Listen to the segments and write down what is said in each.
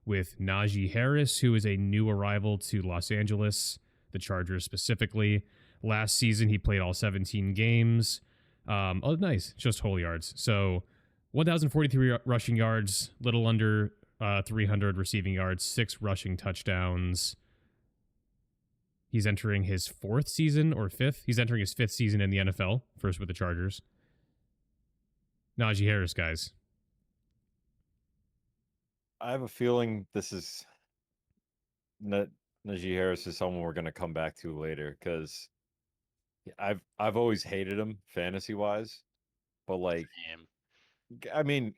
with Najee Harris, who is a new arrival to Los Angeles, the Chargers specifically. Last season, he played all 17 games. Oh, nice. Just whole yards. So 1,043 rushing yards, little under 300 receiving yards, 6 rushing touchdowns. He's entering his 4th season or 5th. He's entering his 5th season in the NFL, first with the Chargers. Najee Harris, guys. I have a feeling this is Najee Harris is someone we're going to come back to later because I've always hated him fantasy wise, but like Same. I mean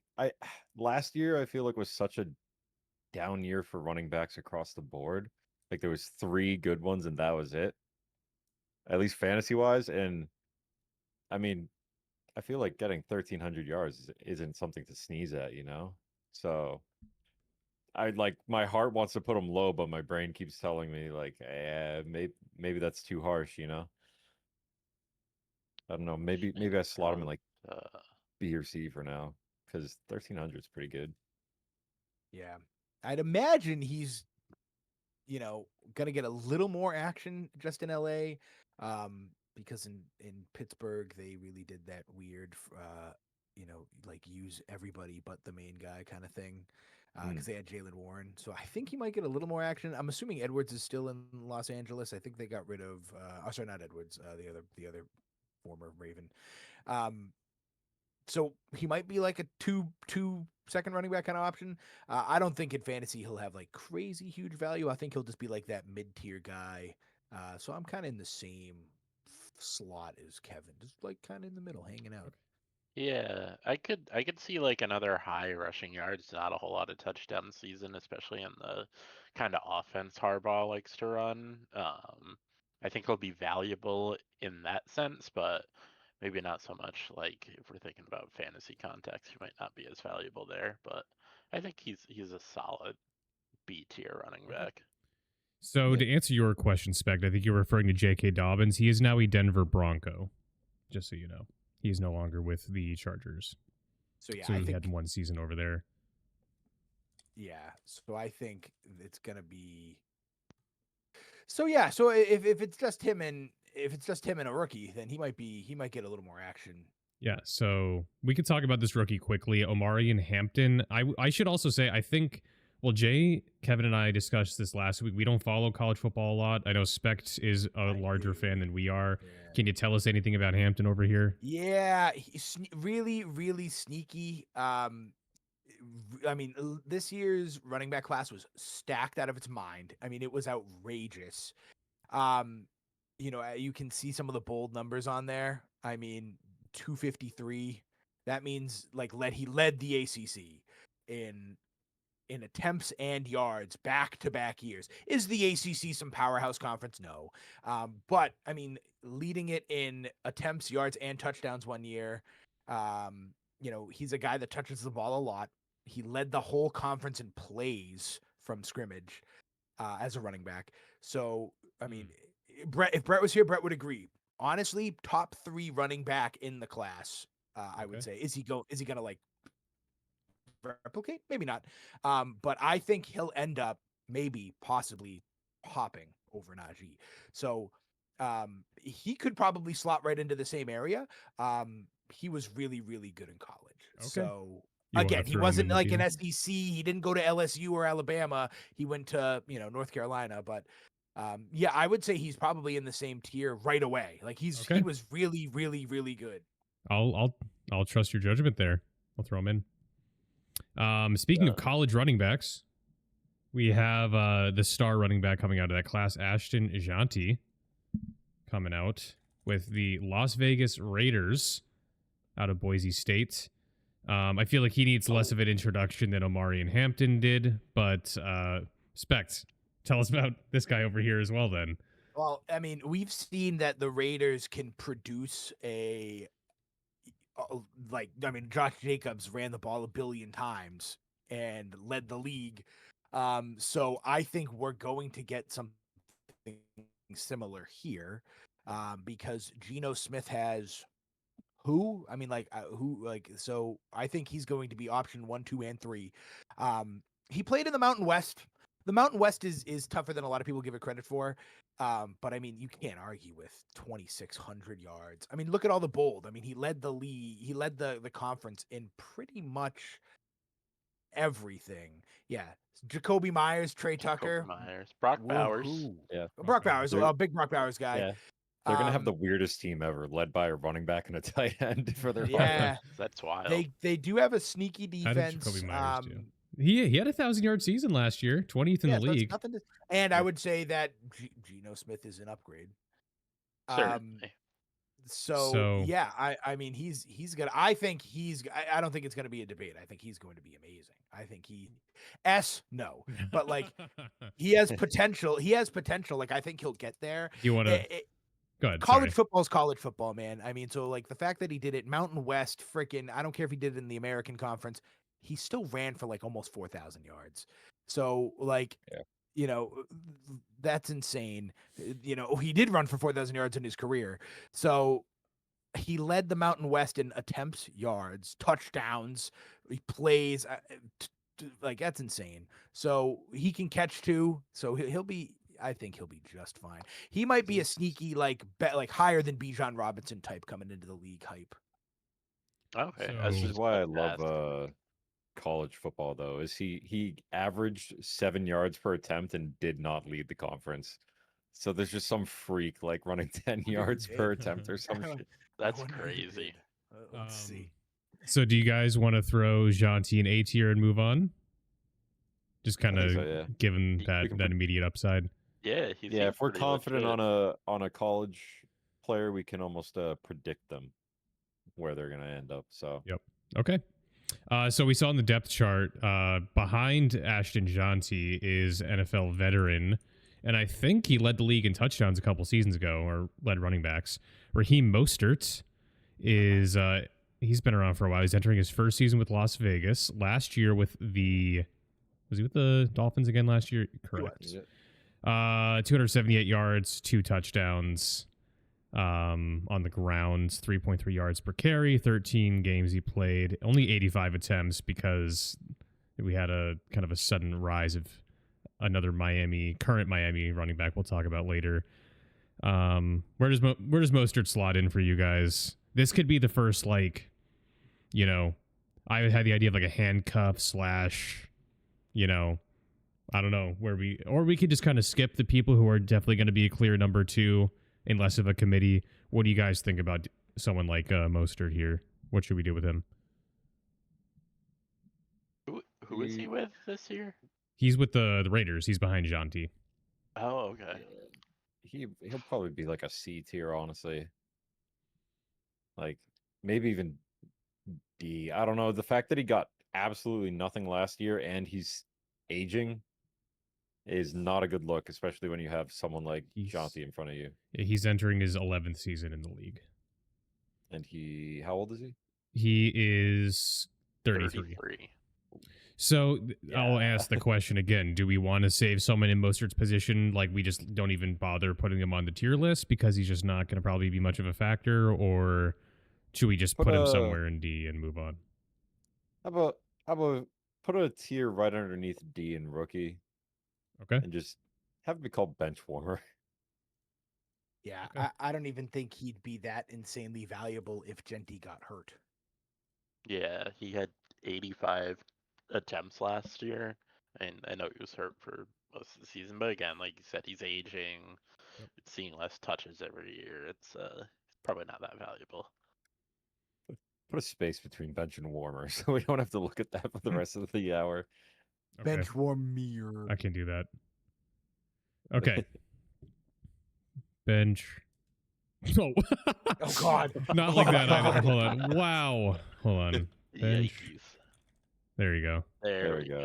last year I feel like was such a down year for running backs across the board. Like there was 3 good ones and that was it, at least fantasy wise. And I mean, I feel like getting 1,300 yards isn't something to sneeze at, you know. So I like my heart wants to put him low, but my brain keeps telling me like, maybe that's too harsh, you know. I don't know. Maybe I slot him in like Uh, B or C for now because 1,300 is pretty good. Yeah. I'd imagine he's, going to get a little more action just in LA. Because in Pittsburgh, they really did that weird, like use everybody but the main guy kind of thing. Because they had Jalen Warren. So I think he might get a little more action. I'm assuming Edwards is still in Los Angeles. I think they got rid of, sorry, not Edwards, the other former Raven. So he might be like a two second running back kind of option. I don't think in fantasy he'll have like crazy huge value. I think he'll just be like that mid tier guy. So I'm kind of in the same slot as Kevin, just like kind of in the middle, hanging out. yeah, I could see like another high rushing yards, not a whole lot of touchdown season, especially in the kind of offense Harbaugh likes to run. I think he'll be valuable in that sense, but maybe not so much like if we're thinking about fantasy context, he might not be as valuable there. But I think he's a solid B tier running back. So Yeah. to answer your question, Spec, I think you're referring to J.K. Dobbins. He is now a Denver Bronco, just so you know. He's no longer with the Chargers. So yeah, So I he think had 1 season over there. yeah. So I think it's gonna be. So yeah. So if it's just him and a rookie, then he might get a little more action. Yeah, so we could talk about this rookie quickly. Omari and Hampton. I should also say, I think, well, Jay, Kevin, and I discussed this last week. We don't follow college football a lot. I know Specs is a larger fan than we are. Yeah. Can you tell us anything about Hampton over here? Yeah, he's really, really sneaky. I mean, this year's running back class was stacked out of its mind. I mean, it was outrageous. You can see some of the bold numbers on there. I mean, 253. That means like he led the ACC in attempts and yards back-to-back years. Is the ACC some powerhouse conference? No. But, I mean, leading it in attempts, yards, and touchdowns one year. He's a guy that touches the ball a lot. He led the whole conference in plays from scrimmage as a running back. So, I mean, if Brett was here, Brett would agree. Honestly, top 3 running back in the class, I would say. Is he going to, like, replicate? Maybe not. But I think he'll end up possibly popping over Najee. So he could probably slot right into the same area. He was really, really good in college. Okay. So You wanna again, he throw him wasn't in with like you? an SEC. He didn't go to LSU or Alabama. He went to, North Carolina. But yeah, I would say he's probably in the same tier right away. Like he Okay. was really, really, really good. I'll trust your judgment there. I'll throw him in. Speaking of college running backs, we have the star running back coming out of that class, Ashton Jeanty, coming out with the Las Vegas Raiders out of Boise State. I feel like he needs less of an introduction than Omari and Hampton did, but Specs, tell us about this guy over here as well then. Well, I mean, we've seen that the Raiders can produce Josh Jacobs ran the ball 1 billion times and led the league. So I think we're going to get something similar here because Geno Smith has so I think he's going to be option 1, 2, and 3. he played in the Mountain West. The Mountain West is tougher than a lot of people give it credit for. But I mean, you can't argue with 2,600 yards. I mean, look at all the bold. I mean, he led the league. He led the conference in pretty much everything. Yeah, Jacoby Myers, Trey Tucker, Myers, Brock Bowers. woohoo. Yeah. Brock Bowers, They're- a big Brock Bowers guy. Yeah. They're gonna have the Um, weirdest team ever, led by a running back and a tight end for their Yeah. offense. That's wild. They do have a sneaky How did defense. Jacoby Myers do? He had a 1,000-yard season last year, 20th in yeah, the so it's league. nothing to- and I would say that Geno Smith is an upgrade. Certainly. So yeah, I mean he's gonna. I think I don't think it's gonna be a debate. I think he's going to be amazing. I think no, but like he has potential. He has potential. Like I think he'll get there. You want to go ahead? College Sorry. football is college football, man. I mean, so like the fact that he did it Mountain West, freaking, I don't care if he did it in the American Conference, he still ran for like almost 4,000 yards. So like, Yeah. you know, that's insane. You know, he did run for 4,000 yards in his career. So he led the Mountain West in attempts, yards, touchdowns. He plays like that's insane. So he can catch too. So he'll be. I think he'll be just fine. He might be a sneaky like higher than Bijan Robinson type coming into the league hype. Okay, So- that's This is just why I fantastic. love college football though. Is he averaged 7 yards per attempt and did not lead the conference. So there's just some freak like running 10 yards per attempt or some shit. That's I wonder who did. crazy. Let's see. So do you guys want to throw Gentil in A tier and move on? Just kind of so, yeah. given We that can that immediate upside. Yeah, he Yeah, seems if we're pretty confident legit. on a college player, we can almost predict them where they're gonna end up. So Okay. So we saw in the depth chart, behind Ashton Gentil is NFL veteran, and I think he led the league in touchdowns a couple seasons ago, or led running backs. Raheem Mostert is he's been around for a while. He's entering his first season with Las Vegas. Last year was he with the Dolphins again last year? Correct. is it- 278 yards, 2 touchdowns. On the ground, 3.3 yards per carry, 13 games he played, only 85 attempts because we had a kind of a sudden rise of another current Miami running back we'll talk about later. Where does Mostert slot in for you guys? This could be the first, like, you know, I had the idea of like a handcuff / you know, I don't know, or we could just kind of skip the people who are definitely going to be a clear number 2 in less of a committee. What do you guys think about someone like Mostert here? What should we do with him? Who is he with this year? He's with the Raiders. He's behind Gentil. Oh, okay. He'll probably be like a C tier, honestly. Like maybe even D. I don't know. The fact that he got absolutely nothing last year and he's aging is not a good look, especially when you have someone like He's- Jonty in front of you. He's entering his 11th season in the league. And how old is he? He is 33. So I'll ask the question again. Do we want to save someone in Mostert's position? Like we just don't even bother putting him on the tier list because he's just not going to probably be much of a factor? Or should we just put him somewhere in D and move on? How about put a tier right underneath D in rookie Okay. and just have him be called bench warmer. Yeah, Okay. I don't even think he'd be that insanely valuable if Genty got hurt. Yeah, he had 85 attempts last year, and I know he was hurt for most of the season. But again, like you said, he's aging, seeing less touches every year. It's probably not that valuable. Put a space between bench and warmer so we don't have to look at that for the rest of the hour. Okay. Bench warmer. I can do that. Okay. Bench. No. Oh God. Not like that either. Hold on. Wow. Hold on. Bench. Yikes. There you go. There we go.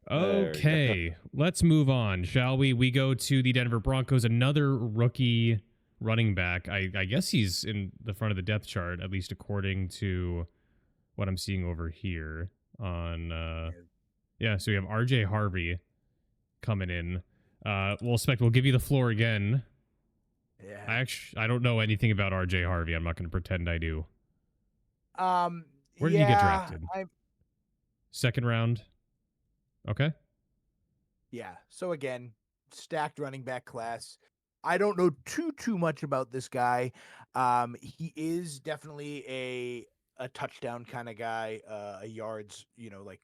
There we go. Okay. Let's move on, shall we? We go to the Denver Broncos, another rookie running back. I guess he's in the front of the depth chart, at least according to what I'm seeing over here on yeah, so we have RJ Harvey coming in. We'll give you the floor again. Yeah. I don't know anything about RJ Harvey. I'm not going to pretend I do. Where did he get drafted? I, Second round. Okay. Yeah. So again, stacked running back class. I don't know too much about this guy. He is definitely a touchdown kind of guy, a yards, like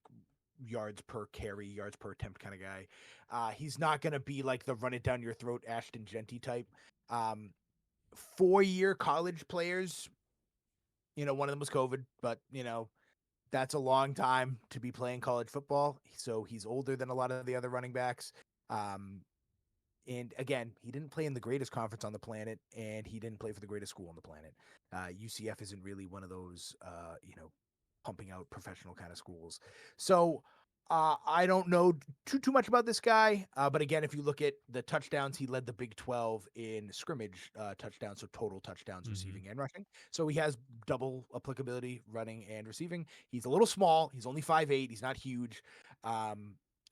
yards per carry, yards per attempt kind of guy. He's not going to be like the run it down your throat Ashton Genty type. 4-year college players, one of them was COVID, but that's a long time to be playing college football. So he's older than a lot of the other running backs. And again, he didn't play in the greatest conference on the planet, and he didn't play for the greatest school on the planet. UCF isn't really one of those, pumping out professional kind of schools. So I don't know too much about this guy. But again, if you look at the touchdowns, he led the Big 12 in scrimmage touchdowns, so total touchdowns, receiving and rushing. So he has double applicability, running and receiving. He's a little small. He's only 5'8". He's not huge.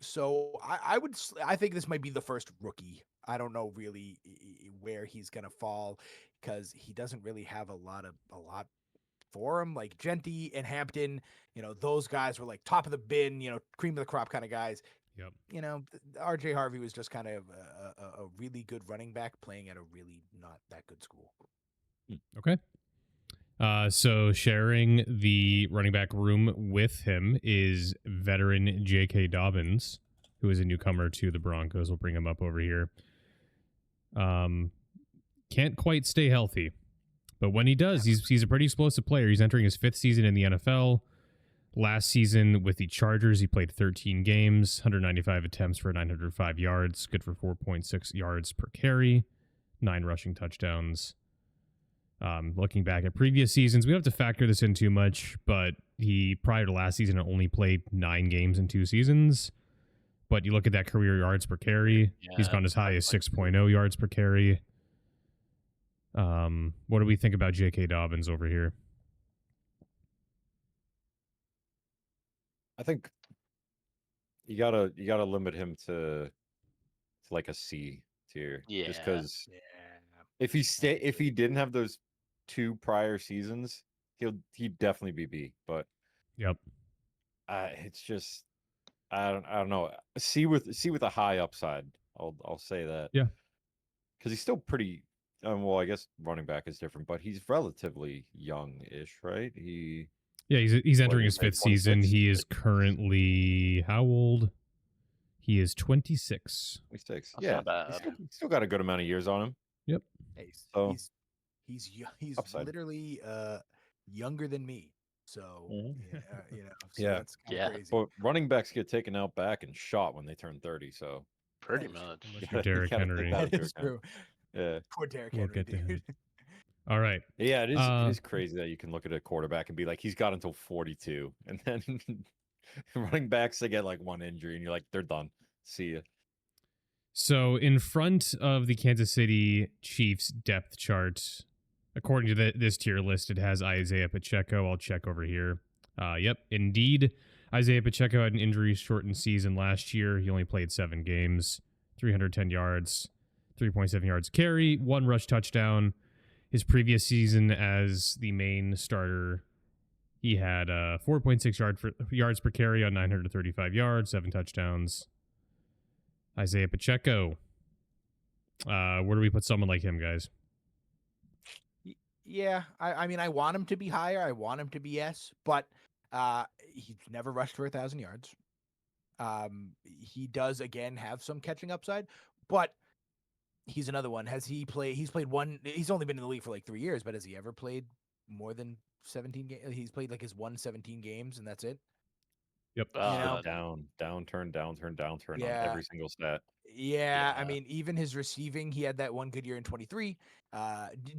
So I think this might be the first rookie. I don't know really where he's gonna fall because he doesn't really have a lot for him. Like Genty and Hampton, those guys were like top of the bin, cream of the crop kind of guys. Yep. RJ Harvey was just kind of a really good running back playing at a really not that good school. Okay. So sharing the running back room with him is veteran J.K. Dobbins, who is a newcomer to the Broncos. We'll bring him up over here. Can't quite stay healthy, but when he does, he's a pretty explosive player. He's entering his 5th season in the NFL. Last season with the Chargers, he played 13 games, 195 attempts for 905 yards, good for 4.6 yards per carry, 9 rushing touchdowns. Looking back at previous seasons, we don't have to factor this in too much, but he, prior to last season, only played 9 games in 2 seasons. But you look at that career yards per carry, he's gone as high as 6.0 yards per carry. What do we think about J.K. Dobbins over here? I think you gotta limit him to like a C tier. Yeah. Just because Yeah. if he didn't have those 2 prior seasons, he'd definitely be B. But Yep. it's just I don't know. C with a high upside. I'll say that. Yeah. Because he's still pretty. Well, I guess running back is different, but he's relatively young-ish, right? He's entering his like 5th season. 26? He is currently how old? He is 26. 26. That's Yeah, not bad. he's still got a good amount of years on him. Yep. So- He's Upside. literally younger than me. So Mhm. so Yeah. that's kinda Yeah. crazy. But running backs get taken out back and shot when they turn 30. So Pretty Right. much. Unless you you're Derrick gotta take Henry. that That into is account. true. Yeah, Poor Derrick We'll Henry, get to him. dude. All right. yeah. It Uh, is crazy that you can look at a quarterback and be like, he's got until 42, and then running backs they get like 1 injury, and you're like, they're done. See ya. So in front of the Kansas City Chiefs depth chart, according to this tier list, it has Isaiah Pacheco. I'll check over here. Yep, indeed. Isaiah Pacheco had an injury-shortened season last year. He only played 7 games, 310 yards, 3.7 yards carry, 1 rush touchdown. His previous season as the main starter, he had 4.6 yards per carry on 935 yards, 7 touchdowns. Isaiah Pacheco. Where do we put someone like him, guys? Yeah, I mean, I want him to be higher. I want him to be S, but he's never rushed for 1,000 yards. He does again have some catching upside, but he's another one. He's played one. He's only been in the league for like 3 years, but has he ever played more than 17 games? He's played like his 17 games, and that's it. Yep. know, Downturn on Yeah. every single stat. Yeah, I Yeah. mean, even his receiving, he had that one good year in 23.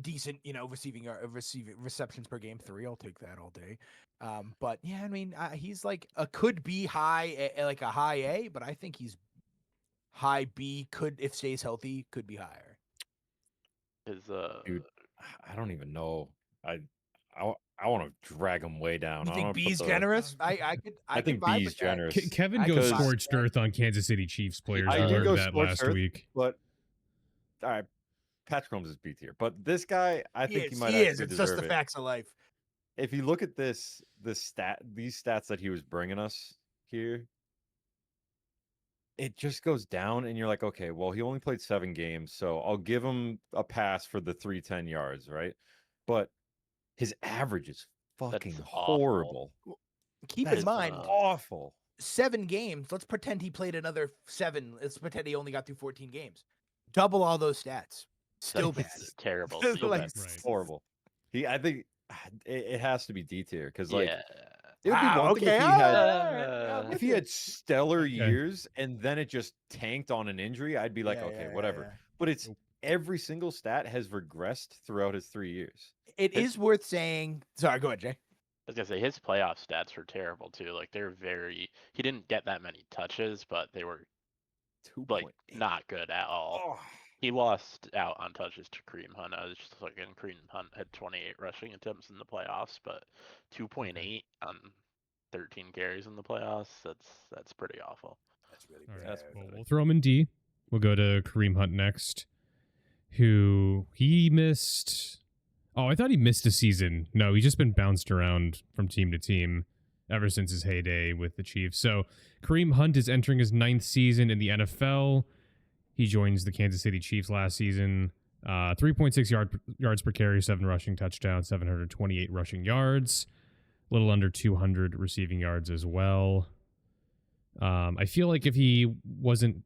Decent, receiving receptions per game, 3. I'll take that all day. But yeah, I mean, he's like could be high, like a high A, but I think he's high B. Could, if stays healthy, could be higher. His Dude, I don't even know. I want to drag him way down. You I think wanna put B's the- generous? I I think vibe B's with that. generous. Kevin I goes could- scorched earth on Kansas City Chiefs players. I I do learned go that scorched last earth. week. But all right, Patrick Mahomes is B tier. But this guy, I think he He might is. actually It's just deserve the it. facts of life. If you look at these stats that he was bringing us here, it just goes down, and you're like, okay, well, he only played 7 games, so I'll give him a pass for the 310 yards, right? But his average is fucking That's awful. horrible. Keep That's in mind, awful. 7 games. Let's pretend he played another 7. Let's pretend he only got through 14 games. Double all those stats. Still bad. That's a terrible. Still season. like- Right. Horrible. I think it has to be D tier because like yeah. it would be Wow, one thing okay, if he all had right, I'm if with he you. had stellar Okay. years and then it just tanked on an injury, I'd be like, Yeah, okay, yeah, whatever. yeah. But it's every single stat has regressed throughout his 3 years. It His- is worth saying. Sorry, go ahead, Jay. I was gonna say his playoff stats were terrible too. Like they're very. He didn't get that many touches, but they were 2.8. like not good at all. Oh, He lost out on touches to Kareem Hunt. I was just looking. Kareem Hunt had 28 rushing attempts in the playoffs, but 2.8 on 13 carries in the playoffs. That's pretty awful. That's really All right. That's Well, bad. we'll throw him in D. We'll go to Kareem Hunt next, who he missed. Oh, I thought he missed a season. No, he's just been bounced around from team to team ever since his heyday with the Chiefs. So Kareem Hunt is entering his 9th season in the NFL. He joins the Kansas City Chiefs last season. 3.6 yards per carry, 7 rushing touchdowns, 728 rushing yards, a little under 200 receiving yards as well. I feel like if he wasn't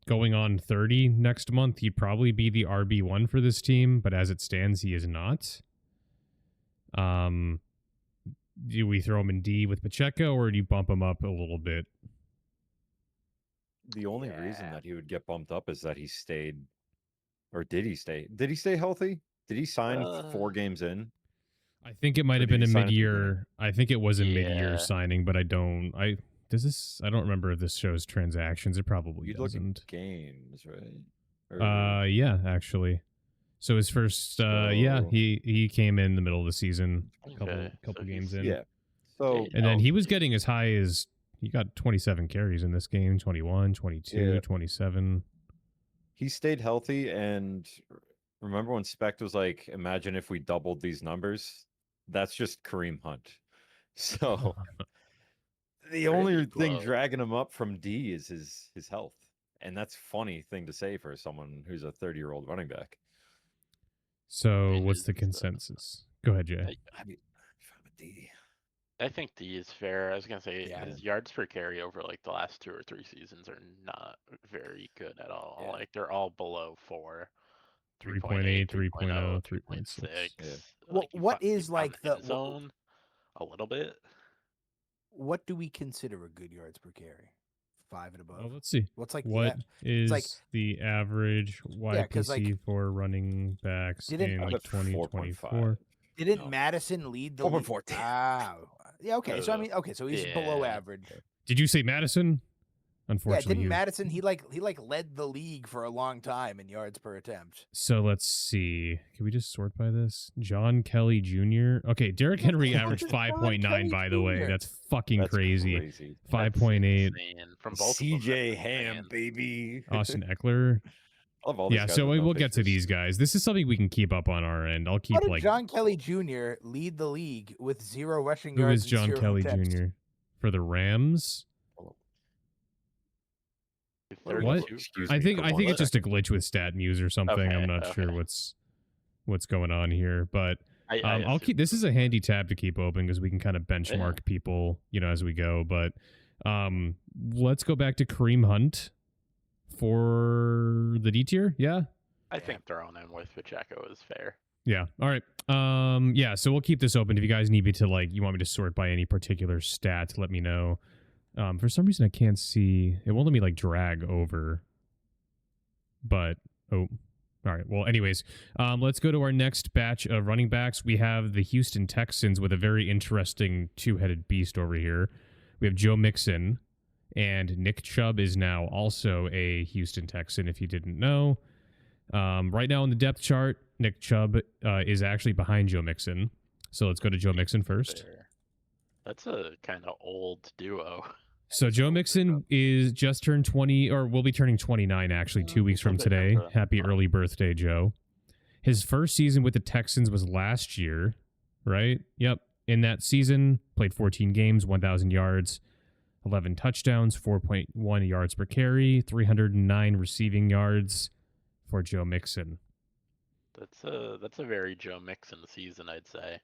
going on 30 next month, he'd probably be the RB1 for this team, but as it stands, he is not. Do we throw him in D with Pacheco, or do you bump him up a little bit? the only reason Yeah. that he would get bumped up is that he stayed, or did he stay? Did he stay healthy? Did he sign 4 games in? I think it might Or have did been he a sign at the beginning? mid-year. I think it was a mid-year Yeah. signing, but I don't remember if this shows transactions. It probably You'd look doesn't. at games, right? Or- Yeah, actually. So his first, yeah, So- he came in the middle of the season, couple Okay, so games he's- in. yeah. So And then he was healthy. getting as high as, he got 27 carries in this game, 21, 22, Yeah. 27. he stayed healthy, and remember when Specht was like, imagine if we doubled these numbers? That's just Kareem Hunt. So the only thing close. dragging him up from D is his health. And that's funny thing to say for someone who's a 30-year-old running back. So It what's is, the consensus? Go ahead, Jay. I mean, if I'm a D. I think D is fair. I was gonna say Yeah. his yards per carry over like the last 2 or 3 seasons are not very good at all. Yeah. Like they're all below 4. 3.8, 3.0, 3.6. 3.6. Yeah. What- you what fi- you is, found like, the- end zone a little bit? What do we consider a good yards per carry? 5 and above. Well, let's see. What's like What is like- the average Yeah, 'cause, YPC like, for running backs didn't- in I bet 2024? 4.5. Didn't No. Madison lead the 4.4. league? Wow. Yeah, okay. So I mean, okay, so he's below Yeah. average. Did you say Madison? Yeah, Unfortunately, didn't you- Madison he led the league for a long time in yards per attempt. So let's see. Can we just sort by this? John Kelly Jr. Okay, Derrick Henry fuck averaged is John 5.9, Kelly by the way. Jr.? That's fucking That's crazy. crazy. 5.8. That's insane. From both of them, CJ that's Ham, insane. baby. Austin Eckler. I love all these Yeah, guys so with no we'll get to pictures. these guys. This is something we can keep up on our end. I'll keep How did like John Kelly Jr. lead the league with 0 rushing who yards? is John and 0 Kelly attempts? Jr. for the Rams? What? 32. Excuse I me think for I one think it's just a second. glitch with StatMuse or something. I'm Okay, not sure okay. what's going on here, but I'll assume- keep. This is a handy tab to keep open because we can kind of benchmark people, as we go. But let's go back to Kareem Hunt for the D tier. Yeah. I think throwing him with Pacheco is fair. Yeah. All right. Yeah. So we'll keep this open. If you guys need me to you want me to sort by any particular stat, let me know. For some reason I can't see. It won't let me drag over. But all right. Well, anyways, let's go to our next batch of running backs. We have the Houston Texans with a very interesting 2-headed beast over here. We have Joe Mixon, and Nick Chubb is now also a Houston Texan. If you didn't know. Right now on the depth chart, Nick Chubb is actually behind Joe Mixon. So let's go to Joe Mixon first. Fair. That's a kind of old duo. So Joe Mixon is just turned 20, or will be turning 29 actually 2 weeks from today. Happy early birthday, Joe. His first season with the Texans was last year, right? Yep. In that season, played 14 games, 1,000 yards, 11 touchdowns, 4.1 yards per carry, 309 receiving yards for Joe Mixon. That's a very Joe Mixon season, I'd say.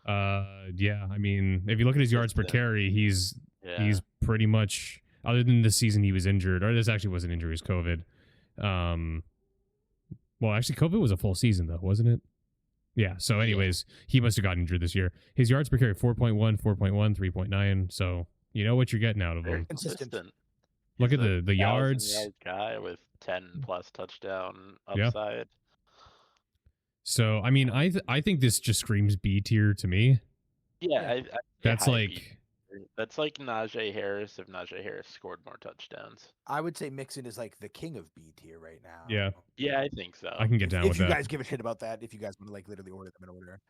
Yeah, I mean, if you look at his yards per Consistent. carry, he's Yeah. pretty much, other than this season he was injured, or this actually wasn't injury, it was COVID. Well, actually, COVID was a full season though, wasn't it? Yeah. So, anyways, he must have gotten injured this year. His yards per carry 4.1, 4.1, 3.9. So you know what you're getting out of Very him. Consistent. Look He's at a the yards. 1,000-yard guy with 10+ touchdown Yeah. upside. So I mean, I think this just screams B tier to me. Yeah, Yeah. I That's high like B. That's like Najee Harris if Najee Harris scored more touchdowns. I would say Mixon is like the king of B tier right now. Yeah. Yeah, I think so. I can get down If with you that. guys give a shit about that, if you guys want to like literally order them in order.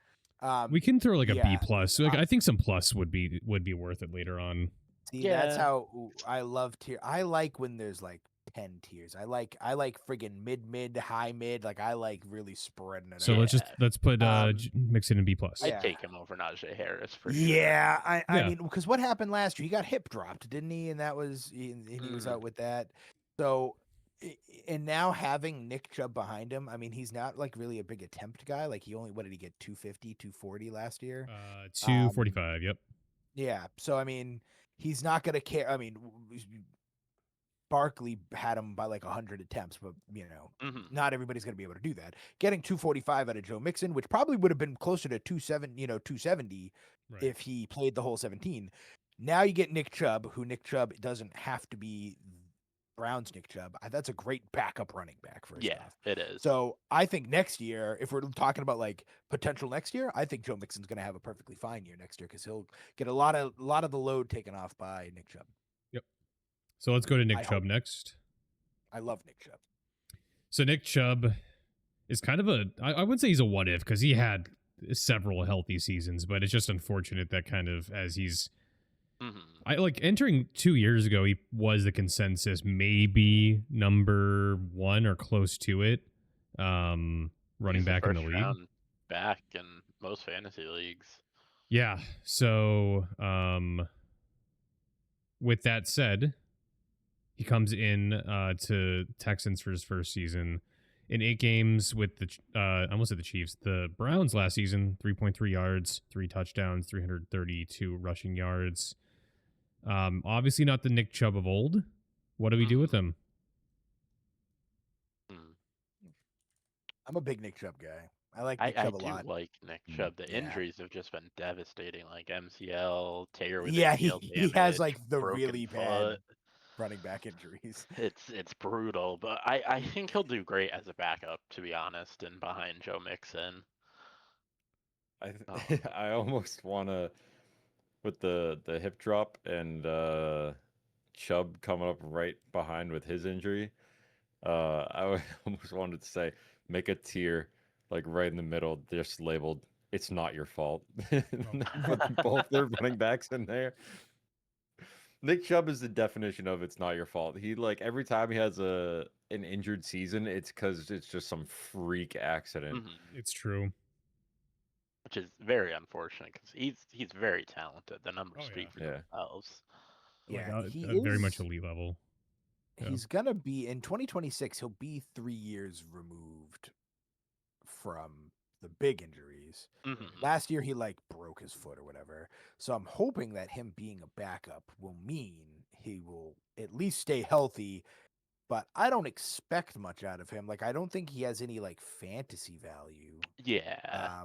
We can throw like a B yeah, plus. Like I think some plus would be worth it later on. See, that's Yeah. how I love tier. I like when there's like 10 tiers. I like friggin' mid, high mid. Like I like really spreading it So out. let's put Mixon in B plus. Yeah. I'd take him over Najee Harris for sure. Yeah, I Yeah. mean, because what happened last year? He got hip dropped, didn't he? And that was he was out with that. So, and now having Nick Chubb behind him, I mean, he's not like really a big attempt guy. Like he only, what did he get? 250, 240 last year. 245. Yep. Yeah. So I mean, he's not gonna care. I mean, Barkley had him by like 100 attempts, but you know, Mhm. not everybody's going to be able to do that. Getting 245 out of Joe Mixon, which probably would have been closer to 270 Right. if he played the whole 17. Now you get Nick Chubb, who Nick Chubb doesn't have to be Browns Nick Chubb. That's a great backup running back for his Yeah, stuff. it is. So I think next year, if we're talking about like potential next year, I think Joe Mixon's going to have a perfectly fine year next year because he'll get a lot of the load taken off by Nick Chubb. So let's go to Nick I Chubb hope. next. I love Nick Chubb. So Nick Chubb is kind of I wouldn't say he's a what if because he had several healthy seasons, but it's just unfortunate that kind of as he's Mhm. I like entering 2 years ago, he was the consensus maybe number 1 or close to it. Running He's back in the first league. round back in most fantasy leagues. Yeah. So with that said, he comes in to Texans for his first season. In 8 games with the I almost said the Chiefs, the Browns last season, 3.3 yards, 3 touchdowns, 332 rushing yards. Obviously not the Nick Chubb of old. What do we do with him? Hmm. I'm a big Nick Chubb guy. I like Nick I Chubb a do lot. like Nick Mm, Chubb. The yeah. injuries have just been devastating, like MCL, tear with Yeah, ACL he has damage, like the broken really bad foot. running back injuries. It's brutal, but I think he'll do great as a backup, to be honest, and behind Joe Mixon. I almost want to with the hip drop and Chubb coming up right behind with his injury. Almost wanted to say make a tier like right in the middle, just labeled "It's not your fault." Put both their running backs in there. Nick Chubb is the definition of "it's not your fault." He like every time he has an injured season, it's because it's just some freak accident. Mhm. It's true. Which is very unfortunate because he's very talented. The numbers Oh, speak yeah. for Yeah. themselves. Yeah, Like, he very much is- elite level. Yeah. He's gonna be in 2026. He'll be 3 years removed from the big injuries. Mhm. Last year he like broke his foot or whatever. So I'm hoping that him being a backup will mean he will at least stay healthy. But I don't expect much out of him. Like I don't think he has any like fantasy value. Yeah.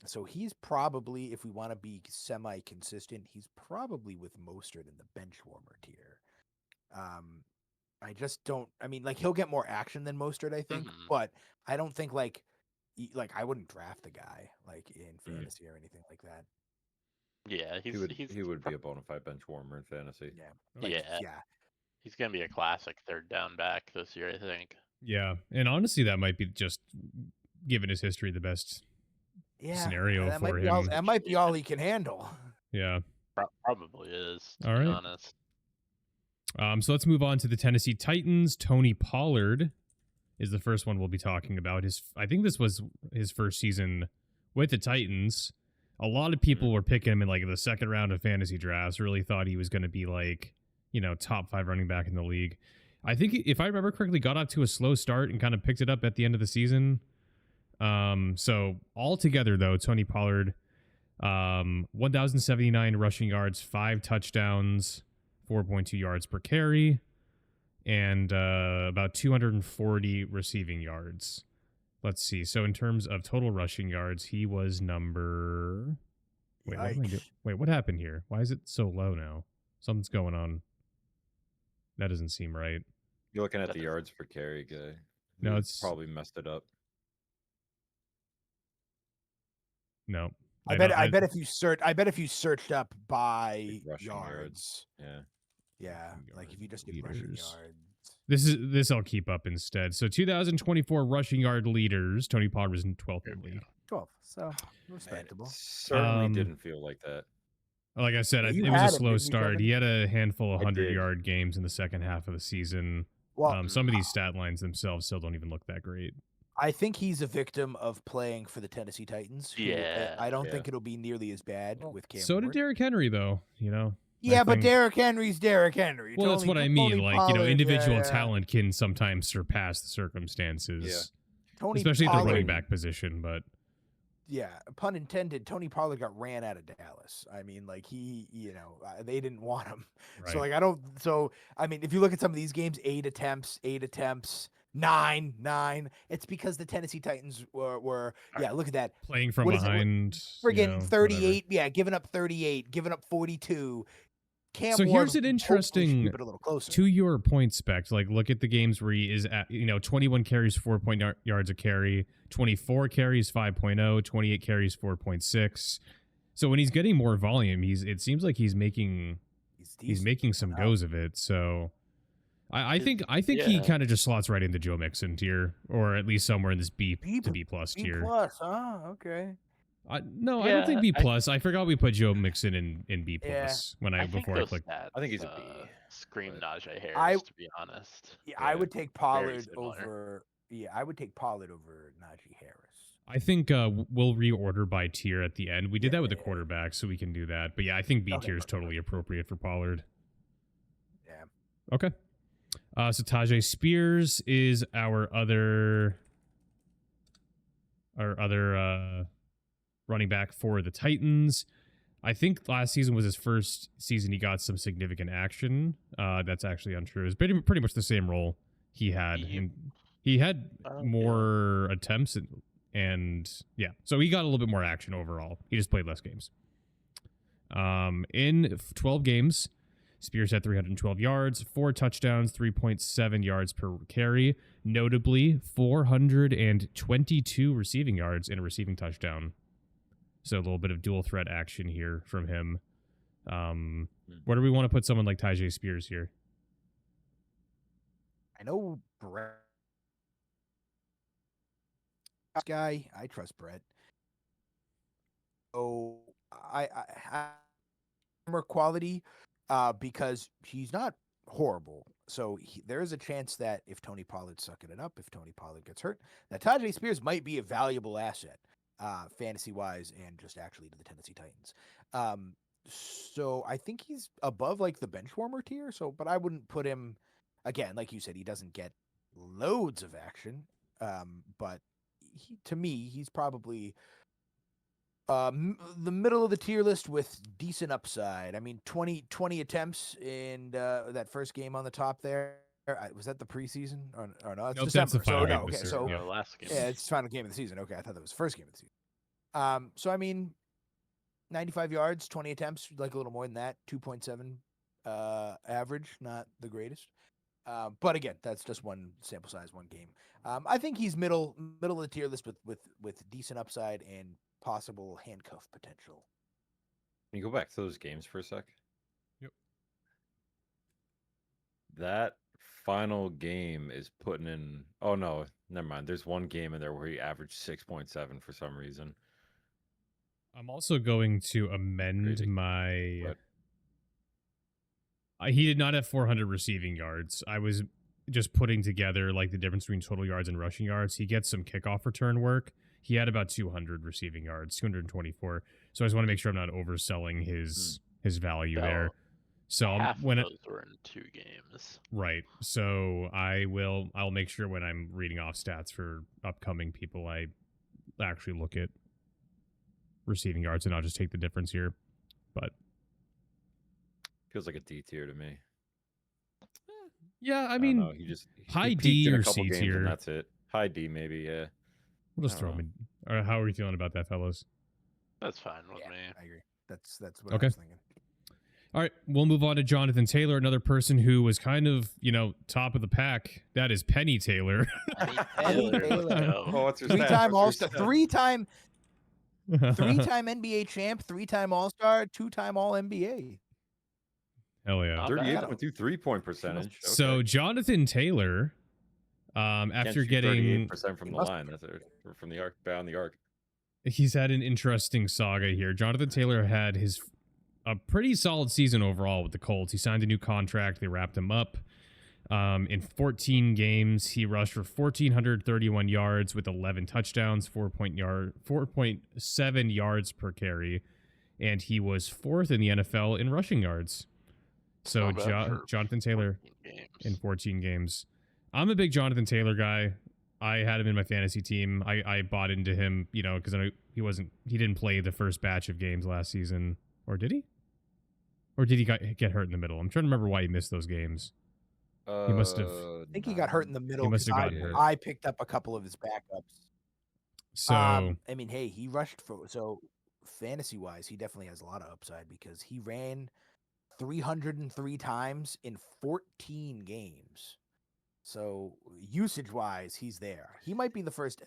So he's probably, if we want to be semi-consistent, he's probably with Mostert in the bench warmer tier. I just don't. I mean, like he'll get more action than Mostert, I think, Mhm. but I don't think like I wouldn't draft the guy like in fantasy or anything like that. Yeah, He would be a bona fide bench warmer in fantasy. Yeah, Yeah. He's gonna be a classic third down back this year, I think. Yeah, and honestly, that might be just given his history the best yeah. scenario that for might be all, him. that might be all he can handle. Yeah. Probably is, to All be right. honest. So let's move on to the Tennessee Titans. Tony Pollard is the first one we'll be talking about. I think this was his first season with the Titans. A lot of people were picking him in like the second round of fantasy drafts. Really thought he was going to be like top 5 running back in the league. I think, if I remember correctly, got off to a slow start and kind of picked it up at the end of the season. So altogether, though, Tony Pollard, 1,079 rushing yards, 5 touchdowns, 4.2 yards per carry, and about 240 receiving yards. Let's see. So in terms of total rushing yards, he was number... Wait, what am I doing? Wait, what happened here? Why is it so low now? Something's going on. That doesn't seem right. You're looking at the yards per carry guy. No, You it's... probably messed it up. No. I bet if you searched up by rushing yards. Yeah, like if you just did rushing Leaders. yards. This I'll keep up instead. So 2024 rushing yard leaders, Tony Pollard was in 12th in the league. 12, so Man, respectable. it certainly Um, didn't feel like that. Like I said, Yeah, it you was a had him, slow didn't you, start. Kevin? He had a handful of I did. 100-yard games in the second half of the season. Well, Some of these stat lines themselves still don't even look that great. I think he's a victim of playing for the Tennessee Titans. who, Yeah, I don't yeah. think it'll be nearly as bad Well, with Cam. So did Ward. Derrick Henry, though. Yeah, but think- Derrick Henry's Derrick Henry. Well, that's Tony- what I mean. Tony Like, Pollard, individual yeah. talent can sometimes surpass the circumstances, Tony especially at the running Pollard- back position. But Yeah, pun intended. Tony Pollard got ran out of Dallas. I mean, like they didn't want him. right. So if you look at some of these games, 8 attempts, 9. It's because the Tennessee Titans were look at that. playing from what is it, behind, Friggin' whatever. 38. Yeah, giving up 38, giving up 42. Cam So Ward here's an hopefully should interesting- keep it a little closer. To your point, Spec, like look at the games where he is at, 21 carries, 4 yards a carry, 24 carries, 5.0, 28 carries, 4.6. So when he's getting more volume, it seems like he's making decent. making some goes of it. So I think he Yeah. kind of just slots right into Joe Mixon tier, or at least somewhere in this B B to B plus B tier. plus, huh? Okay. No, I don't think B Yeah, plus. I forgot we put Joe Mixon in B Yeah. plus before I those clicked. stats, I think he's a B, Scream but- Najee Harris, I- to be honest. Yeah, I Yeah, would take Pollard similar. over. Yeah, I would take Pollard over Najee Harris. I think we'll reorder by tier at the end. We did that with the Yeah. quarterback, so we can do that. But yeah, I think B Okay, tier is perfect. totally appropriate for Pollard. Yeah. Okay. So Tajay Spears is our other running back for the Titans. I think last season was his first season he got some significant action. That's actually untrue. It's pretty much the same role he had. Yep. And he had Oh, more attempts and yeah, so he got a little bit more action overall. He just played less games. In 12 games, Spears had 312 yards, 4 touchdowns, 3.7 yards per carry. Notably, 422 receiving yards and a receiving touchdown. So a little bit of dual threat action here from him. Where do we want to put someone like Tajay Spears here? I know Brett. This guy, I trust Brett. So I more quality because he's not horrible. So there is a chance that if Tony Pollard's sucking it up, if Tony Pollard gets hurt, that Tajay Spears might be a valuable asset, fantasy wise, and just actually to the Tennessee Titans. So I think he's above like the bench warmer tier. So, but I wouldn't put him again, like you said, he doesn't get loads of action. But to me, he's probably the middle of the tier list with decent upside. I mean, 20 attempts in that first game on the top there. Was that the preseason or no? It's Nope, December. that's the final game no, of the okay, series, so yeah. Last game. yeah, it's the final game of the season. Okay, I thought that was the first game of the season. So I mean, 95 yards, 20 attempts, like a little more than that, 2.7 average, not the greatest. But again, that's just one sample size, one game. I think he's middle of the tier list with decent upside and possible handcuff potential. Can you go back to those games for a sec? Yep. That final game is putting in. Oh no, never mind. There's one game in there where he averaged 6.7 for some reason. I'm also going to amend Crazy. my. What? He did not have 400 receiving yards. I was just putting together like the difference between total yards and rushing yards. He gets some kickoff return work. He had about 200 receiving yards, 224. So I just want to make sure I'm not overselling his value there. So Half when of those were in 2 games. right, so I'll make sure when I'm reading off stats for upcoming people, I actually look at receiving yards and I'll just take the difference here. But Feels like a D tier to me. yeah, I don't mean, know, he high peaked D in a or couple C games tier. and that's it. High D maybe, yeah. We'll just I throw don't him in. Or how are you feeling about that, fellas? That's fine with Yeah, me. I agree. That's what Okay. I was thinking. All right, we'll move on to Jonathan Taylor, another person who was kind of, top of the pack. That is Penny Taylor. Taylor, let's Taylor. go. Oh, what's her Three-time stat? All-Star, What's her stat? three-time NBA champ, 3-time All-Star, 2-time All-NBA. Hell yeah. Not bad. 38.2 3-point percentage. So Okay. Jonathan Taylor, Can't after shoot getting 38% from the must- line, that's or from the arc, down the arc. he's had an interesting saga here. Jonathan Taylor had a pretty solid season overall with the Colts. He signed a new contract. They wrapped him up. In 14 games, he rushed for 1,431 yards with 11 touchdowns, 4.7 yards per carry, and he was 4th in the NFL in rushing yards. So Not bad for Jonathan Taylor 14 games. in 14 games. I'm a big Jonathan Taylor guy. I had him in my fantasy team. I bought into him, because I know he didn't play the first batch of games last season, or did he? Or did he get hurt in the middle? I'm trying to remember why he missed those games. He must have- I think he got hurt in the middle. must have 'cause gotten hurt. I picked up a couple of his backups. So I mean, hey, he rushed so fantasy-wise, he definitely has a lot of upside because he ran 303 times in 14 games. So usage-wise, he's there. He might be the first.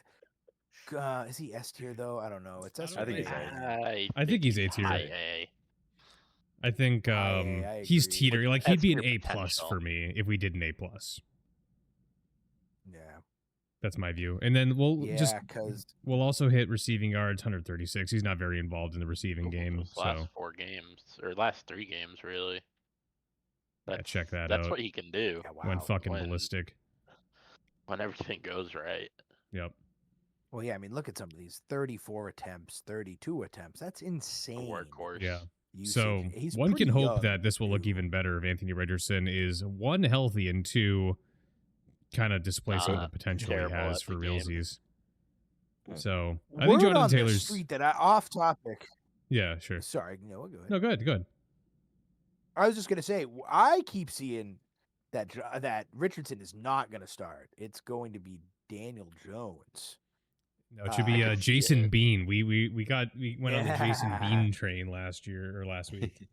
Is he S tier though? I don't know. It's S. I think or he's A. I think he's A tier. high A. I think I he's agree. teetering. Like he'd That's be an your A plus potential. for me if we did an A plus. Yeah, That's my view. And then because we'll also hit receiving yards 136. He's not very involved in the receiving game. Those So last 4 games or last 3 games, really. yeah, check that That's out. what he can do yeah, wow. Went fucking when- ballistic. when everything goes right. Yep. Well, yeah, I mean, look at some of these 34 attempts, 32 attempts. That's A insane. workhorse. Yeah. usage. So He's one can pretty hope young, that this will look too. even better if Anthony Richardson is 1, healthy, and 2, kind of display some of the potential he terrible has at for the game. realsies. Hmm. So I Word think Jonathan on the Taylor's. street that off topic. Yeah, sure. Sorry, no, go ahead. No, good. I was just gonna say I keep seeing that that Richardson is not gonna start. It's going to be Daniel Jones. No, it should I be can see Jason it. Bean. We went on the Jason Yeah. Bean train last last week.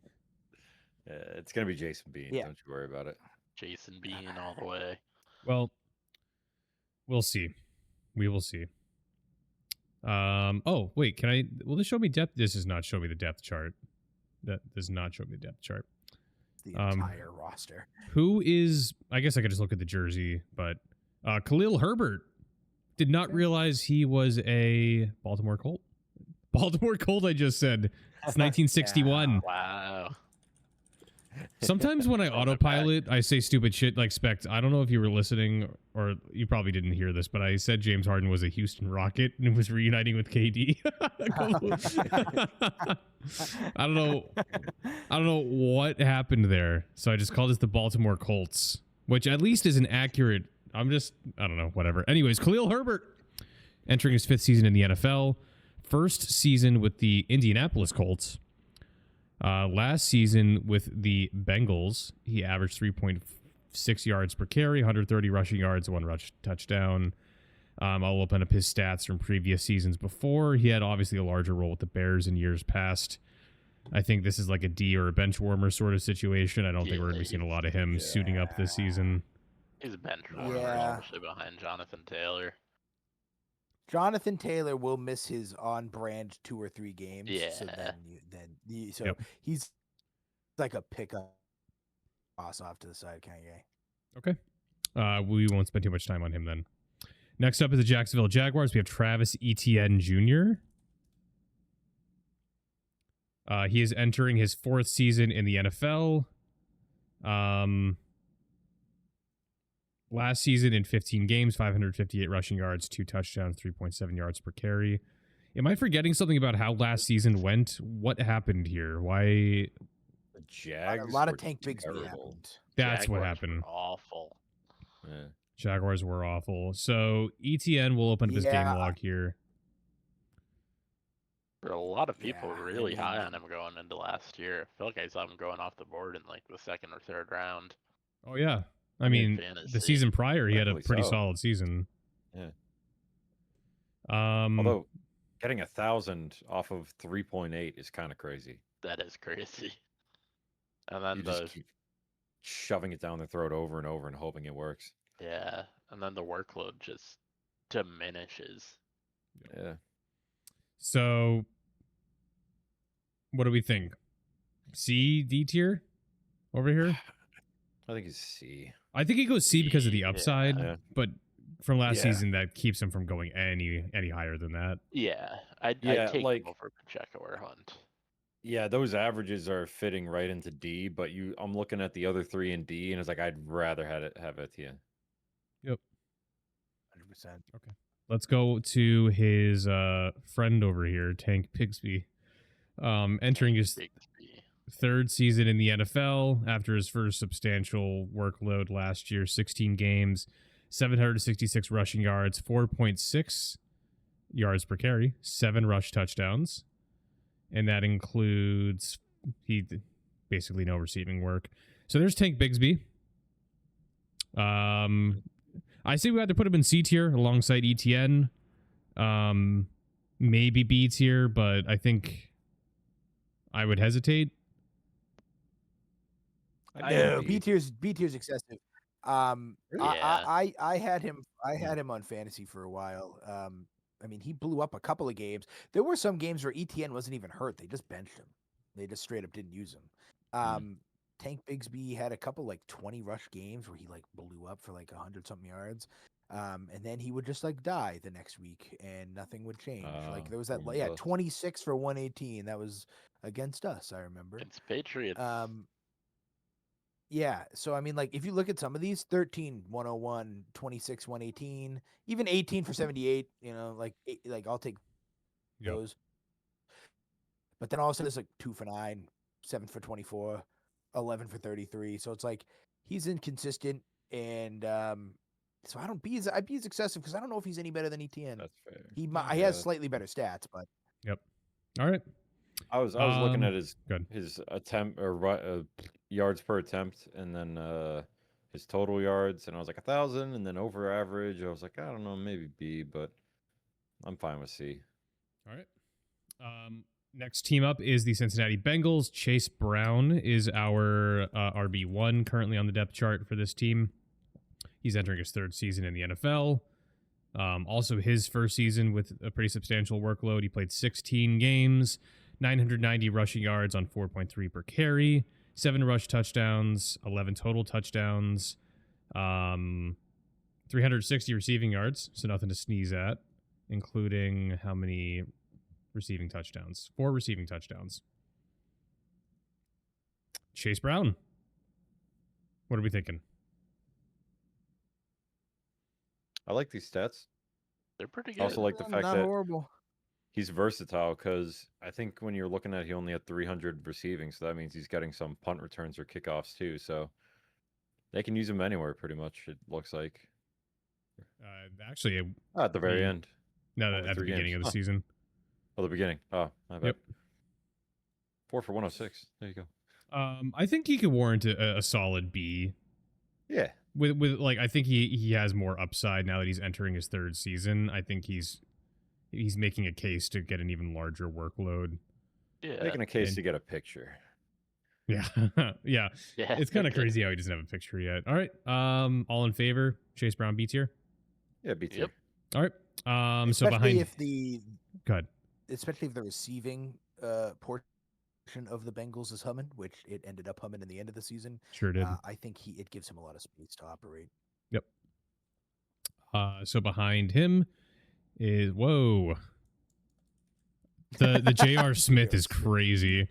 It's gonna be Jason Bean. Yeah. Don't you worry about it. Jason Bean all the way. Well, we'll see. We will see. Oh wait, can I? Will this show me depth? This does not show me the depth chart. That does not show me the depth chart. The Um, entire roster. Who is? I guess I could just look at the jersey, but Khalil Herbert did not realize he was a Baltimore Colt. Baltimore Colt. I just said it's 1961. Wow. Sometimes when I Throwing it autopilot, I say stupid shit like Spect. I don't know if you were listening or you probably didn't hear this, but I said James Harden was a Houston Rocket and was reuniting with KD. I don't know what happened there. So I just called this the Baltimore Colts, which at least is an accurate. I don't know, whatever. Anyways, Khalil Herbert entering his 5th season in the NFL, first season with the Indianapolis Colts. Last season with the Bengals, he averaged 3.6 yards per carry, 130 rushing yards, 1 rush touchdown. I'll open up his stats from previous seasons before. He had obviously a larger role with the Bears in years past. I think this is like a D or a bench warmer sort of situation. I don't think we're going to be seeing a lot of him suiting up this season. He's a bench warmer, Yeah. especially behind Jonathan Taylor. Jonathan Taylor will miss his on-brand 2 or 3 games. So Yeah. so Yep. he's like a pickup toss off to the side kind of guy. Okay. We won't spend too much time on him then. Next up is the Jacksonville Jaguars. We have Travis Etienne Jr. He is entering his 4th season in the NFL. Last season in 15 games, 558 rushing yards, 2 touchdowns, 3.7 yards per carry. Am I forgetting something about how last season went? What happened here? Why? Jags. lot of were Tank Bigsby terrible. happened. That's what Jaguars were happened. Awful. Yeah. Jaguars were awful. So ETN will open up his game Yeah. log here. For a lot of people, Yeah, I really high mean, on him going into last year. I feel like I saw him going off the board in like the second or third round. Oh yeah. I In mean, the fantasy. season prior he had a Rightfully pretty so. solid season. Yeah. Um Although getting 1,000 off of 3.8 is kind of crazy. That is crazy. And then You just keep shoving it down their throat over and over and hoping it works. yeah, and then the workload just diminishes. Yeah. so what do we think? C, D tier over here? I think he's C. I think he goes C because of the Yeah. upside, Yeah. but from last Yeah. season that keeps him from going any higher than that. Yeah, I'd Yeah, take like- him over Pacheco or Hunt. Yeah, those averages are fitting right into D, but I'm looking at the other three in D, and it's like I'd rather have Etienne. 100%. Let's go to his friend over here, Tank Bigsby. Entering his Bigsby. third season in the NFL after his first substantial workload last year, 16 games, 766 rushing yards, 4.6 yards per carry, 7 rush touchdowns. And that includes basically no receiving work. So there's Tank Bigsby. I say we have to put him in C tier alongside ETN. Maybe B tier, but I think I would hesitate. No, B tier's excessive. Really? I had him on fantasy for a while. I mean, he blew up a couple of games. There were some games where ETN wasn't even hurt; they just benched him. They just straight up didn't use him. Tank Bigsby had a couple like 20 rush games where he like blew up for like 100 something yards. And then he would just like die the next week and nothing would change. Like there was that, remember those. 26 for 118. That was against us, I remember. It's Patriots. Yeah. So, I mean, like if you look at some of these 13, 101, 26, 118, even 18 for 78, you know, like I'll take Yep. those. But then all of a sudden it's like 2 for 9, 7 for 24, 11 for 33. So it's like he's inconsistent. And so I'd be as excessive because I don't know if he's any better than ETN. That's fair. He Yeah, has slightly better stats, but All right. I was looking at good. his attempt or yards per attempt, and then his total yards, and I was like 1,000, and then over average. I was like, I don't know, maybe B, but I'm fine with C. All right. Next team up is the Cincinnati Bengals. Chase Brown is our RB1 currently on the depth chart for this team. He's entering his third season in the NFL. Also his first season with a pretty substantial workload. He played 16 games, 990 rushing yards on 4.3 per carry, 7 rush touchdowns, 11 total touchdowns, 360 receiving yards, so nothing to sneeze at, including how many receiving touchdowns? 4 receiving touchdowns. Chase Brown. What are we thinking? I like these stats. They're pretty I good. also like the fact not that horrible. he's versatile, because I think when you're looking at, he only had 300 receiving, so that means he's getting some punt returns or kickoffs too. So they can use him anywhere, pretty much. It looks like Actually, at the very Mm. end. no, Only at the 3 beginning games. of the Huh. season. Oh, the beginning. Oh, my bad. Yep. 4 for 106. There you go. I think he could warrant a solid B. Yeah. With like, I think he has more upside now that he's entering his third season. I think he's making a case to get an even larger workload. Yeah. Making a case and- to get a picture. Yeah, yeah. Yeah. It's kind of crazy how he doesn't have a picture yet. All right. All in favor? Chase Brown B tier. Yeah, B tier. Yep. All right. So Especially behind. if the Go ahead. especially if the receiving portion of the Bengals is humming, which it ended up humming in the end of the season. Sure did. I think it gives him a lot of space to operate. So behind him is whoa. The J.R. Smith is crazy.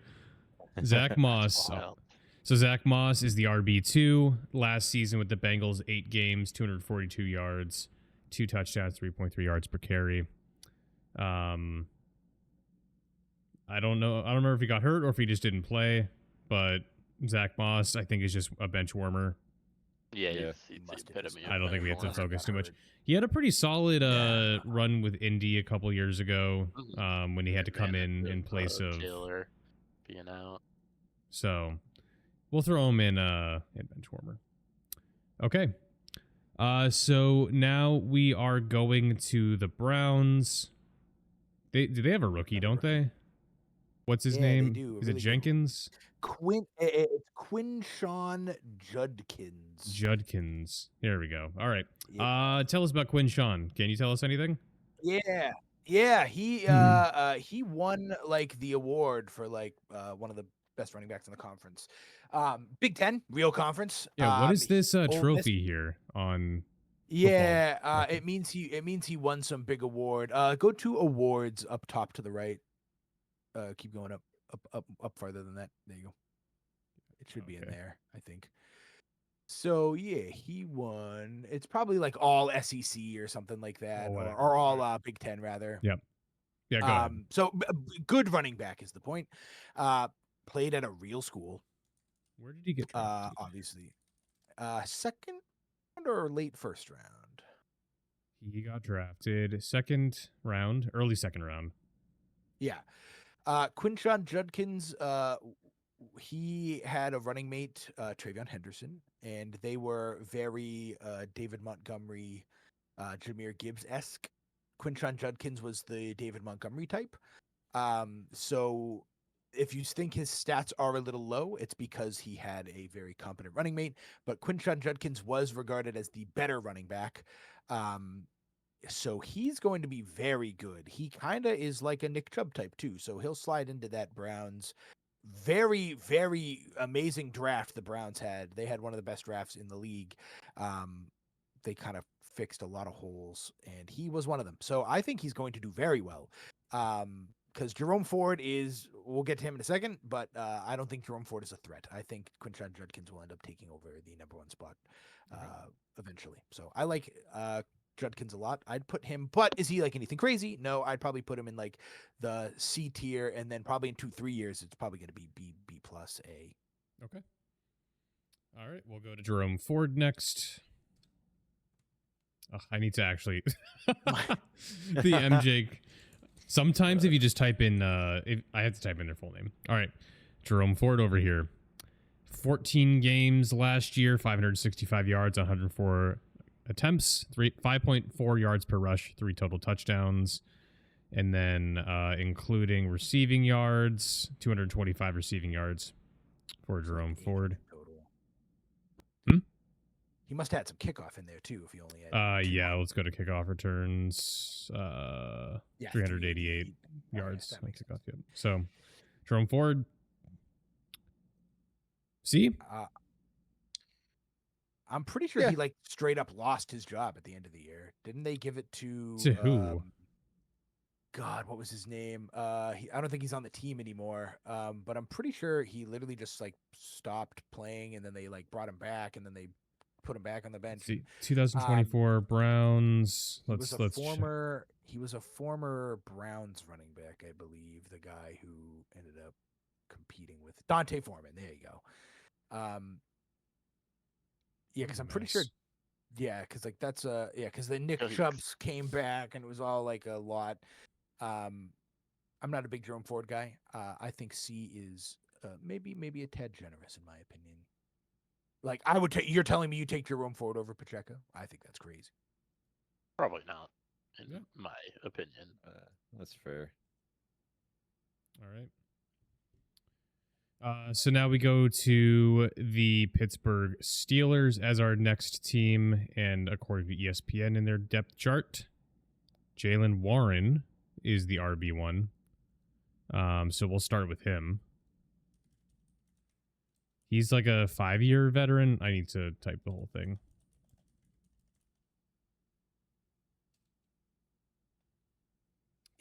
Zach Moss. Wild. So Zach Moss is the RB2 last season with the Bengals, 8 games, 242 yards, 2 touchdowns, 3.3 yards per carry. I don't know. I don't remember if he got hurt or if he just didn't play, but Zach Moss, I think, is just a bench warmer. Yeah, Yeah. he's Must the have epitome. just- I don't think we have to bench warmer. focus got too much. hurt. He had a pretty solid Yeah. run with Indy a couple years ago when he had to come in Advantage place of. Taylor being out. So we'll throw him in bench warmer. Okay. So now we are going to the Browns. Do they have a rookie, don't they? What's his Yeah, they name? do, a Is really it good Jenkins? It's Quinshawn Judkins. Judkins. There we go. All right. Yeah. Tell us about Quinshawn. Can you tell us anything? Yeah, he won like the award for like one of the best running backs in the conference. Big Ten, real conference. Yeah. What is this Ole Miss- trophy here on? Yeah, Okay. it means he won some big award. Go to awards up top to the right. Keep going up farther than that. There you go. It should be in Okay. there, I think. So yeah, he won. It's probably like all SEC or something like that, whatever. or all Big Ten rather. Yeah. Yeah. Go ahead. So good running back is the point. Played at a real school. Where did he get drafted? Obviously, second or late first round. He got drafted second round, early second round. Yeah. Quinshawn Judkins, he had a running mate, Travion Henderson, and they were very David Montgomery, Jahmyr Gibbs-esque. Quinshawn Judkins was the David Montgomery type. So if you think his stats are a little low, it's because he had a very competent running mate. But Quinshawn Judkins was regarded as the better running back. So he's going to be very good. He kind of is like a Nick Chubb type too. So he'll slide into that Browns very, very amazing draft the Browns had. They had one of the best drafts in the league. They kind of fixed a lot of holes, and he was one of them. So I think he's going to do very well. Because Jerome Ford we'll get to him in a second, but I don't think Jerome Ford is a threat. I think Quinshawn Judkins will end up taking over the number one spot eventually. So I like Judkins a lot. I'd put him, but is he like anything crazy? No, I'd probably put him in like the C tier, and then probably in 2-3 years, it's probably going to be B plus A. Okay. All right. We'll go to Jerome Ford next. I need to actually the MJ. Sometimes if you just type in, I have to type in their full name. All right, Jerome Ford over here. 14 games last year, 565 yards, 104 attempts, 5.4 yards per rush, 3 total touchdowns, and then including receiving yards, 225 receiving yards for Jerome Ford. Total. Hmm? He must have had some kickoff in there too. If he only had Yeah, let's go to kickoff returns. 388 yards that on makes kickoff. Yep. So Jerome Ford. See? I'm pretty sure Yeah. he like straight up lost his job at the end of the year. Didn't they give it to who? God, what was his name? I don't think he's on the team anymore. But I'm pretty sure he literally just like stopped playing, and then they like brought him back, and then they put him back on the bench. See, 2024 Browns. He Let's was a former Browns running back, I believe. The guy who ended up competing with Dante Foreman. There you go. Yeah, because I'm pretty sure. Yeah, because like that's because the Nick Chubbs came back, and it was all like a lot. I'm not a big Jerome Ford guy. I think C is maybe a tad generous in my opinion. Like I would take. You're telling me you take Jerome Ford over Pacheco? I think that's crazy. Probably not, in my opinion. That's fair. All right. So now we go to the Pittsburgh Steelers as our next team, and according to ESPN in their depth chart, Jaylen Warren is the RB1. So we'll start with him. He's like a 5-year veteran. I need to type the whole thing.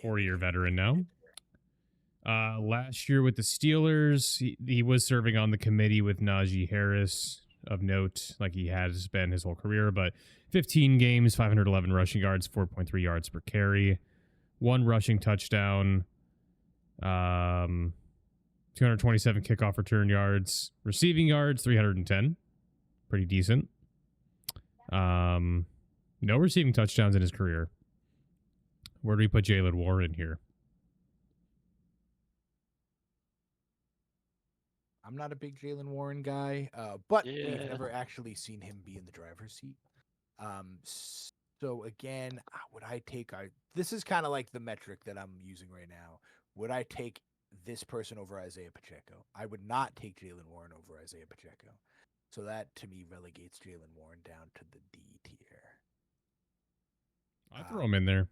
Four-year veteran now. Last year with the Steelers, he was serving on the committee with Najee Harris of note, like he has been his whole career, but 15 games, 511 rushing yards, 4.3 yards per carry, 1 rushing touchdown, 227 kickoff return yards, receiving yards 310, pretty decent. No receiving touchdowns in his career. Where do we put Jalen Warren here? I'm not a big Jalen Warren guy, but we've Yeah. never actually seen him be in the driver's seat. So again, would I take this is kind of like the metric that I'm using right now. Would I take this person over Isaiah Pacheco? I would not take Jalen Warren over Isaiah Pacheco. So that to me relegates Jalen Warren down to the D tier. I throw him in there.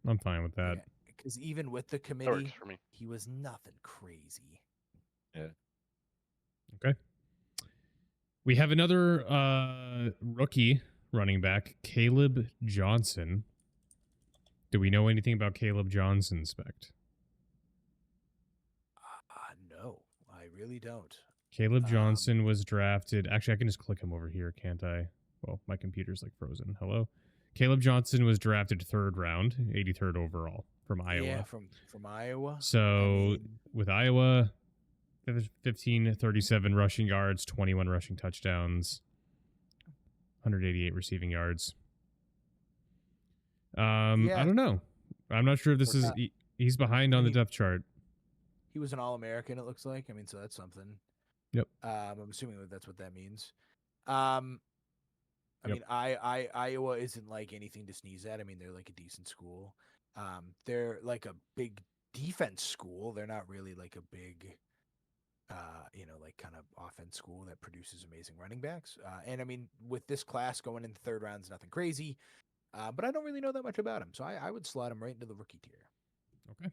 I'm fine with that. Because even with the That committee, works for me. he was nothing crazy. Okay. We have another rookie running back, Caleb Johnson. Do we know anything about Caleb Johnson, Spect? No, I really don't. Caleb Johnson was drafted. Actually, I can just click him over here, can't I? Well, my computer's like frozen. Hello. Caleb Johnson was drafted 3rd round, 83rd overall from Iowa. Yeah, from Iowa. So with Iowa, 1537 rushing yards, 21 rushing touchdowns, 188 receiving yards. I don't know. I'm not sure if this is he's behind on the depth chart. He was an All-American, it looks like. I mean, so that's something. Yep. I'm assuming that's what that means. I mean, Iowa isn't like anything to sneeze at. I mean, they're like a decent school. They're like a big defense school. They're not really like a big, like kind of offense school that produces amazing running backs. And I mean, with this class going in the 3rd round is nothing crazy. But I don't really know that much about him, so I would slot him right into the rookie tier. Okay.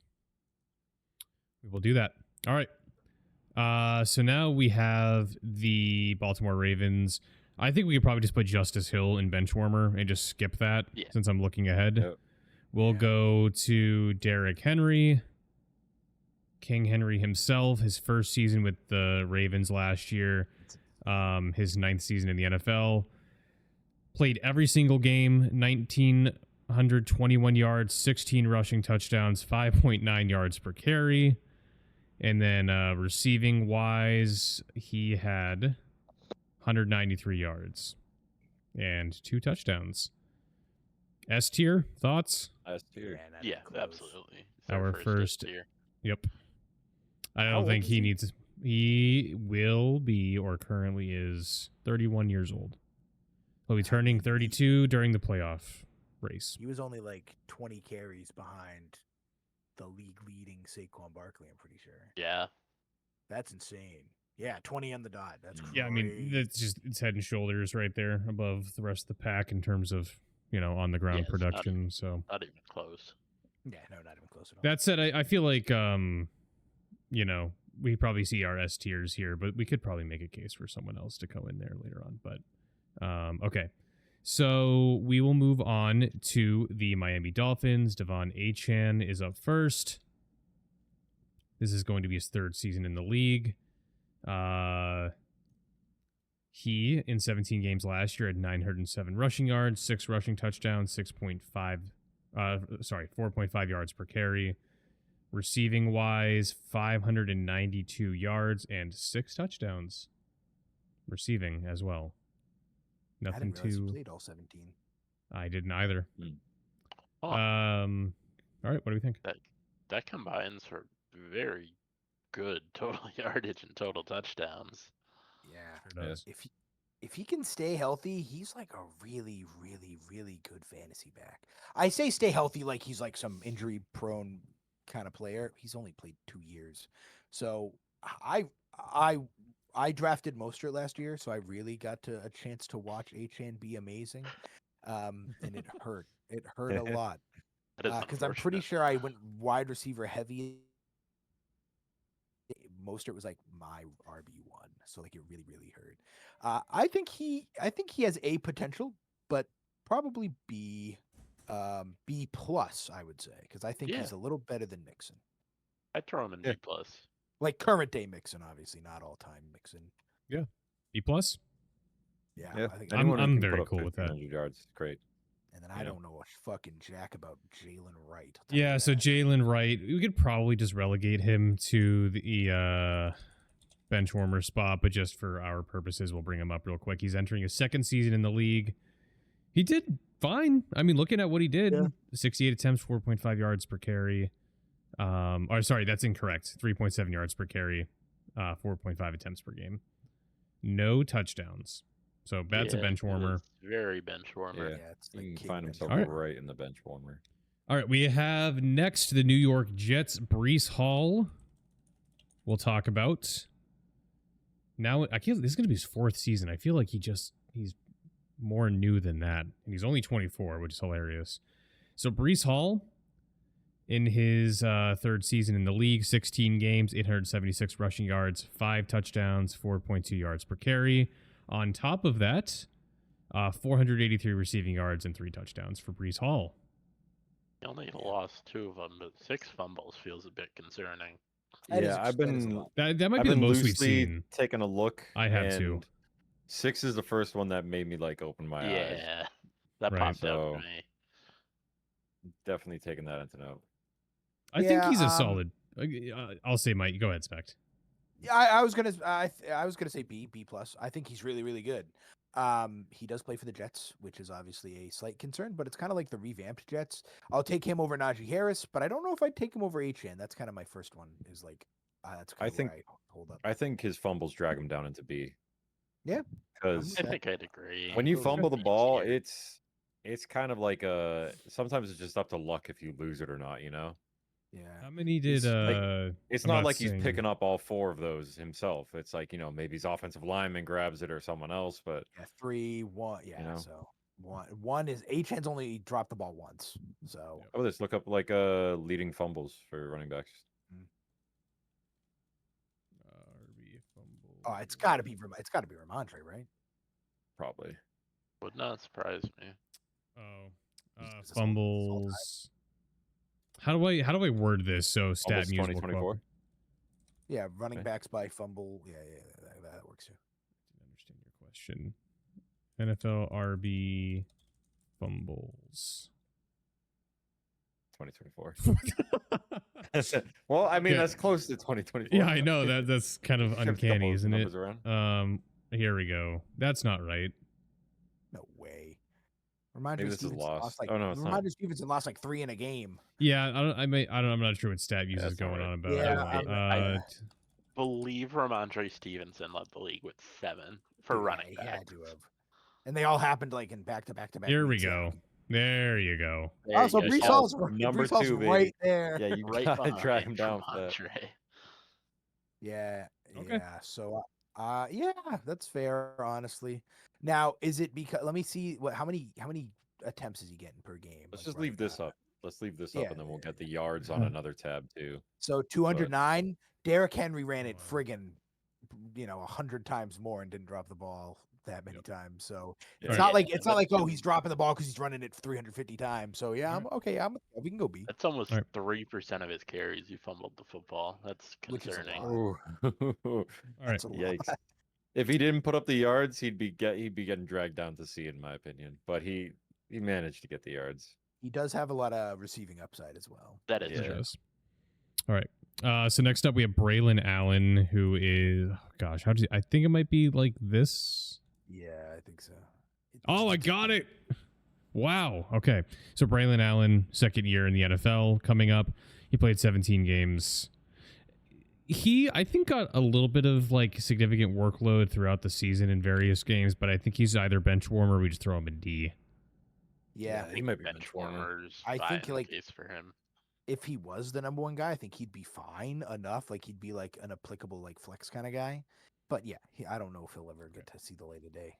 We will do that. All right. So now we have the Baltimore Ravens. I think we could probably just put Justice Hill in Benchwarmer and just skip that since I'm looking ahead. Yep. We'll go to Derrick Henry. King Henry himself, his first season with the Ravens last year, his 9th season in the NFL. Played every single game, 1,921 yards, 16 rushing touchdowns, 5.9 yards per carry. And then receiving wise, he had 193 yards and 2 touchdowns. S tier, thoughts? S tier. Yeah, absolutely. Our first tier. Yep. I How don't think old is he he? needs. He will be, or currently is, 31 years old. He'll be turning 32 during the playoff race. He was only like 20 carries behind the league-leading Saquon Barkley, I'm pretty sure. Yeah. That's insane. Yeah, 20 on the dot. That's crazy. Yeah, I mean, it's head and shoulders right there above the rest of the pack in terms of, on the ground Yeah, it's not- production. So Not even close. Yeah, no, not even close at all. that said, I feel like, we probably see our S tiers here, but we could probably make a case for someone else to go in there later on. But okay. So we will move on to the Miami Dolphins. Devon Achane is up first. This is going to be his 3rd season in the league. He, in 17 games last year, had 907 rushing yards, 6 rushing touchdowns, 4.5 yards per carry. Receiving wise, 592 yards and 6 touchdowns. Receiving as well. I Nothing didn't realize he too. played all 17. I didn't either. Oh, All right, what do we think? that combines for very good total yardage and total touchdowns. Yeah. Sure does. If he can stay healthy, he's like a really, really, really good fantasy back. I say stay healthy like he's like some injury-prone kind of player. He's only played 2 years. So I drafted Mostert last year, so I really got a chance to watch Achane be amazing. And it hurt. It hurt a lot. That is Because I'm pretty unfortunate. sure I went wide receiver heavy. Mostert was like my RB1, so like it really, really hurt. I think he has A potential, but probably B plus, I would say, because I think Yeah. he's a little better than Mixon. I'd throw him in Yeah. B plus. Like current day Mixon, obviously, not all time Mixon. B plus? Yeah, Yeah, I think. I'm anyone who can very put up cool with that. 1,500 yards is great. And then I yeah. don't know a fucking jack about Jalen Wright. I'll tell Yeah, you so that. Jalen Wright, we could probably just relegate him to the bench warmer spot, but just for our purposes, we'll bring him up real quick. He's entering his second season in the league. He did fine. I mean, looking at what he did, Yeah. 68 attempts, 4.5 yards per carry. Or sorry, that's incorrect. 3.7 yards per carry, 4.5 attempts per game. No touchdowns. So that's a Yeah, bench it warmer. was very bench warmer. Yeah. It's He like can king find bench himself warmer. right in the bench warmer. All right, we have next the New York Jets, Brees Hall. We'll talk about. Now, I feel this is going to be his fourth season. I feel like he's more new than that, and he's only 24, which is hilarious. So Brees Hall, in his third season in the league, 16 games, 876 rushing yards, 5 touchdowns, 4.2 yards per carry. On top of that, 483 receiving yards and 3 touchdowns for Brees Hall. He only lost 2 of them, but 6 fumbles feels a bit concerning. That is Yeah, ex- I've that is a been lot. That might I've be the been most we've loosely seen. taking a look. I have too. and 6 is the first one that made me like open my eyes. Yeah, that Right. popped out So- to me. Definitely taking that into note. I think Yeah, he's a solid. I'll say Mike. Go ahead, Specht. Yeah, I was gonna say B plus. I think he's really really good. He does play for the Jets, which is obviously a slight concern, but it's kind of like the revamped Jets. I'll take him over Najee Harris, but I don't know if I'd take him over Achane. That's kind of my first one. Is like that's kind I of think- where I hold up. I think his fumbles drag him down into B. Yeah. Because I think I'd agree. when you Sure. fumble the It's ball, here. it's kind of like sometimes it's just up to luck if you lose it or not, you know? Yeah, How many did? It's like- It's I'm not not like he's saying- picking up all 4 of those himself. It's like, maybe his offensive lineman grabs it or someone else, but 3, 1. Yeah, know? so one is Achane's only dropped the ball once. So how about this? Look up like leading fumbles for running backs. RB fumble. oh, it's got to be Ramondre, right? Probably. Would not surprise me. Oh, Is this all- fumbles. How do I word this so stat Fumbles news will 2024. quote- Yeah, running Okay. backs by fumble. Yeah, that works too. Didn't understand your question. NFL RB fumbles. 2024. Well, I mean, Okay. that's close to 2024. Yeah, I know that's kind of Shift a couple uncanny, of isn't it? numbers around. Here we go. That's not right. No way. Ramondre Maybe this is Stevenson lost. lost like Oh, no, it's not. Ramondre Stevenson lost like 3 in a game. Yeah, I'm not sure what stat use is that's not going right. on about. Yeah, I believe Ramondre Stevenson led the league with 7 for Yeah, running he back. had to have. And they all happened like in back to back. Here we go. There you go. There Oh, you so go. Brees Yeah, Hall's, number Brees Hall's 2, baby. right there. Yeah, you right gotta behind drag him down for that. Ramondre. Yeah. Okay. Yeah. So, yeah, that's fair. Honestly, now is it because? Let me see how many attempts is he getting per game? Let's like, just running leave this back? up. Let's leave this Yeah, up, and then we'll get the yards on another tab too. So 209. Derrick Henry ran it Wow. friggin', 100 times more and didn't drop the ball that many times. So Yeah. it's not like he's dropping the ball because he's running it 350 times. So yeah, Alright. I'm okay. We can go B. That's almost Alright. 3% of his carries. You fumbled the football. That's Which is a concerning. lot. Ooh. All right. That's a lot. Yikes! If he didn't put up the yards, he'd be getting dragged down to C, in my opinion. But he managed to get the yards. He does have a lot of receiving upside as well. That is Yeah. true. Yes. All right. So next up we have Braylon Allen, who is I think it might be like this. Yeah, I think so. Oh, I got it. Wow. Okay. So Braylon Allen, second year in the NFL coming up. He played 17 games. He, I think, got a little bit of like significant workload throughout the season in various games, but I think he's either bench warmer or we just throw him in D. Yeah, he might be bench bench warmer. warmers. I think, fine the like, case for him. if he was the number 1 guy, I think he'd be fine enough. Like he'd be like an applicable like flex kind of guy. But yeah, I don't know if he'll ever get to see the light of day.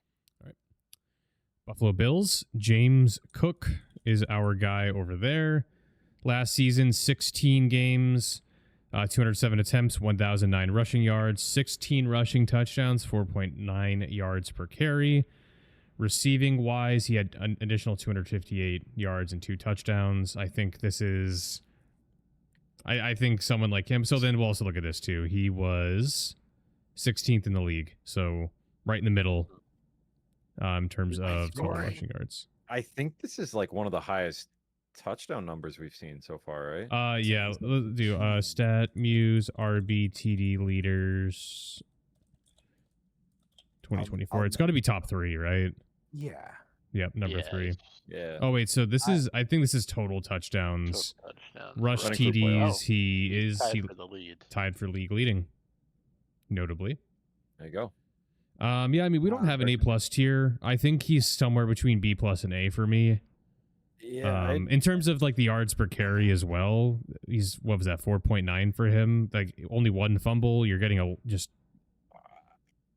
Buffalo Bills, James Cook is our guy over there. Last season, 16 games, 207 attempts, 1,009 rushing yards, 16 rushing touchdowns, 4.9 yards per carry. Receiving wise, he had an additional 258 yards and 2 touchdowns. I think this is... I think someone like him... So then we'll also look at this too. He was 16th in the league, so right in the middle in terms of total scoring. rushing yards. I think this is like one of the highest touchdown numbers we've seen so far, right? Yeah, He's let's do stat muse RB TD leaders 2024. It's got to be top 3, right? Yeah. Yep, number Yeah, 3. he's Yeah. Oh wait, so this I- is I think this is total touchdowns. total touchdowns. Rush Running for TDs, playoff. Tied for the lead. tied for league leading, notably. There you go. Yeah, I mean we don't have an A+ tier. I think he's somewhere between B+ and A for me. Yeah. In terms of like the yards per carry as well, he's what was that 4.9 for him? Like only 1 fumble. You're getting a just.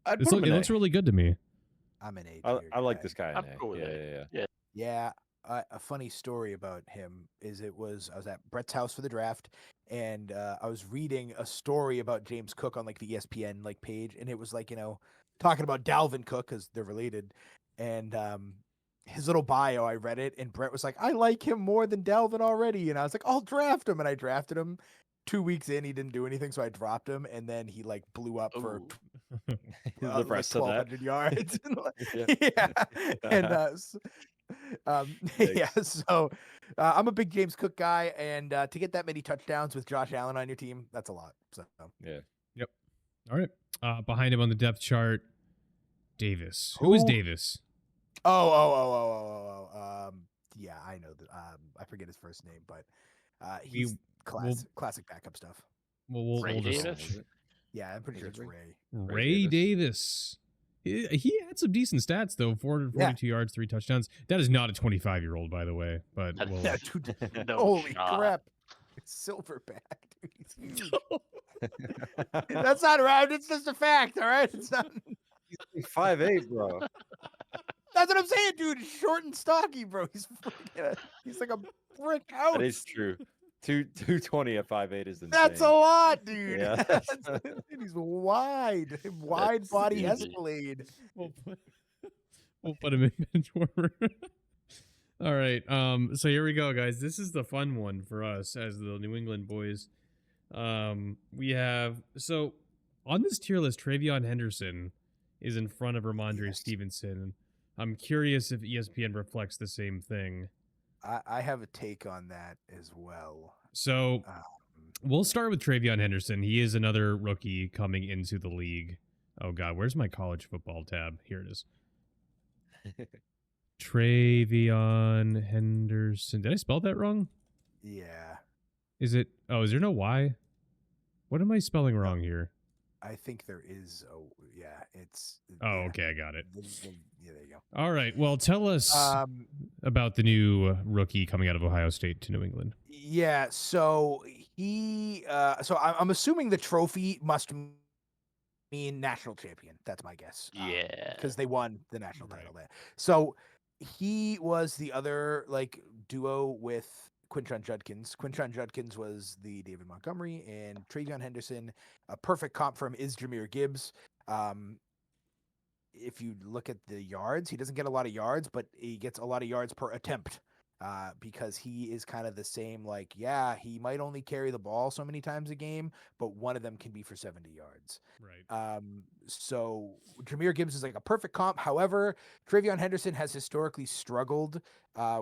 I'd It put him in looks A. really good to me. I'm an A. I like guy. this guy in I'm A. cool with Yeah, it. yeah, yeah. Yeah, a funny story about him is I was at Brett's house for the draft, and I was reading a story about James Cook on like the ESPN like page, and it was like talking about Dalvin Cook because they're related, and his little bio. I read it, and Brett was like, "I like him more than Dalvin already," and I was like, "I'll draft him," and I drafted him. 2 weeks in, he didn't do anything, so I dropped him, and then he like blew up for Ooh. The like rest of that. 1,200 yards. Yeah. Yeah, and yeah. Yikes. So I'm a big James Cook guy, and to get that many touchdowns with Josh Allen on your team, that's a lot. So Yeah. All right. Behind him on the depth chart, Davis. Who is Who? Davis? yeah, I know that. I forget his first name, but We- he's classic backup stuff. We'll Ray just Davis? Yeah, I'm pretty Is sure it it's Ray? Ray. Ray Davis. He had some decent stats though. 442 yards, 3 touchdowns. That is not a 25-year-old, by the way. But That's- we'll, Yeah, dude, No holy shot. crap! It's Silverback, dude. He's huge. That's not right. It's just a fact. All right. It's not. 5'8", bro. That's what I'm saying, dude. He's short and stocky, bro. He's like a brick house. That is true. 220 at 5'8" is insane. That's a lot, dude. Yeah. Dude, he's wide That's body easy. Escalade. we'll put him in bench warmer. All right. So here we go, guys. This is the fun one for us as the New England boys. We have on this tier list, Travion Henderson is in front of Ramondre Yes. Stevenson. I'm curious if ESPN reflects the same thing. I have a take on that as well. So Um, we'll start with Travion Henderson. He is another rookie coming into the league. Oh God, where's my college football tab? Here it is. Travion Henderson. Did I spell that wrong? yeah, Is it? Oh, is there no Y? What am I spelling wrong here? I think there is. Oh, yeah, it's. Oh, yeah, okay, I got it. Yeah, there you go. All right. Well, tell us about the new rookie coming out of Ohio State to New England. Yeah, so I'm assuming the trophy must mean national champion. That's my guess. Yeah. Because they won the national Right. title there. So he was the other like duo with Quinton Judkins. Quinton Judkins was the David Montgomery, and Travion Henderson, a perfect comp for him is Jahmyr Gibbs. If you look at the yards, he doesn't get a lot of yards, but he gets a lot of yards per attempt. Because he is kind of the same, like, yeah, he might only carry the ball so many times a game, but one of them can be for 70 yards. Right. So Jahmyr Gibbs is like a perfect comp. However, Travion Henderson has historically struggled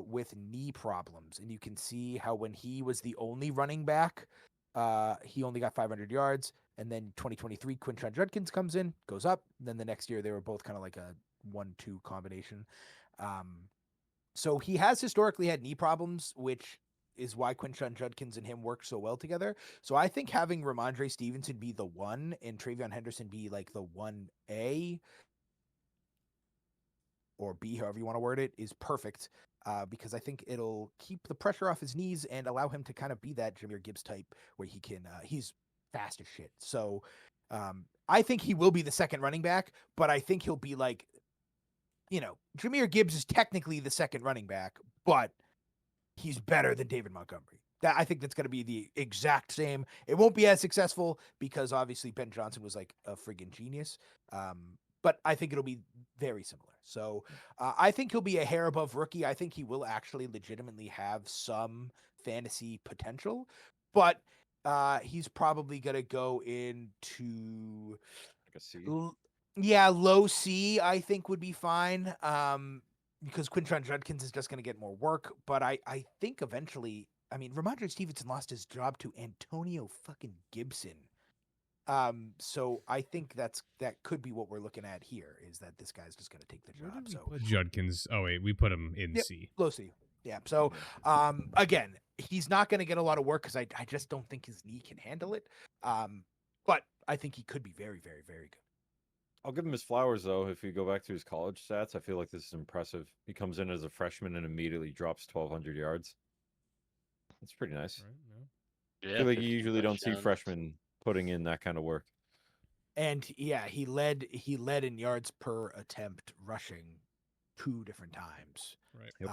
with knee problems. And you can see how when he was the only running back, he only got 500 yards. And then 2023, Quinton Judkins comes in, goes up. And then the next year, they were both kind of like a 1-2 combination. So he has historically had knee problems, which is why Quinton Judkins and him work so well together. So I think having Ramondre Stevenson be the 1 and Travion Henderson be like the 1A or B, however you want to word it, is perfect. Because I think it'll keep the pressure off his knees and allow him to kind of be that Jahmyr Gibbs type where he can, he's fast as shit. So I think he will be the second running back, but I think he'll be like, Jahmyr Gibbs is technically the second running back, but he's better than David Montgomery. I think that's going to be the exact same. It won't be as successful because obviously Ben Johnson was like a friggin' genius. But I think it'll be very similar. So I think he'll be a hair above rookie. I think he will actually legitimately have some fantasy potential, but he's probably going to go into Like a C. yeah, low C, I think would be fine. because Quinton Judkins is just going to get more work. But I think eventually, I mean, Ramondre Stevenson lost his job to Antonio fucking Gibson. So I think that could be what we're looking at here, is that this guy's just going to take the Where job. did we So put Judkins? Oh wait, we put him in Yep. C. low C. Yeah. So again, he's not going to get a lot of work because I just don't think his knee can handle it. But I think he could be very, very, very good. I'll give him his flowers though. If you go back to his college stats, I feel like this is impressive. He comes in as a freshman and immediately drops 1,200 yards. That's pretty nice. Right? No? I Yeah, feel like you 15 usually don't see touchdowns. freshmen putting in that kind of work. And yeah, he led in yards per attempt rushing 2 different times. Right. Yep.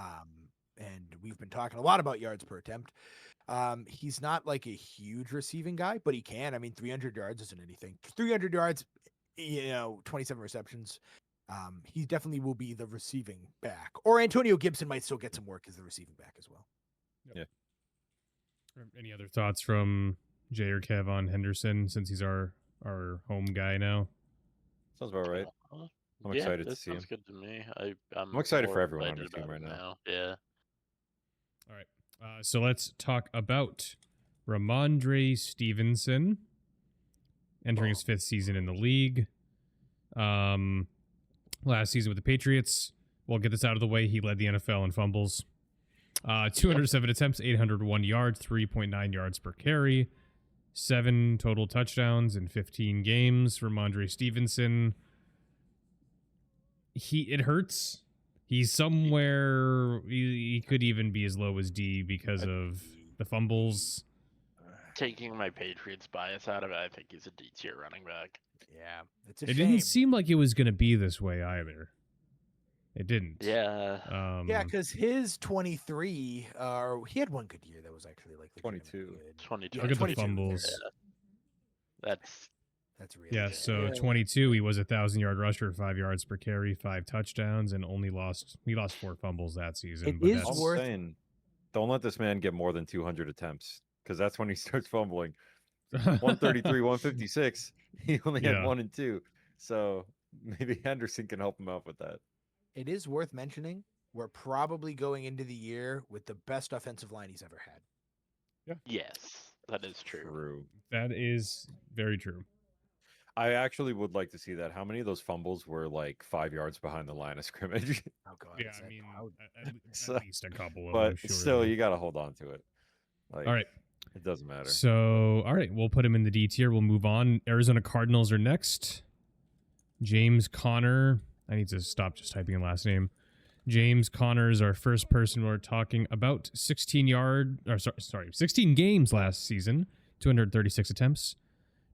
And we've been talking a lot about yards per attempt. He's not like a huge receiving guy, but he can. I mean, 300 yards isn't anything. 300 yards, 27 receptions. He definitely will be the receiving back. Or Antonio Gibson might still get some work as the receiving back as well. Any other thoughts from Jay or Kev on Henderson, since he's our home guy now? Sounds about right. I'm Yeah, excited to that see him. sounds good to me. I'm excited more for everyone on excited your team about right him now. Yeah. All right. So let's talk about Ramondre Stevenson, entering his 5th season in the league. Last season with the Patriots. We'll get this out of the way. He led the NFL in fumbles. 207 attempts, 801 yards, 3.9 yards per carry, 7 total touchdowns in 15 games for Ramondre Stevenson. It hurts. He's somewhere. He could even be as low as D because of the fumbles. Taking my Patriots bias out of it, I think he's a D tier running back. Yeah, it's a It shame. didn't seem like it was going to be this way either. It didn't. Yeah. Yeah, because his 23, he had one good year that was actually like 22. legitimately good. 22. Yeah, Look at the 22, fumbles. That's really Yeah, good. so Yeah. 22, he was a 1,000-yard rusher, 5 yards per carry, 5 touchdowns, and only lost 4 fumbles that season. It but is that's, I'm worth- saying, don't let this man get more than 200 attempts, because that's when he starts fumbling. 133, 156. He only had Yeah. 1 and 2. So maybe Henderson can help him out with that. It is worth mentioning we're probably going into the year with the best offensive line he's ever had. Yes, that is true. That is very true. I actually would like to see that. How many of those fumbles were like 5 yards behind the line of scrimmage? Oh god. Yeah, is I that mean, loud? at least a couple of but them, still, surely. you got to hold on to it. Like, All right. It doesn't matter. So, all right, we'll put him in the D tier. We'll move on. Arizona Cardinals are next. James Conner. I need to stop just typing in last name. James Conner is our first person we're talking about. 16 games last season, 236 attempts,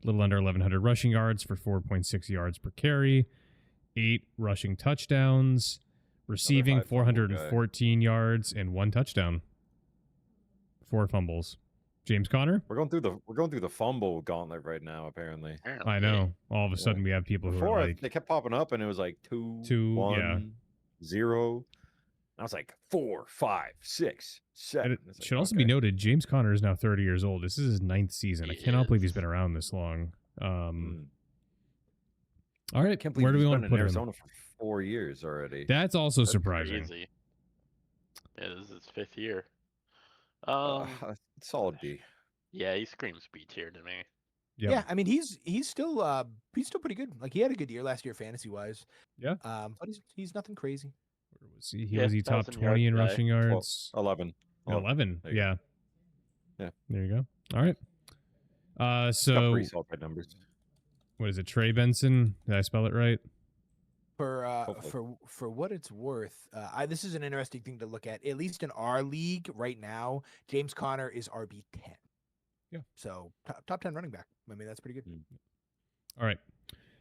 a little under 1,100 rushing yards for 4.6 yards per carry, 8 rushing touchdowns, receiving high fumble guy. 414 yards and 1 touchdown, 4 fumbles. James Conner. We're going through the fumble gauntlet right now. Apparently, Apparently. I know. All of a Yeah. sudden, we have people who before are like, they kept popping up, and it was like 2, 2, 1, yeah. 0. I was like 4, 5, 6, 7. And it It's like, should also be okay. noted, James Conner is now 30 years old. This is his 9th season. I He cannot believe he's is. been around this long. Mm. All right, I can't believe where do we he's want been to in put Arizona for 4 years already. him? That's also That's surprising. crazy. Yeah, this is his 5th year. Solid B. Yeah, he screams B tier to me. Yep. Yeah, I mean he's still pretty good. Like he had a good year last year fantasy wise. Yeah. But he's nothing crazy. Where was he? Yeah, Was he top 1,000 20 in yard guy. rushing yards? 11. 11. There you Yeah. Yeah. There you go. All right. Got So pretty solid numbers. what is it? Trey Benson? Did I spell it right? Hopefully. For what it's worth, this is an interesting thing to look at. At least in our league right now, James Conner is RB10. Yeah. So top 10 running back. I mean that's pretty good. All right.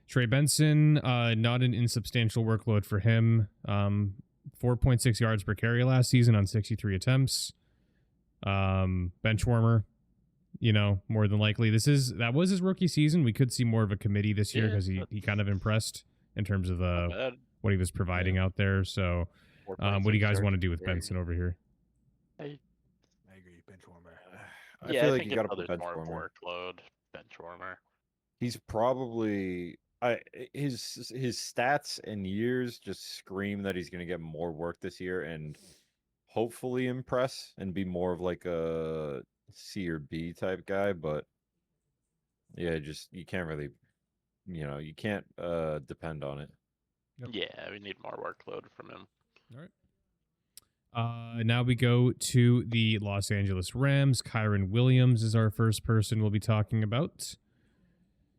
Trey Benson, not an insubstantial workload for him. 4.6 yards per carry last season on 63 attempts. Bench warmer, more than likely. That was his rookie season. We could see more of a committee this year Yeah, because he kind of impressed in terms of Not bad. what he was providing out there. So, what do you guys want to do with Very Benson over here? I agree. Bench warmer. Yeah, feel I like think you got to if put there's bench more warmer. workload, bench warmer. He's probably. his stats and years just scream that he's going to get more work this year and hopefully impress and be more of like a C or B type guy. But yeah, just you can't really, you can't depend on it. Yep. Yeah, we need more workload from him. All right. Now we go to the Los Angeles Rams. Kyron Williams is our first person we'll be talking about.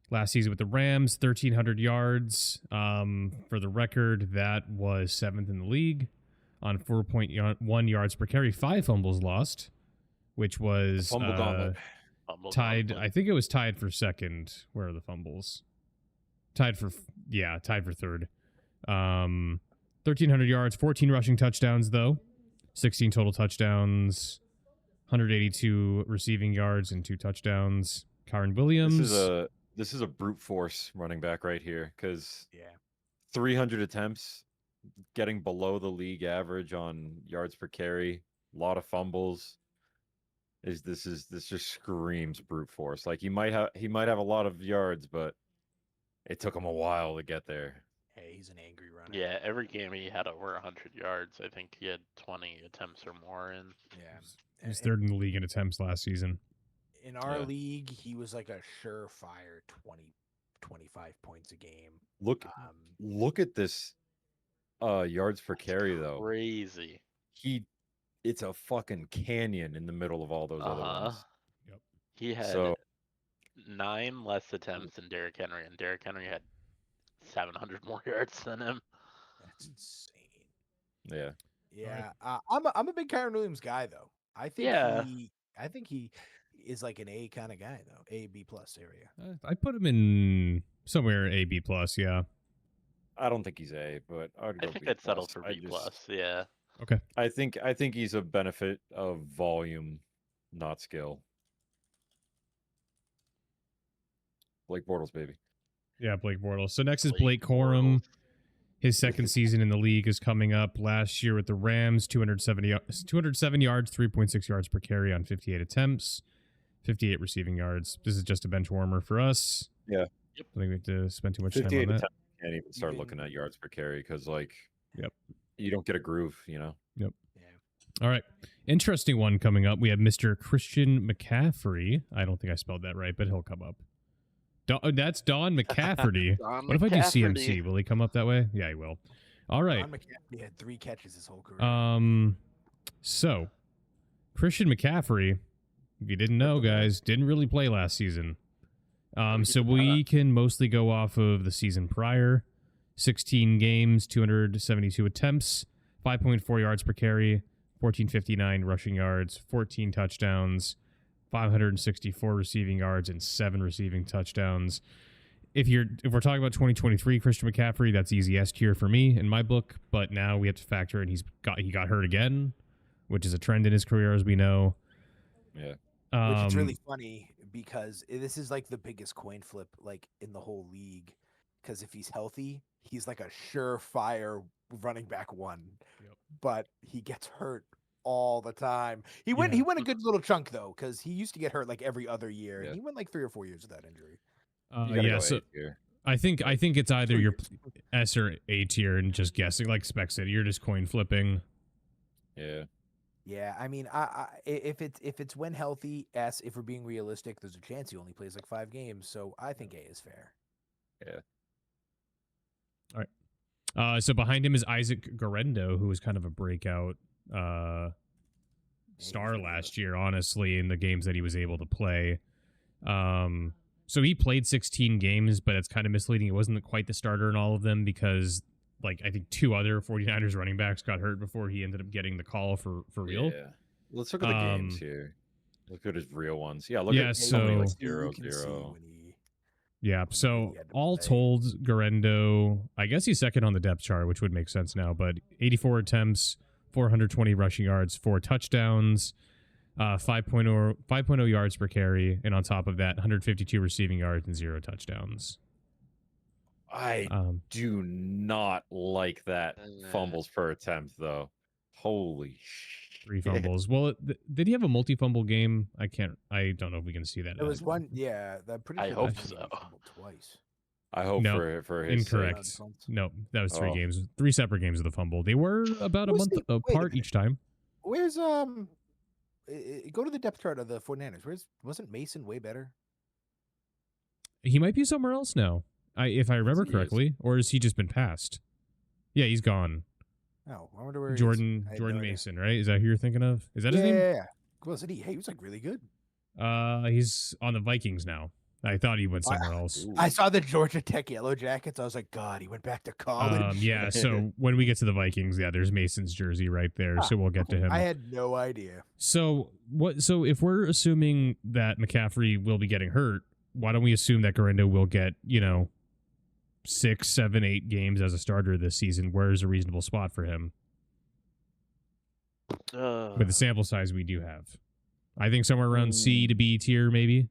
Last season with the Rams, 1,300 yards. For the record, that was 7th in the league on 4.1 yards per carry, 5 fumbles lost, which was Fumble gauntlet. tied. I think it was tied for second. Where are the fumbles? Tied for third. 1,300 yards, 14 rushing touchdowns, though. 16 total touchdowns, 182 receiving yards, and 2 touchdowns. Kyron Williams. This is a brute force running back right here because Yeah. 300 attempts, getting below the league average on yards per carry, a lot of fumbles. This just screams brute force. Like he might have a lot of yards, but it took him a while to get there. Hey, he's an angry runner. Yeah, every game he had over 100 yards. I think he had 20 attempts or more in. Yeah. He was third in the league in attempts last season. In our Yeah. league, he was like a surefire 20, 25 points a game. Look at this yards per carry though. Crazy. It's a fucking canyon in the middle of all those other ones. Yep. He had So 9 less attempts than Derrick Henry, and Derrick Henry had 700 more yards than him. That's insane. yeah. Yeah, I'm a big Kyron Williams guy though. I think he is like an A kind of guy though, A B plus area. I put him in somewhere A B plus. Yeah. I don't think he's A, but I'd go I think B I'd settle plus. for B plus. Yeah. Okay. I think he's a benefit of volume, not skill. Blake Bortles, baby. Yeah, Blake Bortles. So next is Blake Blake Corum. Bortles. His second season in the league is coming up. Last year with the Rams, 207 yards, 3.6 yards per carry on 58 attempts, 58 receiving yards. This is just a bench warmer for us. Yeah. Yep. I think we have to spend too much time 58 on that. attempts, can't even start looking at yards per carry because Yep. you don't get a groove, Yeah. All right. Interesting one coming up. We have Mr. Christian McCaffrey. I don't think I spelled that right, but he'll come up. That's Don McCafferty. Don What if I do McCafferty. CMC? Will he come up that way? Yeah, he will. All right. Don McCaffrey had 3 catches his whole career. So Christian McCaffrey, if you didn't know, guys, didn't really play last season. So we can mostly go off of the season prior. 16 games, 272 attempts, 5.4 yards per carry, 1459 rushing yards, 14 touchdowns, 564 receiving yards, and 7 receiving touchdowns. If we're talking about 2023 Christian McCaffrey, that's easy S tier for me in my book. But now we have to factor in he got hurt again, which is a trend in his career, as we know. Yeah. Which is really funny because this is like the biggest coin flip like in the whole league. Because if he's healthy, he's like a surefire running back 1. Yep. But he gets hurt all the time. He went a good little chunk though, because he used to get hurt like every other year. Yeah. And he went like 3 or 4 years with that injury. You gotta go So A tier. I think it's either 2 your years. S or A tier and just guessing, like Spec said, you're just coin flipping. Yeah. Yeah, I mean, if it's when healthy, S. If we're being realistic, there's a chance he only plays like 5 games. So I think A is fair. Yeah. So behind him is Isaac Garendo, who was kind of a breakout star last year, honestly, in the games that he was able to play. So he played 16 games, but it's kind of misleading. It wasn't quite the starter in all of them because, like, I think 2 other 49ers running backs got hurt before he ended up getting the call for real. Yeah. Let's look at the games here. Look at his real ones. Yeah, look Yeah, at so- like You 0-0. can see when he- Yeah, so he had to all play. told, Garendo, I guess he's second on the depth chart, which would make sense now, but 84 attempts, 420 rushing yards, 4 touchdowns, 5.0 yards per carry, and on top of that, 152 receiving yards and 0 touchdowns. I do not like that Nah. fumbles per attempt though. Holy shit. 3 fumbles. Well, did he have a multi-fumble game? I don't know if we can see that. There was one, yeah. I'm pretty I sure hope there's one so. he fumbled twice. I hope No, for his sake. Incorrect. No, that was three Oh. games, 3 separate games of the fumble. They were about a Who's month the- wait a apart minute. each time. Where's go to the depth chart of the 49ers. Wasn't Mason way better? He might be somewhere else now. If I remember he is. correctly, or has he just been passed? Yeah, he's gone. Oh, I wonder where he is. Jordan I had no idea. Mason, right? Is that who you're thinking of? Is that his name? Yeah. Wasn't he? Hey, he was like really good. He's on the Vikings now. I thought he went somewhere else. Ooh. I saw the Georgia Tech Yellow Jackets. I was like, God, he went back to college. Yeah, so when we get to the Vikings, yeah, there's Mason's jersey right there. So we'll get to him. I had no idea. So if we're assuming that McCaffrey will be getting hurt, why don't we assume that Garindo will get, 6, 7, 8 games as a starter this season? Where's a reasonable spot for him with the sample size we do have? I think somewhere around C to B tier, maybe.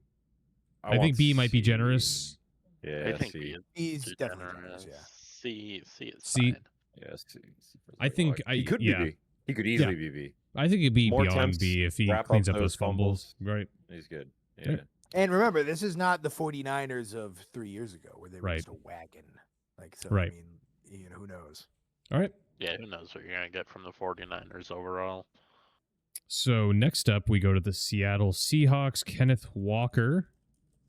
I think want B might be C. generous. Yeah, I think C. B is He's too definitely generous. generous, yeah. C is C. fine. Yeah, C. for I think he could yeah. be B. He could easily be B. I think it'd be More beyond attempts, B if he wrap cleans up up those those fumbles. Right. He's good. Yeah. Yeah. And remember, this is not the 49ers of 3 years ago where they were Right. just a wagon. Like, so, Right. I mean, who knows? All right. Yeah, who knows what you're going to get from the 49ers overall. So next up, we go to the Seattle Seahawks. Kenneth Walker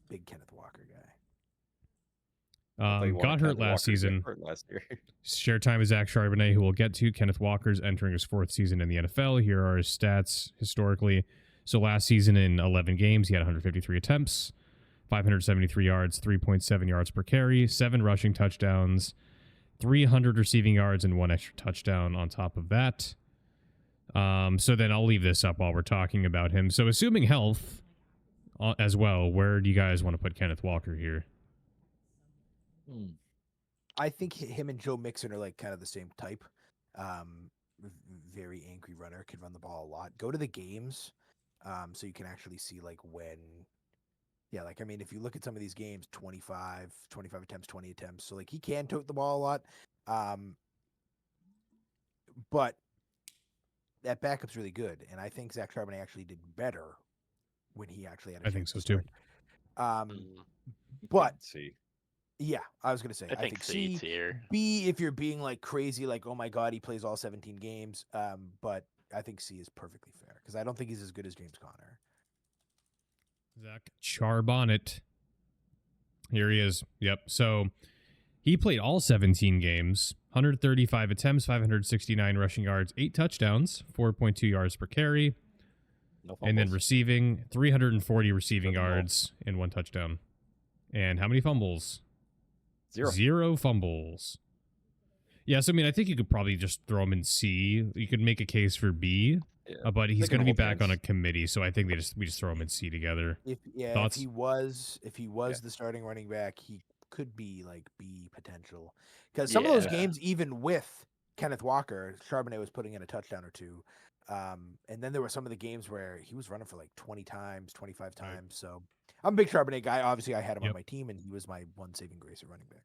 Big Kenneth Walker guy. I thought you got wanted hurt Kenneth last Walker to get season. hurt last year. Share time with Zach Charbonnet, who we'll get to. Kenneth Walker's entering his 4th season in the NFL. Here are his stats historically. So last season in 11 games, he had 153 attempts, 573 yards, 3.7 yards per carry, 7 rushing touchdowns, 300 receiving yards, and 1 extra touchdown on top of that. So then I'll leave this up while we're talking about him. So assuming health as well, where do you guys want to put Kenneth Walker here? I think him and Joe Mixon are like kind of the same type. Very angry runner, can run the ball a lot. Go to the games, so you can actually see like when. Yeah, like I mean, if you look at some of these games, 25 attempts, 20 attempts. So like he can tote the ball a lot. But that backup's really good, and I think Zach Charbonnet actually did better when he actually had a I think chance so to too. start. Mm, But C. yeah, I was gonna say I think C C. tier. B if you're being like crazy, like oh my god, he plays all 17 games. But I think C is perfectly fair because I don't think he's as good as James Conner. Zach Charbonnet. Here he is. Yep. So he played all 17 games, 135 attempts, 569 rushing yards, 8 touchdowns, 4.2 yards per carry, No and then fumbles. receiving 340 receiving Nothing more. yards and 1 touchdown. And how many fumbles? 0. 0 fumbles. Yeah, so I mean, I think you could probably just throw him in C. You could make a case for B, Yeah. but he's They can going to be hold back on a hands. committee, so I think we just throw him in C together. If Thoughts? if he was the starting running back, he could be like B potential because some of those Yeah. games, even with Kenneth Walker, Charbonnet was putting in a touchdown or two. And then there were some of the games where he was running for like 20 times, 25 Right. times. So I'm a big Charbonnet guy. Obviously, I had him Yep. on my team, and he was my one saving grace at running back.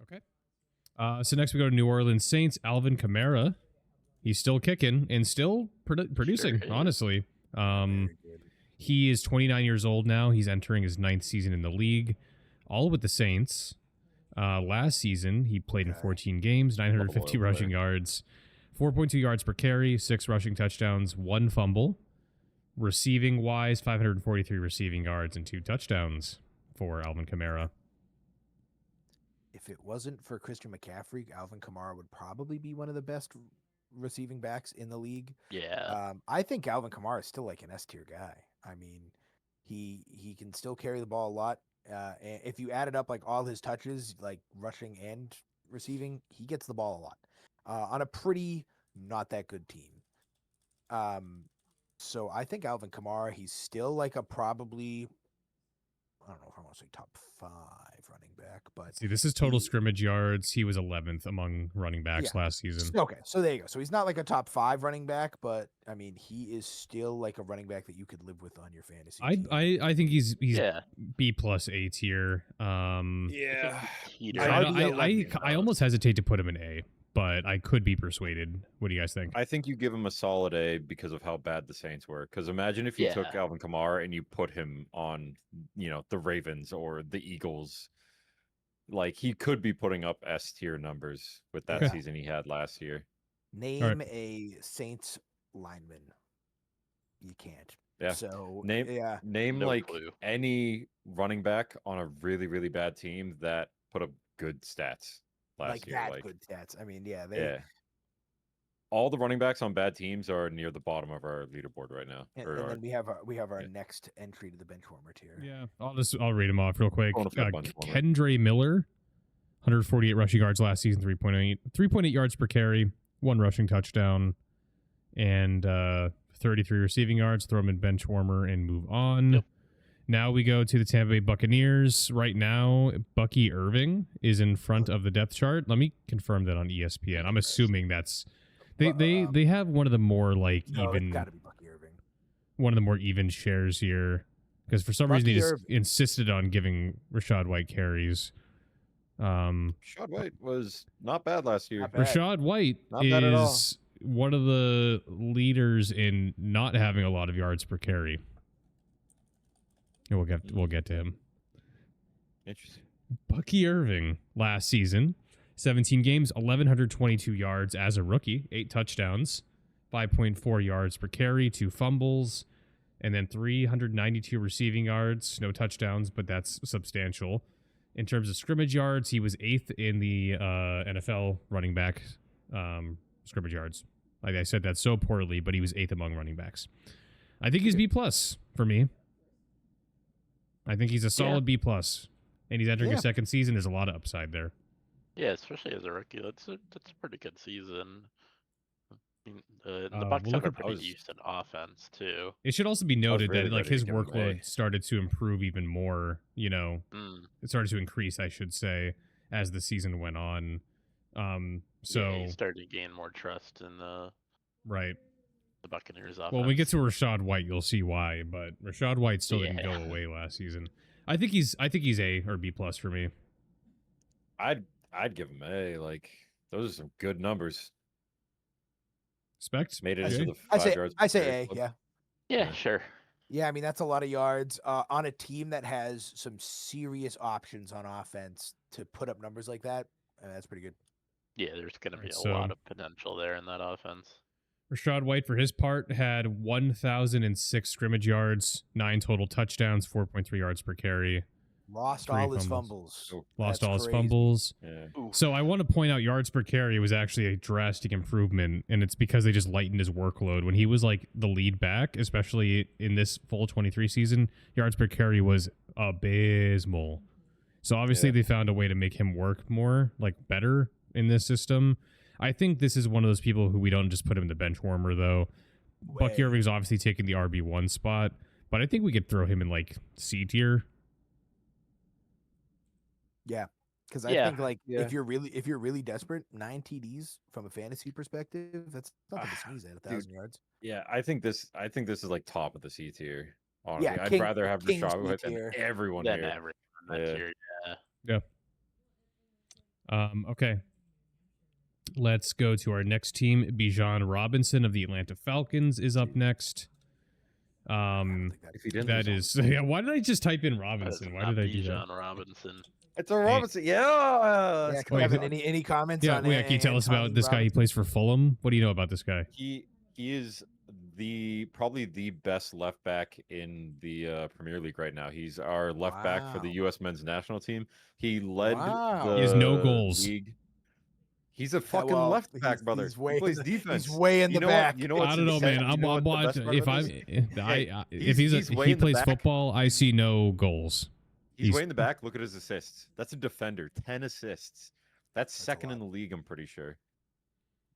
Okay. So next we go to New Orleans Saints. Alvin Kamara. He's still kicking and still producing, is. honestly. Very good. He is 29 years old now. He's entering his 9th season in the league, all with the Saints. Last season, he played in Okay. 14 games, 950 Loyal rushing yards, 4.2 yards per carry, 6 rushing touchdowns, 1 fumble. Receiving wise, 543 receiving yards and 2 touchdowns for Alvin Kamara. If it wasn't for Christian McCaffrey, Alvin Kamara would probably be one of the best receiving backs in the league. Yeah. I think Alvin Kamara is still like an S tier guy. I mean, he can still carry the ball a lot. And if you added up like all his touches, like rushing and receiving, he gets the ball a lot on a pretty not that good team. So I think Alvin Kamara, he's still like a probably, I don't know if I want to say top 5 running back, but See, this is total he- scrimmage yards. He was 11th among running backs last season. Okay, so there you go. So he's not like a top 5 running back, but I mean, he is still like a running back that you could live with on your fantasy team. I think he's Yeah. B plus A tier. Yeah. Heater. I almost hesitate to put him in A, but I could be persuaded. What do you guys think? I think you give him a solid A because of how bad the Saints were. Because imagine if you took Yeah. Alvin Kamara and you put him on, the Ravens or the Eagles. like he could be putting up S tier numbers with that Okay. season he had last year. Name a Saints lineman. You can't. Yeah. So Name yeah. name No like clue. any running back on a really, really bad team that put up good stats last Like year. that Like good stats. I mean, yeah, yeah. All the running backs on bad teams are near the bottom of our leaderboard right now. and, or and our- then we have our yeah. next entry to the bench warmer tier. Yeah, I'll read them off real quick. Going for a bunch more. Kendra Miller, 148 rushing yards last season, 3.8 yards per carry, 1 rushing touchdown, and 33 receiving yards. Throw him in bench warmer and move on. Yep. Now we go to the Tampa Bay Buccaneers. Right now, Bucky Irving is in front of the depth chart. Let me confirm that on ESPN. I'm assuming that's they have one of the more like No, even it's got to be Bucky Irving. one of the more even shares here because for some reason Bucky he just Irving. insisted on giving Rashad White carries. Rashad White was not bad last year. Not bad. Rashad White Not bad at all. is one of the leaders in not having a lot of yards per carry. And we'll get to him. Interesting. Bucky Irving last season, 17 games, 1,122 yards as a rookie, 8 touchdowns, 5.4 yards per carry, 2 fumbles, and then 392 receiving yards, no touchdowns, but that's substantial. In terms of scrimmage yards, he was 8th in the NFL running back scrimmage yards. Like I said that so poorly, but he was 8th among running backs. I think he's B+ for me. I think he's a solid B+. And he's entering Yeah. his second season. There's a lot of upside there. Yeah, especially as a rookie, that's a pretty good season. I mean, the we'll Bucks look have a at pretty those. decent offense too. It should also be noted really that like ready to his give him workload away. started to improve even more. You know, Mm. it started to increase, I should say, as the season went on. So Yeah, he's starting to gain more trust in the right. Buccaneers offense. Well, when we get to Rashad White, you'll see why. But Rashad White still didn't go Yeah. away last season. I think he's A or B+ for me. I'd give him A. Like those are some good numbers. Respect. Made it Okay. into the I 5 say yards. I per say carry A. club. Yeah. yeah, Yeah. sure. Yeah, I mean that's a lot of yards on a team that has some serious options on offense to put up numbers like that. That's pretty good. Yeah, there's going to be Right, a so- lot of potential there in that offense. Rashad White, for his part, had 1,006 scrimmage yards, 9 total touchdowns, 4.3 yards per carry. Lost 3 all his fumbles. fumbles. Lost That's all his crazy. fumbles. Yeah. So I want to point out yards per carry was actually a drastic improvement, and it's because they just lightened his workload. When he was like the lead back, especially in this full 23 season, yards per carry was abysmal. So obviously Yeah. they found a way to make him work more, like better in this system. I think this is one of those people who we don't just put him in the bench warmer though. Bucky Way. Irving's obviously taking the RB1 spot, but I think we could throw him in like C tier. Because I Yeah. think like Yeah. if you're really desperate, 9 TDs from a fantasy perspective, that's nothing to sneeze at. 1,000 yards. Yeah, I think this is like top of the C tier. Honestly, Yeah, I'd king- rather have king Rashad C White than tier. everyone Then here. everyone in that Yeah. tier, Okay. Let's go to our next team. Bijan Robinson of the Atlanta Falcons is up next. I don't think that- If he didn't, That lose is yeah. Why did I just type in That is Robinson? Why not did I do that? Bijan Robinson. it's a Robinson. Yeah. Yeah, let's Wait, Kevin, who- any comments Yeah, on wait, can you tell us about Antonio this guy? He Robinson? plays for Fulham. What do you know about this guy? He is probably the best left back in the Premier League right now. He's our left back for the Wow. U.S. men's national team. He led Wow. the He has no goals. league. He's a fucking well, left back, he's- brother. he's He way in plays the- defense. He's way in You the know back. What, you know I what's don't know, insane? man. You I'm know what the best watching. part If of I'm, this is? if he's way he in the plays back. football, I see no goals. He's way in the back. Look at his assists. That's a defender. 10 assists. That's That's a second in lot. the league, I'm pretty sure.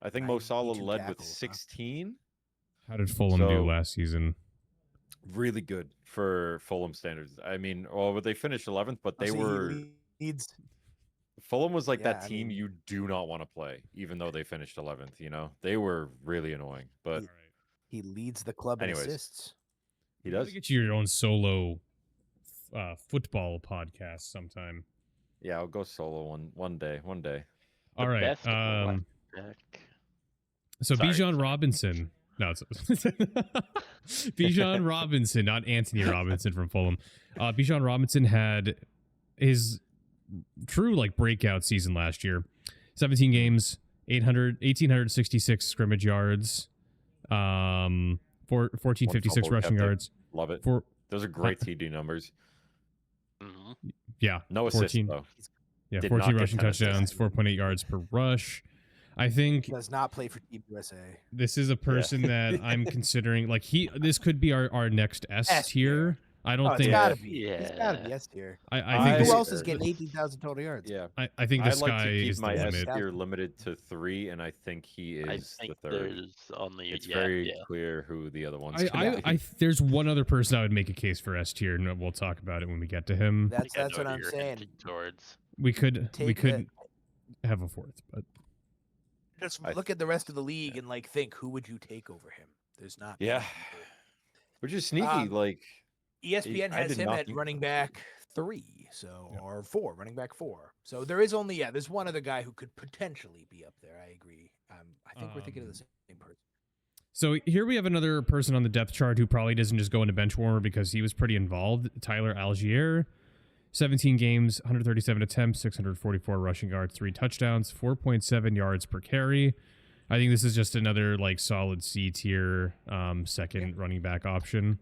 I think Mo 92 Salah led with tackles, huh? 16. How did Fulham do So- last season? Really good for Fulham standards. I mean, well, they finished 11th, but they See, he were leads. Fulham was like Yeah, that I team mean- you do not want to play, even though they finished 11th. You know, they were really annoying, but He leads the club Anyways. in assists. he You gotta does. get you your own solo football podcast sometime. Yeah, I'll go solo one day. One day. The All right. best of left back. So Sorry, Bijan sorry. Robinson. No, it's Bijan Robinson, not Anthony Robinson from Fulham. Bijan Robinson had his true like breakout season last year. 17 games, 1,866 scrimmage yards, 1,456 fumble rushing kept it. yards. Love it. For Those are great TD numbers. Mhm. yeah, No assists 14 though. yeah, Did 14 not get rushing 10 assists. touchdowns, 4.8 yards per rush. I think Does not play for Team USA. this is a person that I'm considering. Like this could be our next S S tier. tier. I Oh, don't it's think. gotta be. He's gotta be Yeah. S tier. I think I- Who this. else is uh, getting 18,000 total yards? Yeah. I think I'd this like guy to keep is the my S limit. tier limited to 3, and I think he I is think the third. there's only It's yeah, very yeah. clear who the other one's gonna be. There's one other person I would make a case for S tier, and we'll talk about it when we get to him. I think I That's know what who I'm you're saying. hinting towards. We could Take the- have a fourth, but Just I- look at the rest of the league and like think who would you take over him? There's not. many Yeah. people. Which is sneaky. Um, like ESPN I has did him not at think- running back 3, so Yeah. or 4, running back 4. So there is only there's one other guy who could potentially be up there. I agree. I think we're thinking of the same person. so here we have another person on the depth chart who probably doesn't just go into bench warmer because he was pretty involved. Tyler Algier, 17 games, 137 attempts, 644 rushing yards, 3 touchdowns, 4.7 yards per carry. I think this is just another like solid C tier second running back option.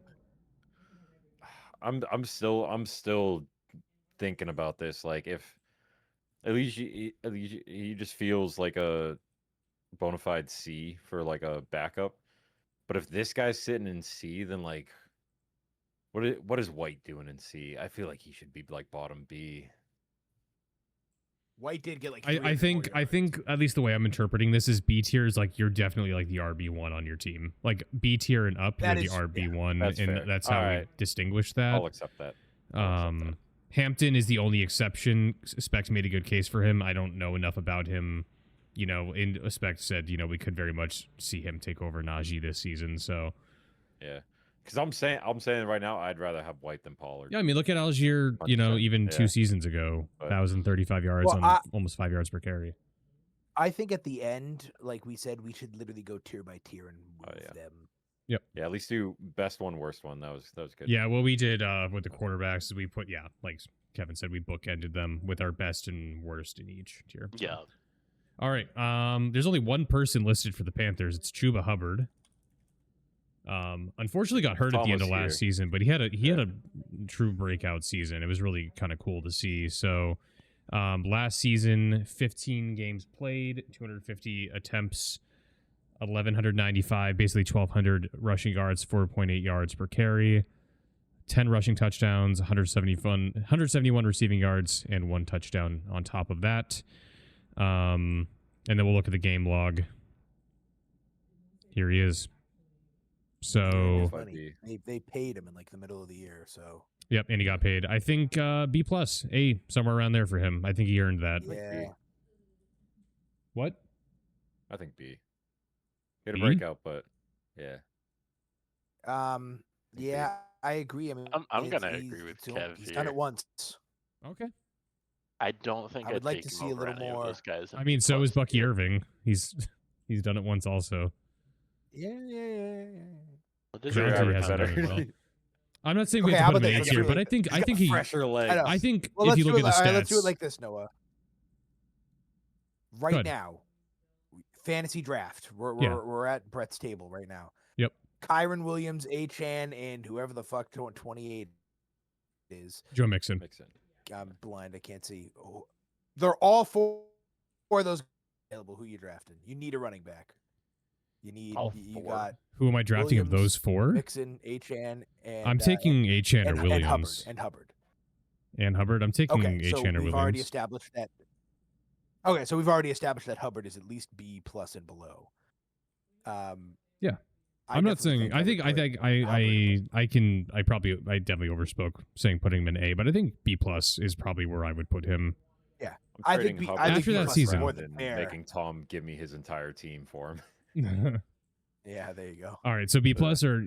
I'm still thinking about this. Like if at least he just feels like a bona fide C for like a backup. But if this guy's sitting in C, then like what is White doing in C? I feel like he should be like bottom B. White did get like. I think at least the way I'm interpreting this is B tier is like you're definitely like the RB1 on your team. Like B tier and up, That you're is- the RB1, That's and fair. that's how we Alright. distinguish that. I'll accept that. I'll accept that. Hampton is the only exception. Specs made a good case for him. I don't know enough about him. You know, in Specs said, you know, we could very much see him take over Najee this season. So Yeah. Because I'm saying right now I'd rather have White than Pollard. yeah, I mean, look at Algier. You know, 100%, even yeah. 2 seasons ago, But- 1,035 yards Well, on almost 5 yards per carry. I think at the end, like we said, we should literally go tier by tier and move yeah. them. Yeah, at least do best one, worst one. That was good. Yeah, what we did with the quarterbacks is we put like Kevin said, we bookended them with our best and worst in each tier. So. Yeah. All right. There's only one person listed for the Panthers. It's Chuba Hubbard. Unfortunately got hurt at the end of Thomas last here. season, but he had a true breakout season. It was really kind of cool to see. So, last season, 15 games played, 250 attempts, 1,195, basically 1,200 rushing yards, 4.8 yards per carry, 10 rushing touchdowns, 171 receiving yards, and 1 touchdown on top of that. And then we'll look at the game log. Here he is. So, Funny. They paid him in like the middle of the year, so yep, and he got paid. I think B plus, A, somewhere around there for him. I think he earned that. yeah. What? I think B. He had a B? breakout, but yeah. Yeah, I agree. I mean, I'm it's- gonna he's- agree with it's all- Kev He's done here. it once. Okay. I don't think I I'd would like take to him see a over little any more- of those guys. in I mean, so is plus Bucky tier. Irving. He's done it once also. Yeah. Well, did Sure, you he ever hasn't better? done it well. I'm not saying we Okay, have how to put about him in A this? tier, Let's but do I it. think He's got he. fresher legs. know. I think Well, if let's you do look it. at the All stats, right, let's do it like this, Noah. Right Good. now, fantasy draft. We're Yeah. we're at Brett's table right now. Yep. Kyron Williams, Achan, and whoever the fuck 28 is. Joe Mixon. Mixon. I'm blind. I can't see. Oh, they're all four of those available. Who you drafting? You need a running back. You need. All You four. got Who am I drafting of Williams, those 4? Mixon, Achan, and I'm taking Achan or and Williams. Hubbard. And Hubbard. I'm taking Okay, so Achan or we've already Williams. established that. Okay, so we've already established that Hubbard is at least B plus and below. Yeah. I I'm not definitely saying. I think. I definitely overspoke saying putting him in A, but I think B plus is probably where I would put him. I'm I think trading B- Hubbard I think After B that plus season. more rather than than fair. making Tom give me his entire team for him. Yeah, there you go. All right, so B plus or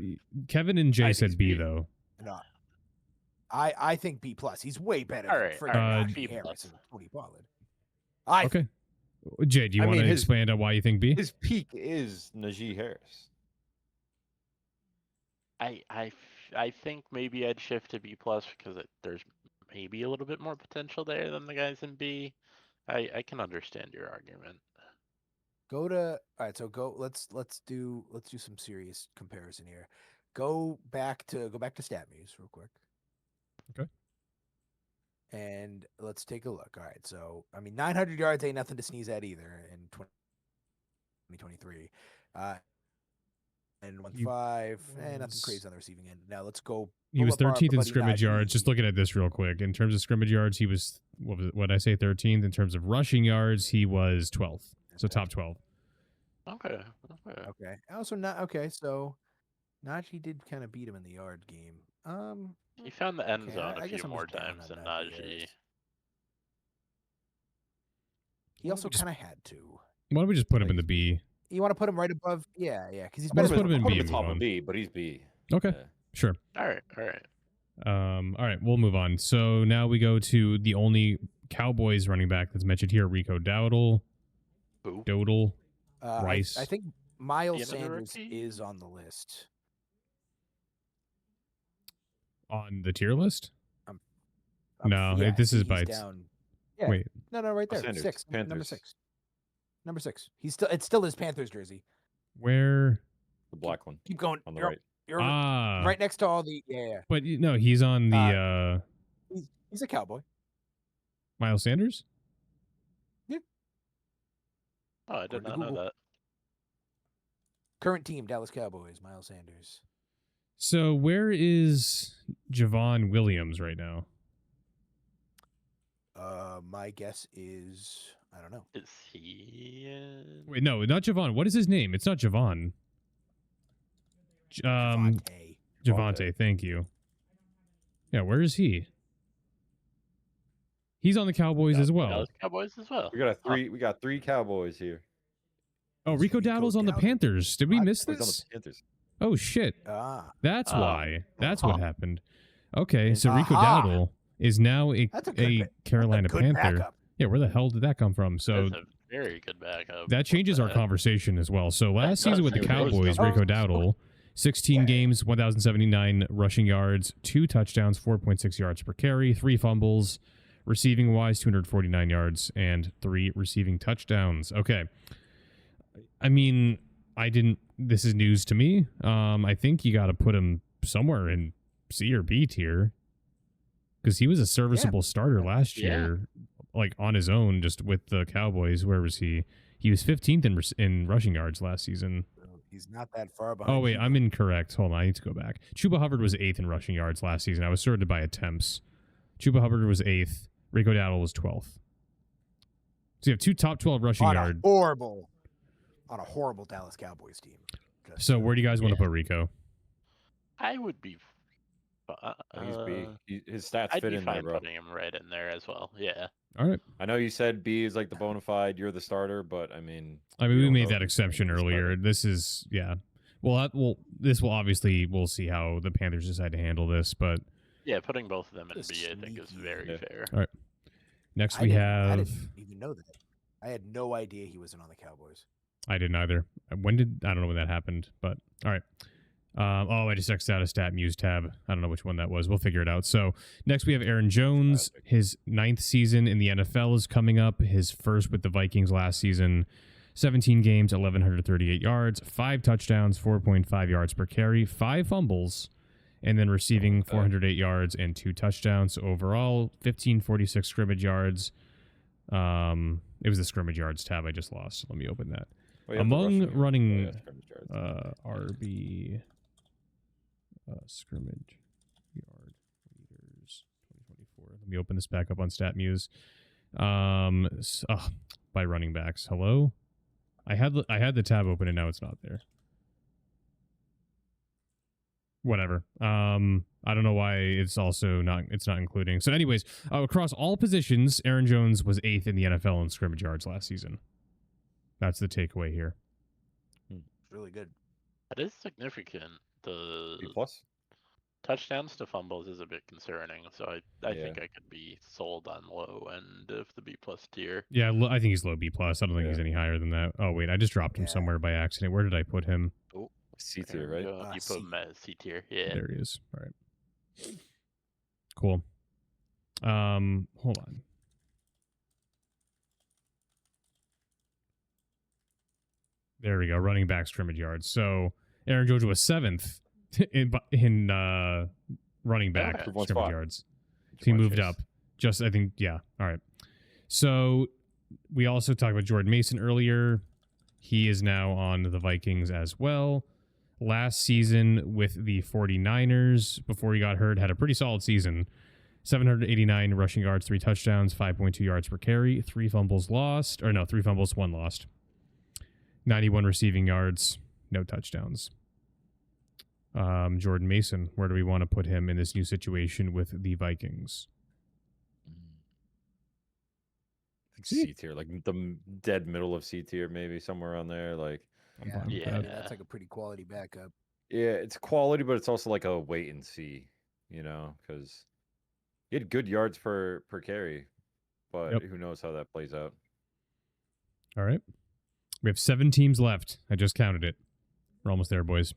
Kevin and Jay I said think B B. though. No, I think B plus. He's way better All than right, freaking all right. Najee B Harris plus. and Tony Pollard. I Okay. Jay, do you I want mean, to his- expand on why you think B? His peak is Najee Harris. I think maybe I'd shift to B plus because there's maybe a little bit more potential there than the guys in B. I can understand your argument. All right. So let's do some serious comparison here. Go back to StatMuse real quick. Okay. And let's take a look. All right. So I mean, 900 yards ain't nothing to sneeze at either in 2023. And 1.5, nothing was- crazy on the receiving end. Now let's go. He was pull up our 13th in buddy scrimmage yards. Just Najee. looking at this real quick. In terms of scrimmage yards, he was what did I say, 13th. In terms of rushing yards, he was 12th. So top 12. Okay. Okay. Also not okay. So Najee did kind of beat him in the yard game. He found the end Okay, zone I a guess few I'm more just down times on than Najee Najee. Harris. He also kind of had to. Why don't we just put him in the B? You want to put him right above? Yeah, because he's Let's better. put him in Put B him and at top move of on. B, but he's B. Okay, Yeah. sure. All right. All right, we'll move on. So now we go to the only Cowboys running back that's mentioned here, Rico Dowdle. Who? Dodal. I Rice. think Miles The other Sanders rookie? is on the list. On the tier list? No, this is by down. Yeah. Wait, No, right there. Sanders, 6. Number Panthers. 6. Number 6. It's still his Panthers jersey. where? The black one Keep going. on the You're, right. you're Ah, right next to all the. Yeah. But no, he's on the He's a Cowboy. Miles Sanders. Oh, I did According to not know Google. that. Current team, Dallas Cowboys. Miles Sanders. So where is Javon Williams right now? My guess is I don't know. Is he in... Wait, no, not Javon. What is his name? It's not Javon. Javonte. Javante, thank you. Yeah, where is he? He's on the Cowboys as well. Dallas Cowboys as well. We got three Cowboys here. Oh, Rico Rico Dowdle's on the Dowdle. Panthers. Did we What? miss Oh, he's on this? the Panthers. Oh shit. That's Oh. why. That's what happened. Okay, so Rico Aha. Dowdle is now That's a good Carolina Good Panther. backup. Yeah, where the hell did that come from? So That's a very good backup. that changes our What the heck? conversation as well. So last season with the Rico Dowdle's Cowboys, numbers. Rico Dowdle, 16 Yeah. games, 1,079 rushing yards, 2 touchdowns, 4.6 yards per carry, 3 fumbles, receiving wise, 249 yards, and 3 receiving touchdowns. Okay. I mean, this is news to me. I think you got to put him somewhere in C or B tier because he was a serviceable starter last Yeah. year, like on his own, just with the Cowboys. Where was he? He was 15th in rushing yards last season. He's not that far behind. Oh, wait, you. I'm incorrect. Hold on, I need to go back. Chuba Hubbard was 8th in rushing yards last season. I was sorted by attempts. Chuba Hubbard was 8th. Rico Dowdle was 12th. So you have 2 top 12 rushing on yards. a horrible Dallas Cowboys team. Just, So where do you guys want to put Rico? I would be. He's B. His stats I'd fit be in there, fine bro. putting him right in there as well. Yeah. All right. I know you said B is like the bona fide. You're the starter, but I mean, I mean, we we don't made know that if he's exception gonna be the earlier. starter. This is, yeah. This will obviously, we'll see how the Panthers decide to handle this. But Yeah, putting both of them in Just B, I think, is sneaky. very Yeah. fair. next I we didn't- have. I didn't even know that. I had no idea he wasn't on the Cowboys. I didn't either. I don't know when that happened, but all right. I just X'd out a StatMuse tab. I don't know which one that was. We'll figure it out. So next we have Aaron Jones. His 9th season in the NFL is coming up. His first with the Vikings last season. 17 games, 1,138 yards, 5 touchdowns, 4.5 yards per carry, 5 fumbles, and then receiving 408 yards and 2 touchdowns. So overall, 1,546 scrimmage yards. It was the scrimmage yards tab I just lost. Let me open that. Oh, you have the Among rushing- running, yeah, scrimmage yards. RB scrimmage yard leaders 2024. Let me open this back up on StatMuse. By running backs. Hello. I had the tab open and now it's not there. Whatever. I don't know why it's not including. So anyways, across all positions, Aaron Jones was 8th in the NFL in scrimmage yards last season. That's the takeaway here. Really good. That is significant. The B plus. touchdowns to fumbles is a bit concerning, so I Yeah. think I could be sold on low end of the B plus tier. Yeah, I think he's low B plus. I don't think he's Yeah. any higher than that. Oh wait, I just dropped him Yeah. somewhere by accident. Where did I put him? C tier, right? You put C. him at C tier, yeah. There he is. All right. Cool. Hold on. There we go. Running back scrimmage yards. So Aaron George was 7th in running back Okay. One scrimmage spot. yards. So he Jamar moved Chase. up. Just, I think, yeah. All right. So we also talked about Jordan Mason earlier. He is now on the Vikings as well. Last season with the 49ers, before he got hurt, had a pretty solid season. 789 rushing yards, 3 touchdowns, 5.2 yards per carry, 3 fumbles lost. Or no, 3 fumbles, 1 lost. 91 receiving yards, no touchdowns. Jordan Mason, where do we want to put him in this new situation with the Vikings? I think C tier, like the dead middle of C tier, maybe somewhere on there. Like, I'm Yeah. fine with Yeah. that. That's like a pretty quality backup. yeah, it's quality, but it's also like a wait and see, because he had good yards per carry, but Yep. who knows how that plays out. All right. We have 7 teams left. I just counted it. We're almost there, boys.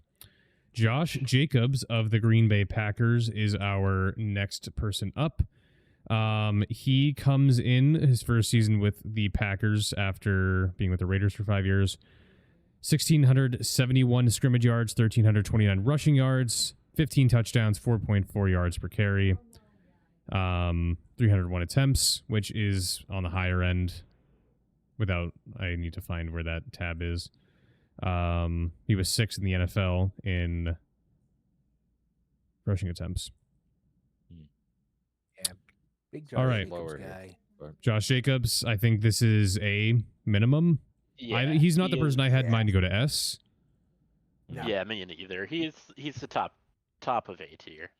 Josh Jacobs of the Green Bay Packers is our next person up. He comes in his first season with the Packers after being with the Raiders for 5 years. 1,671 scrimmage yards, 1,329 rushing yards, 15 touchdowns, 4.4 yards per carry, 301 attempts, which is on the higher end. I need to find where that tab is. He was 6th in the NFL in rushing attempts. Big All Josh right. Jacobs Lower here. guy. Josh Jacobs, I think this is a minimum. Yeah, He's not the he person I is- had in yeah. mind to go to S. No. Yeah, me neither. He's the top of A tier.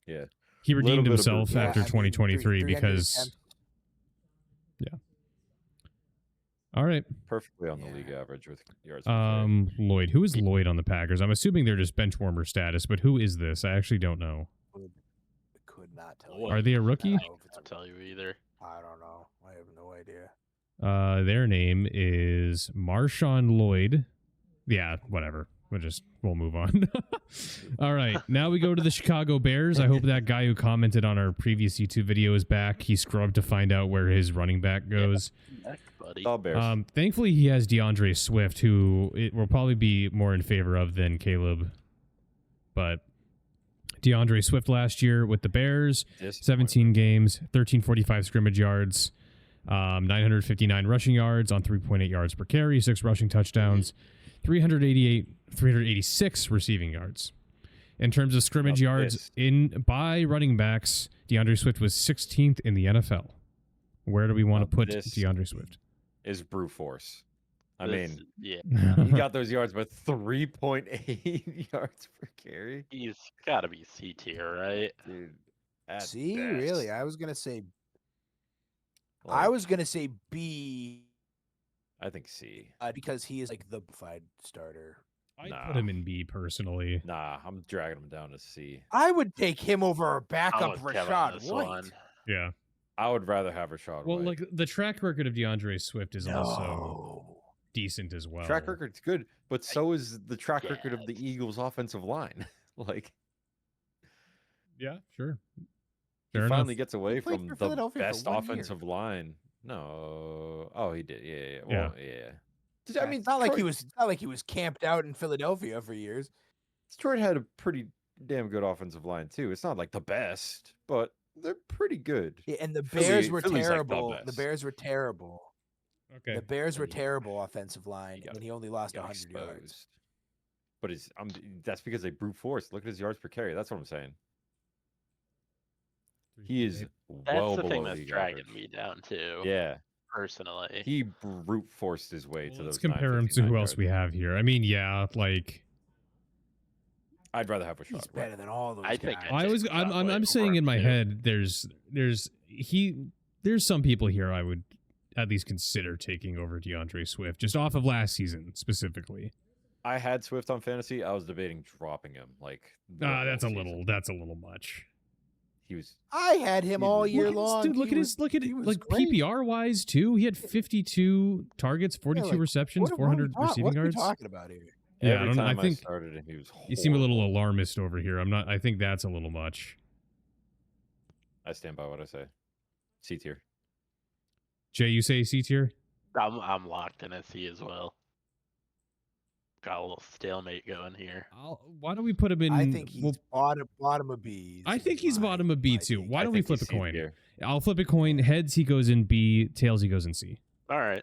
Yeah. He Little redeemed bit of himself brute after I mean, 2023 300 because attempts. all right. Perfectly on the Yeah. league average with yards per carry. Lloyd. Who is Lloyd on the Packers? I'm assuming they're just bench warmer status, but who is this? I actually don't know. Could not tell you. Are they a rookie? I don't know if it's I'll tell you either. I don't know. I have no idea. Their name is Marshawn Lloyd. Yeah, whatever. We'll move on. All right. Now we go to the Chicago Bears. I hope that guy who commented on our previous YouTube video is back. He scrubbed to find out where his running back goes. Buddy. All Bears. Thankfully, he has DeAndre Swift, who it will probably be more in favor of than Caleb. But DeAndre Swift last year with the Bears, 17 games, 1345 scrimmage yards, 959 rushing yards on 3.8 yards per carry, 6 rushing touchdowns, 386 receiving yards. In terms of scrimmage Now yards this. by running backs, DeAndre Swift was 16th in the NFL. Where do we want Now to put this- DeAndre Swift? Is brute force. I This- mean, yeah, he got those yards, but 3.8 yards per carry, he's got to be C tier, right? dude. At See, best. really, I was gonna say Like, B I think C. because he is like the fied starter. I Nah. put him in B personally. Nah, I'm dragging him down to C. I would take him over our I'm backup with Kevin on Rashad this White. one. Yeah. I would rather have Rashad Well, White. like the track record of DeAndre Swift is also No. decent as well. Track record's good, but so is the track Yeah, record of the Eagles' offensive line. Like, Yeah, sure. he Fair enough. finally gets away played from for the Philadelphia for best 1 year. offensive line. No, oh, he did. Yeah. Well, yeah. I mean, it's not like he was camped out in Philadelphia for years. Detroit had a pretty damn good offensive line too. It's not like the best, but they're pretty good. Yeah, and the Philly- Bears were Philly's like the terrible. The best. Bears were terrible. Okay. The Bears were And terrible offensive line, got- and he only lost Got 100 yards. exposed. But that's because they brute force. Look at his yards per carry. That's what I'm saying. He is That's well the below thing that's league dragging average. me down too. Yeah, Personally. he brute forced his way to Well, let's those. compare him to 959 who else we yards. have here. I mean, yeah, like I'd rather have Rashad He's White. better than all those I think guys. I I was think I'm that I'm, way I'm saying over in my too. head there's some people here I would at least consider taking over DeAndre Swift just off of last season specifically. I had Swift on fantasy. I was debating dropping him. Like, the That's a whole little season. that's a little much. He was. I had him all Look year Look at this long. dude, look He at was- his look at he it was like great. PPR wise too. He had 52 targets, 42 like, receptions, What are we 400 talk- receiving what are we yards. talking about here? Yeah, I Every don't know. I time think started him, he was. you seem a little horrible. alarmist over here. I think that's a little much. I stand by what I say. C tier. Jay, you say C tier? I'm locked in a C as well. Got a little stalemate going here. Why don't we put him in? I think he's bottom of B. I think he's bottom of B too. Why don't we flip a he's C coin? tier. I'll flip a coin. Heads, he goes in B. Tails, he goes in C. All right.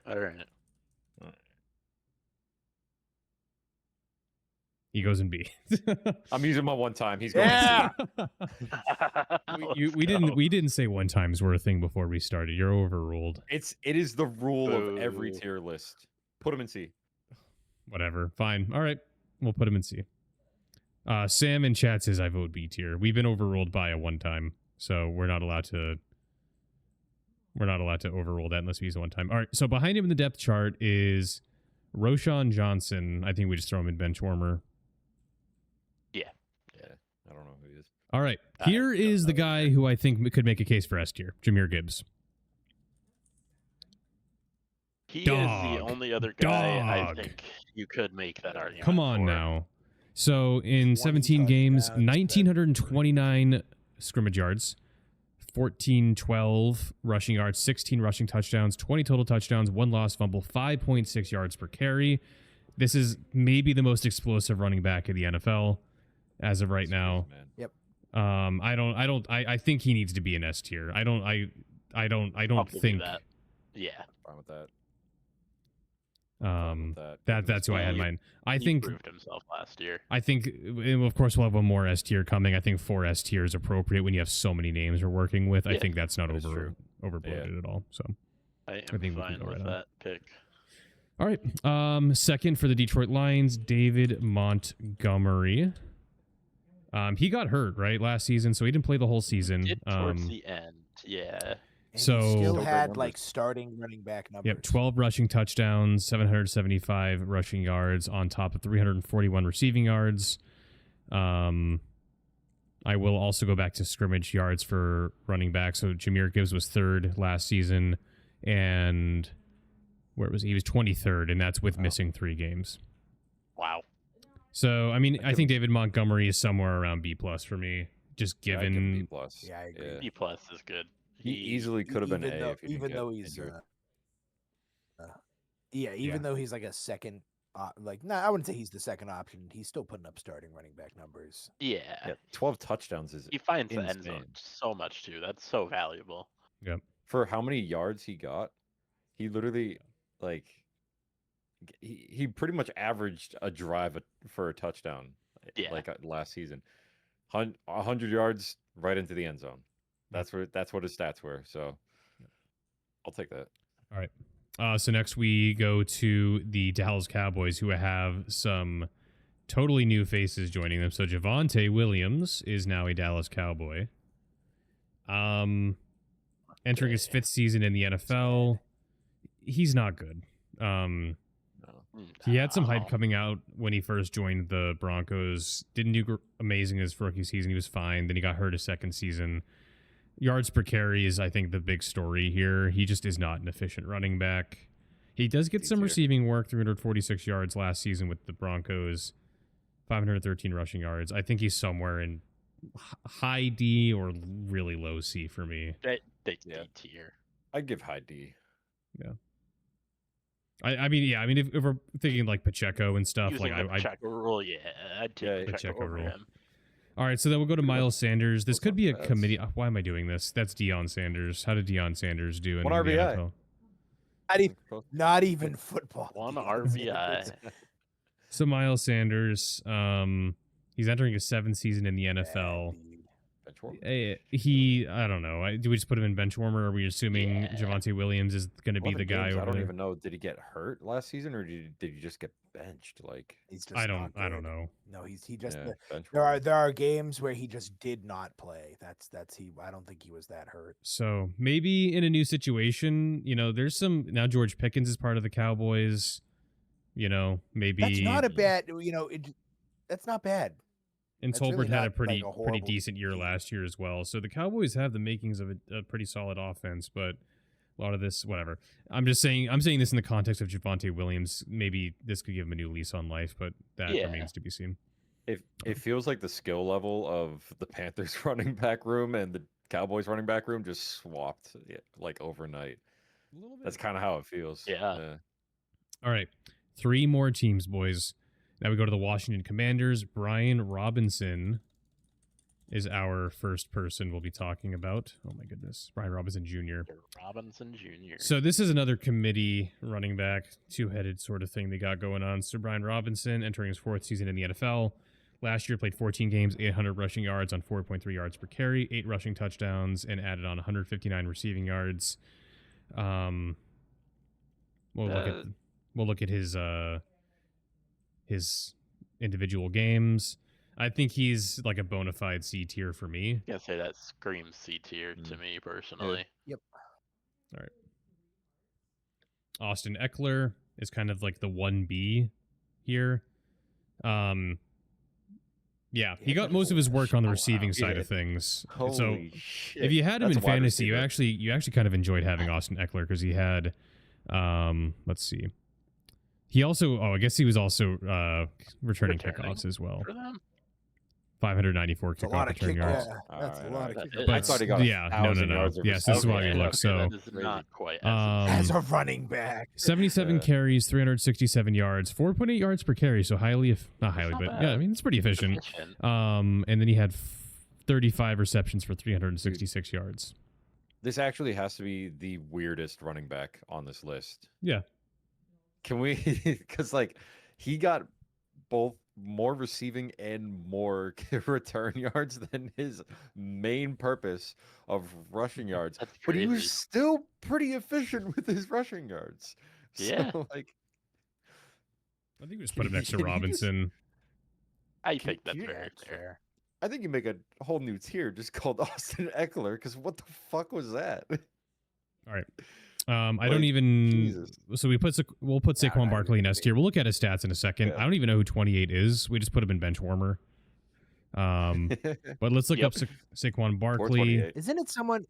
He goes in B. I'm using my one time. He's going Yeah. C. we didn't say one times were a thing before we started. You're overruled. It is the rule of every Boo. tier list. Put him in C. Whatever. Fine. All right. We'll put him in C. Sam in chat says I vote B tier. We've been overruled by a one time, so we're not allowed to overrule that unless we use a one time. All right. So behind him in the depth chart is Roshan Johnson. I think we just throw him in bench warmer. I don't know who he is. All right. I Here don't is the know guy either. who I think could make a case for S tier, Jameer Gibbs. He is Dog. the only other guy I Dog. think you could make that argument. Come on for. now. So in 20 17 games, touchdowns, 1,929 scrimmage yards, 1412 rushing yards, 16 rushing touchdowns, 20 total touchdowns, 1 lost fumble, 5.6 yards per carry. This is maybe the most explosive running back in the NFL as of right now. Man. I think he needs to be an S tier. I don't I'll give you think that. Yeah. Fine with that. Fine with that. that's who I had in He- mind. I He think proved himself last year. of course we'll have one more S tier coming. I think 4 S tier is appropriate when you have so many names we're working with. I Yeah, think that's not that is true. overbloated at all. So I think we am can fine go with right on. that pick. all right. Second for the Detroit Lions, David Montgomery. He got hurt right last season, so he didn't play the whole season. Did towards the end. Yeah. And So- he Still still great had numbers. like starting running back numbers. Yep, 12 rushing touchdowns, 775 rushing yards on top of 341 receiving yards. I will also go back to scrimmage yards for running back. So Jameer Gibbs was third last season, and where was he? He was 23rd, and that's with missing 3 games. Wow. So I mean, I give think David Montgomery is somewhere around B plus for me, just Yeah, I'd give him B given. plus. Yeah, I agree. B plus is good. He easily could have been even A though, if he didn't even get though he's injured. even though he's like a second I wouldn't say he's the second option. He's still putting up starting running back numbers. Yeah. Yeah, 12 touchdowns is He finds the end insane. zone so much too. That's so valuable. for how many yards he got. He literally like he pretty much averaged a drive for a touchdown. Yeah. Like last season, 100 yards right into the end zone. That's what his stats were. So I'll take that. So next we go to the Dallas Cowboys, who have some totally new faces joining them. So Javonte Williams is now a Dallas Cowboy. Entering his 5th season in the NFL. He's not good. No. He had some hype Wow. coming out when he first joined the Broncos. Didn't do amazing his rookie season. He was fine. Then he got hurt his second season. Yards per carry is, I think, the big story here. He just is not an efficient running back. He does get some D-tier. receiving work, 346 yards last season with the Broncos, 513 rushing yards. I think he's somewhere in high D or really low C for me. They Yeah. D tier. I'd give high D. I mean, if we're thinking like Pacheco and stuff, Using like the I Pacheco rule, yeah, I'd Yeah, take Pacheco Pacheco over rule. him. All right, so then we'll go to Miles Sanders. This Those could aren't be a bad. committee. Why am I doing this? That's Deion Sanders. How did Deion Sanders do in One the RBI. NFL? Not even football. One Deion Sanders. RBI. So Miles Sanders, he's entering his 7th season in the NFL. Bad, dude. Bench warmer. I don't know. Do we just put him in bench warmer? Or are we assuming Yeah. Javonte Williams is going to be One of the guy games, over I don't there? even know. Did he get hurt last season, or did he just get benched? Like, He's just I not don't good. know. No, he just yeah, bench there warmer. are games where he just did not play. That's he. I don't think he was that hurt. So maybe in a new situation, there's some now. George Pickens is part of the Cowboys. Maybe That's not a bad. That's not bad. And That's really Tolbert had a not, pretty like, a pretty horrible decent year team. last year as well. So the Cowboys have the makings of a pretty solid offense, but a lot of this, whatever. I'm just saying. I'm saying this in the context of Javonte Williams. Maybe this could give him a new lease on life, but that Yeah. remains to be seen. It feels like the skill level of the Panthers running back room and Cowboys running back room just swapped like overnight. A little That's kind of how it feels. Yeah. All right. 3 more teams, boys. Now we go to the Washington Commanders. Brian Robinson is our first person we'll be talking about. Oh my goodness. Brian Robinson Jr. Robinson Jr. So this is another committee running back, two-headed sort of thing they got going on. So Brian Robinson entering his 4th season in the NFL. Last year played 14 games, 800 rushing yards on 4.3 yards per carry, 8 rushing touchdowns, and added on 159 receiving yards. We'll look at his individual games. I think he's like a bona fide C tier for me. I say that screams C tier to me personally. Austin Eckler is kind of like the 1B here. Yeah, he got most of his work on the receiving side of things. So Holy shit. if you had him That's in a wide fantasy, you receiver. actually kind of enjoyed having Austin Eckler because he had, let's see, he also I guess he was also returning Returning kickoffs as well. For them. 594 It's a kickoff lot of return kick. yards. Yeah, that's a Alright, lot of alright. kick. But I thought he got a yeah, no. 1,000 yards of Yes, this is why we receiving. look. So that is not quite as Um, As a running back. 77 Yeah. carries, 367 yards, 4.8 yards per carry. So highly, not highly, not but bad. yeah, I mean it's pretty efficient. efficient. And then he had 35 receptions for 366 yards. This actually has to be the weirdest running back on this list. Yeah. Can we? Because like he got both more receiving and more return yards than his main purpose of rushing yards. That's But he was crazy. still pretty efficient with his rushing yards. Yeah. So, like, I think we just put him next to Robinson. I think that's you- very fair. I think you make a whole new tier just called Austin Eckler. Because what the fuck was that? All right. I Like, don't even. Jesus. So we'll put Nah, Saquon I Barkley in S agree. tier. We'll look at his stats in a second. Yeah. I don't even know who 28 is. We just put him in bench warmer. But let's look Yep. up Saquon Barkley. 428. Isn't it someone?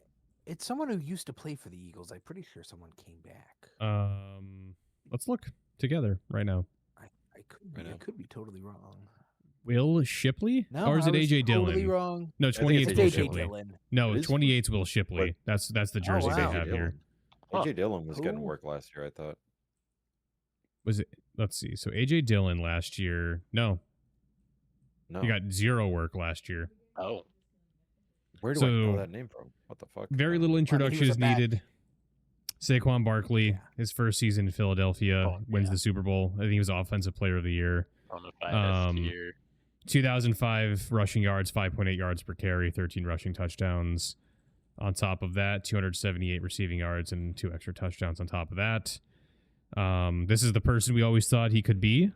It's someone who used to play for the Eagles. I'm pretty sure someone came back. Let's look together right now. I could be. Right I now. could be totally wrong. Will Shipley? No, or is I it was AJ totally Dillon? wrong. No, think 28 it's is It's Will AJ Shipley. Dillon. No, It is 28 is Will Shipley. That's the jersey wow. they AJ have here. Dillon. Huh. AJ Dillon was getting Who? work last year, I thought. Was it? Let's see. So AJ Dillon last year. No, No. he got 0 work last year. Oh, Where do I know so- that name from? What the fuck? Very little he introduction was is a bad- needed. Saquon Barkley, Yeah. his first season in Philadelphia, Oh, wins yeah. the Super Bowl. I think he was Offensive Player of the Year. bonafide Um, S tier. 2005 rushing yards, 5.8 yards per carry, 13 rushing touchdowns. On top of that, 278 receiving yards and 2 extra touchdowns on top of that. This is the person we always thought he could be.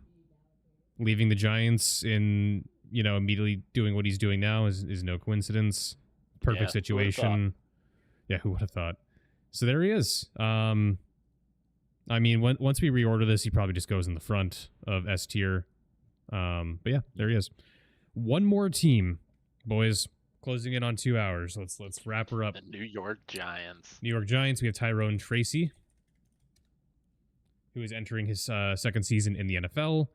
Leaving the Giants in, immediately doing what he's doing now is no coincidence. Perfect Yeah, who would've situation. Yeah, who would have thought? So there he is. I mean, once we reorder this, he probably just goes in the front of S tier. But yeah, there he is. One more team, boys. Closing in on 2 hours. Let's wrap her up. The New York Giants. New York Giants. We have Tyrone Tracy, who is entering his second season in the NFL.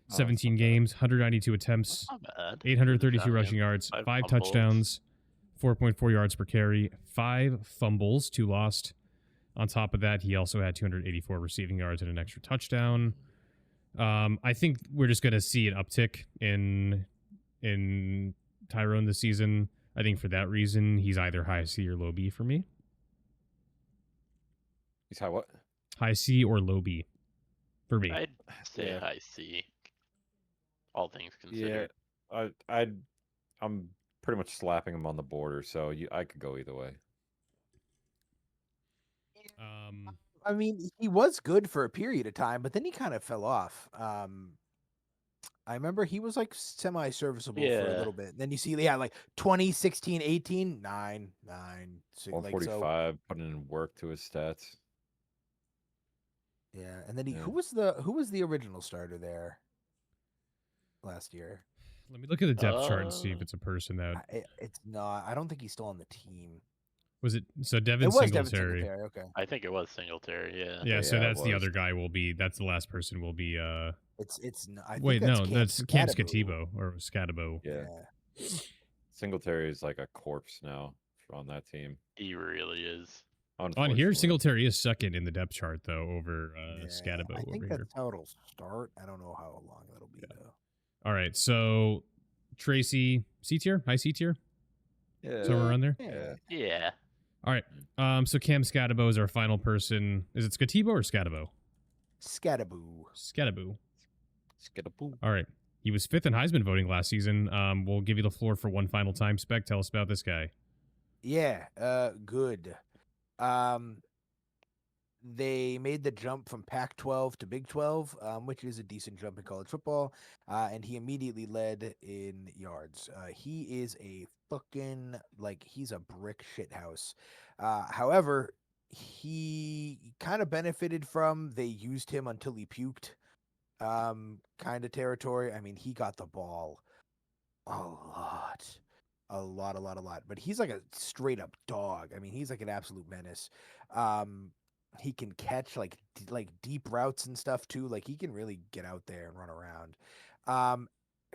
that's 17 not bad. games, 192 attempts, Not bad. 832 Giants. rushing yards, 5 5 fumbles. touchdowns, 4.4 yards per carry, 5 fumbles, 2 lost. On top of that, he also had 284 receiving yards and an extra touchdown. I think we're just going to see an uptick in Tyrone this season. I think for that reason, he's either high C or low B for me. He's high what? High C or low B for me. I'd say Yeah. high C. All things considered. Yeah, I'm pretty much slapping him on the border, so I could go either way. I mean, he was good for a period of time, but then he kind of fell off. I remember he was like semi-serviceable for a Yeah. little bit. Then you see, yeah, like 2016, 18, 9, 9, so, like, so 145, putting in work to his stats. yeah. And then Yeah. who was the original starter there last year? Let me look at the depth chart and see if Uh, it's a person that It's not. I don't think he's still on the team. was it. So Devin It was Devin Singletary. Singletary. Okay, I think it was Singletary, yeah. Yeah, so Yeah, it that's the was. other guy. That's the last person. Will be. it's. I think Wait, that's no, Cam that's Cam Scatabo. Scatibo or Scatibo. Yeah. Singletary is like a corpse now on that team. He really is. On here, Unfortunately. Singletary is second in the depth chart though over Yeah, Scatabo I think over that's here. how it'll start. I don't know how long that'll be though. All right, so Tracy, C tier, high C tier, Yeah. somewhere around there. Yeah. Yeah. All right, so Cam Scatabo is our final person. Is it Scatibo or Scatabo? Scataboo. Scatabo. Skidapoo. All right, he was fifth in Heisman voting last season. We'll give you the floor for one final time. Spec, tell us about this guy. Yeah, good. They made the jump from Pac-12 to Big 12, which is a decent jump in college football, and he immediately led in yards. He is a fucking, he's a brick shithouse. However, he kind of benefited from they used him until he puked kind of territory. I mean, he got the ball a lot. But he's like a straight up dog. I mean, he's like an absolute menace. He can catch like deep routes and stuff too. Like he can really get out there and run around.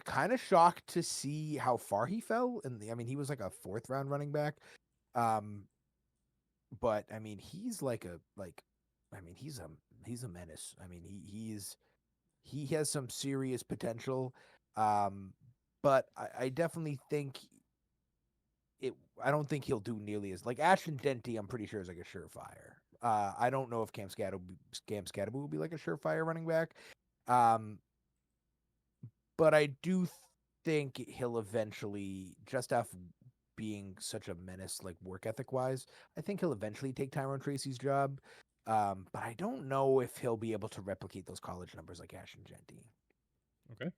Kind of shocked to see how far he fell. And I mean, he was like a 4th round running back. But I mean, he's he's a menace. I mean, he has some serious potential. But I definitely think I don't think he'll do nearly as Ashton Denty. I'm pretty sure is like a surefire. I don't know if Cam Scatabo will be like a surefire running back. But I do think he'll eventually, just off being such a menace, like work ethic wise, I think he'll eventually take Tyrone Tracy's job. But I don't know if he'll be able to replicate those college numbers like Ashton Denty. Okay.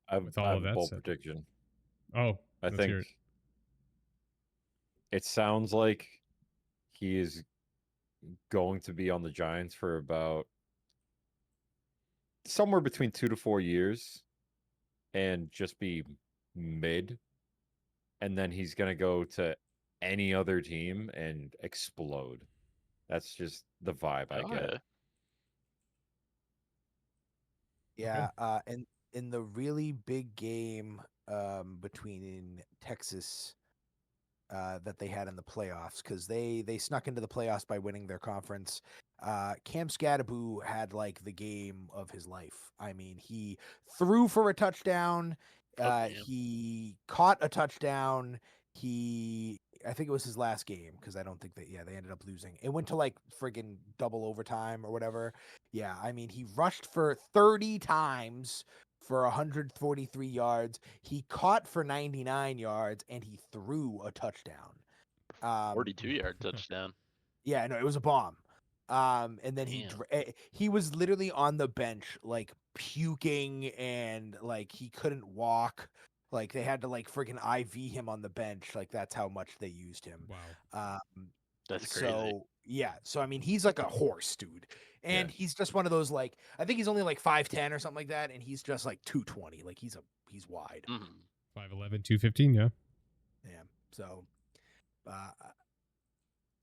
I With all have of a that bold said. prediction. Oh, I let's think hear it. it sounds like he is going to be on the Giants for about somewhere between 2 to 4 years and just be mid. And then he's going to go to any other team and explode. That's just the vibe I get. Yeah, and in the really big game between Texas that they had in the playoffs, because they snuck into the playoffs by winning their conference. Cam Scatabo had like the game of his life. I mean, he threw for a touchdown. He caught a touchdown. I think it was his last game because I don't think they ended up losing. It went to like friggin' double overtime or whatever. Yeah, I mean, he rushed for 30 times for 143 yards. He caught for 99 yards and he threw a touchdown. 42-yard touchdown. Yeah, no, it was a bomb. And then he was literally on the bench, like puking and like he couldn't walk. Like they had to like freaking IV him on the bench. Like that's how much they used him. Wow. That's crazy. So yeah, so I mean he's like a horse, dude. And he's just one of those like I think he's only like 5'10" or something like that, and he's just like 220. Like he's wide. 5'11", 215, yeah. Yeah. So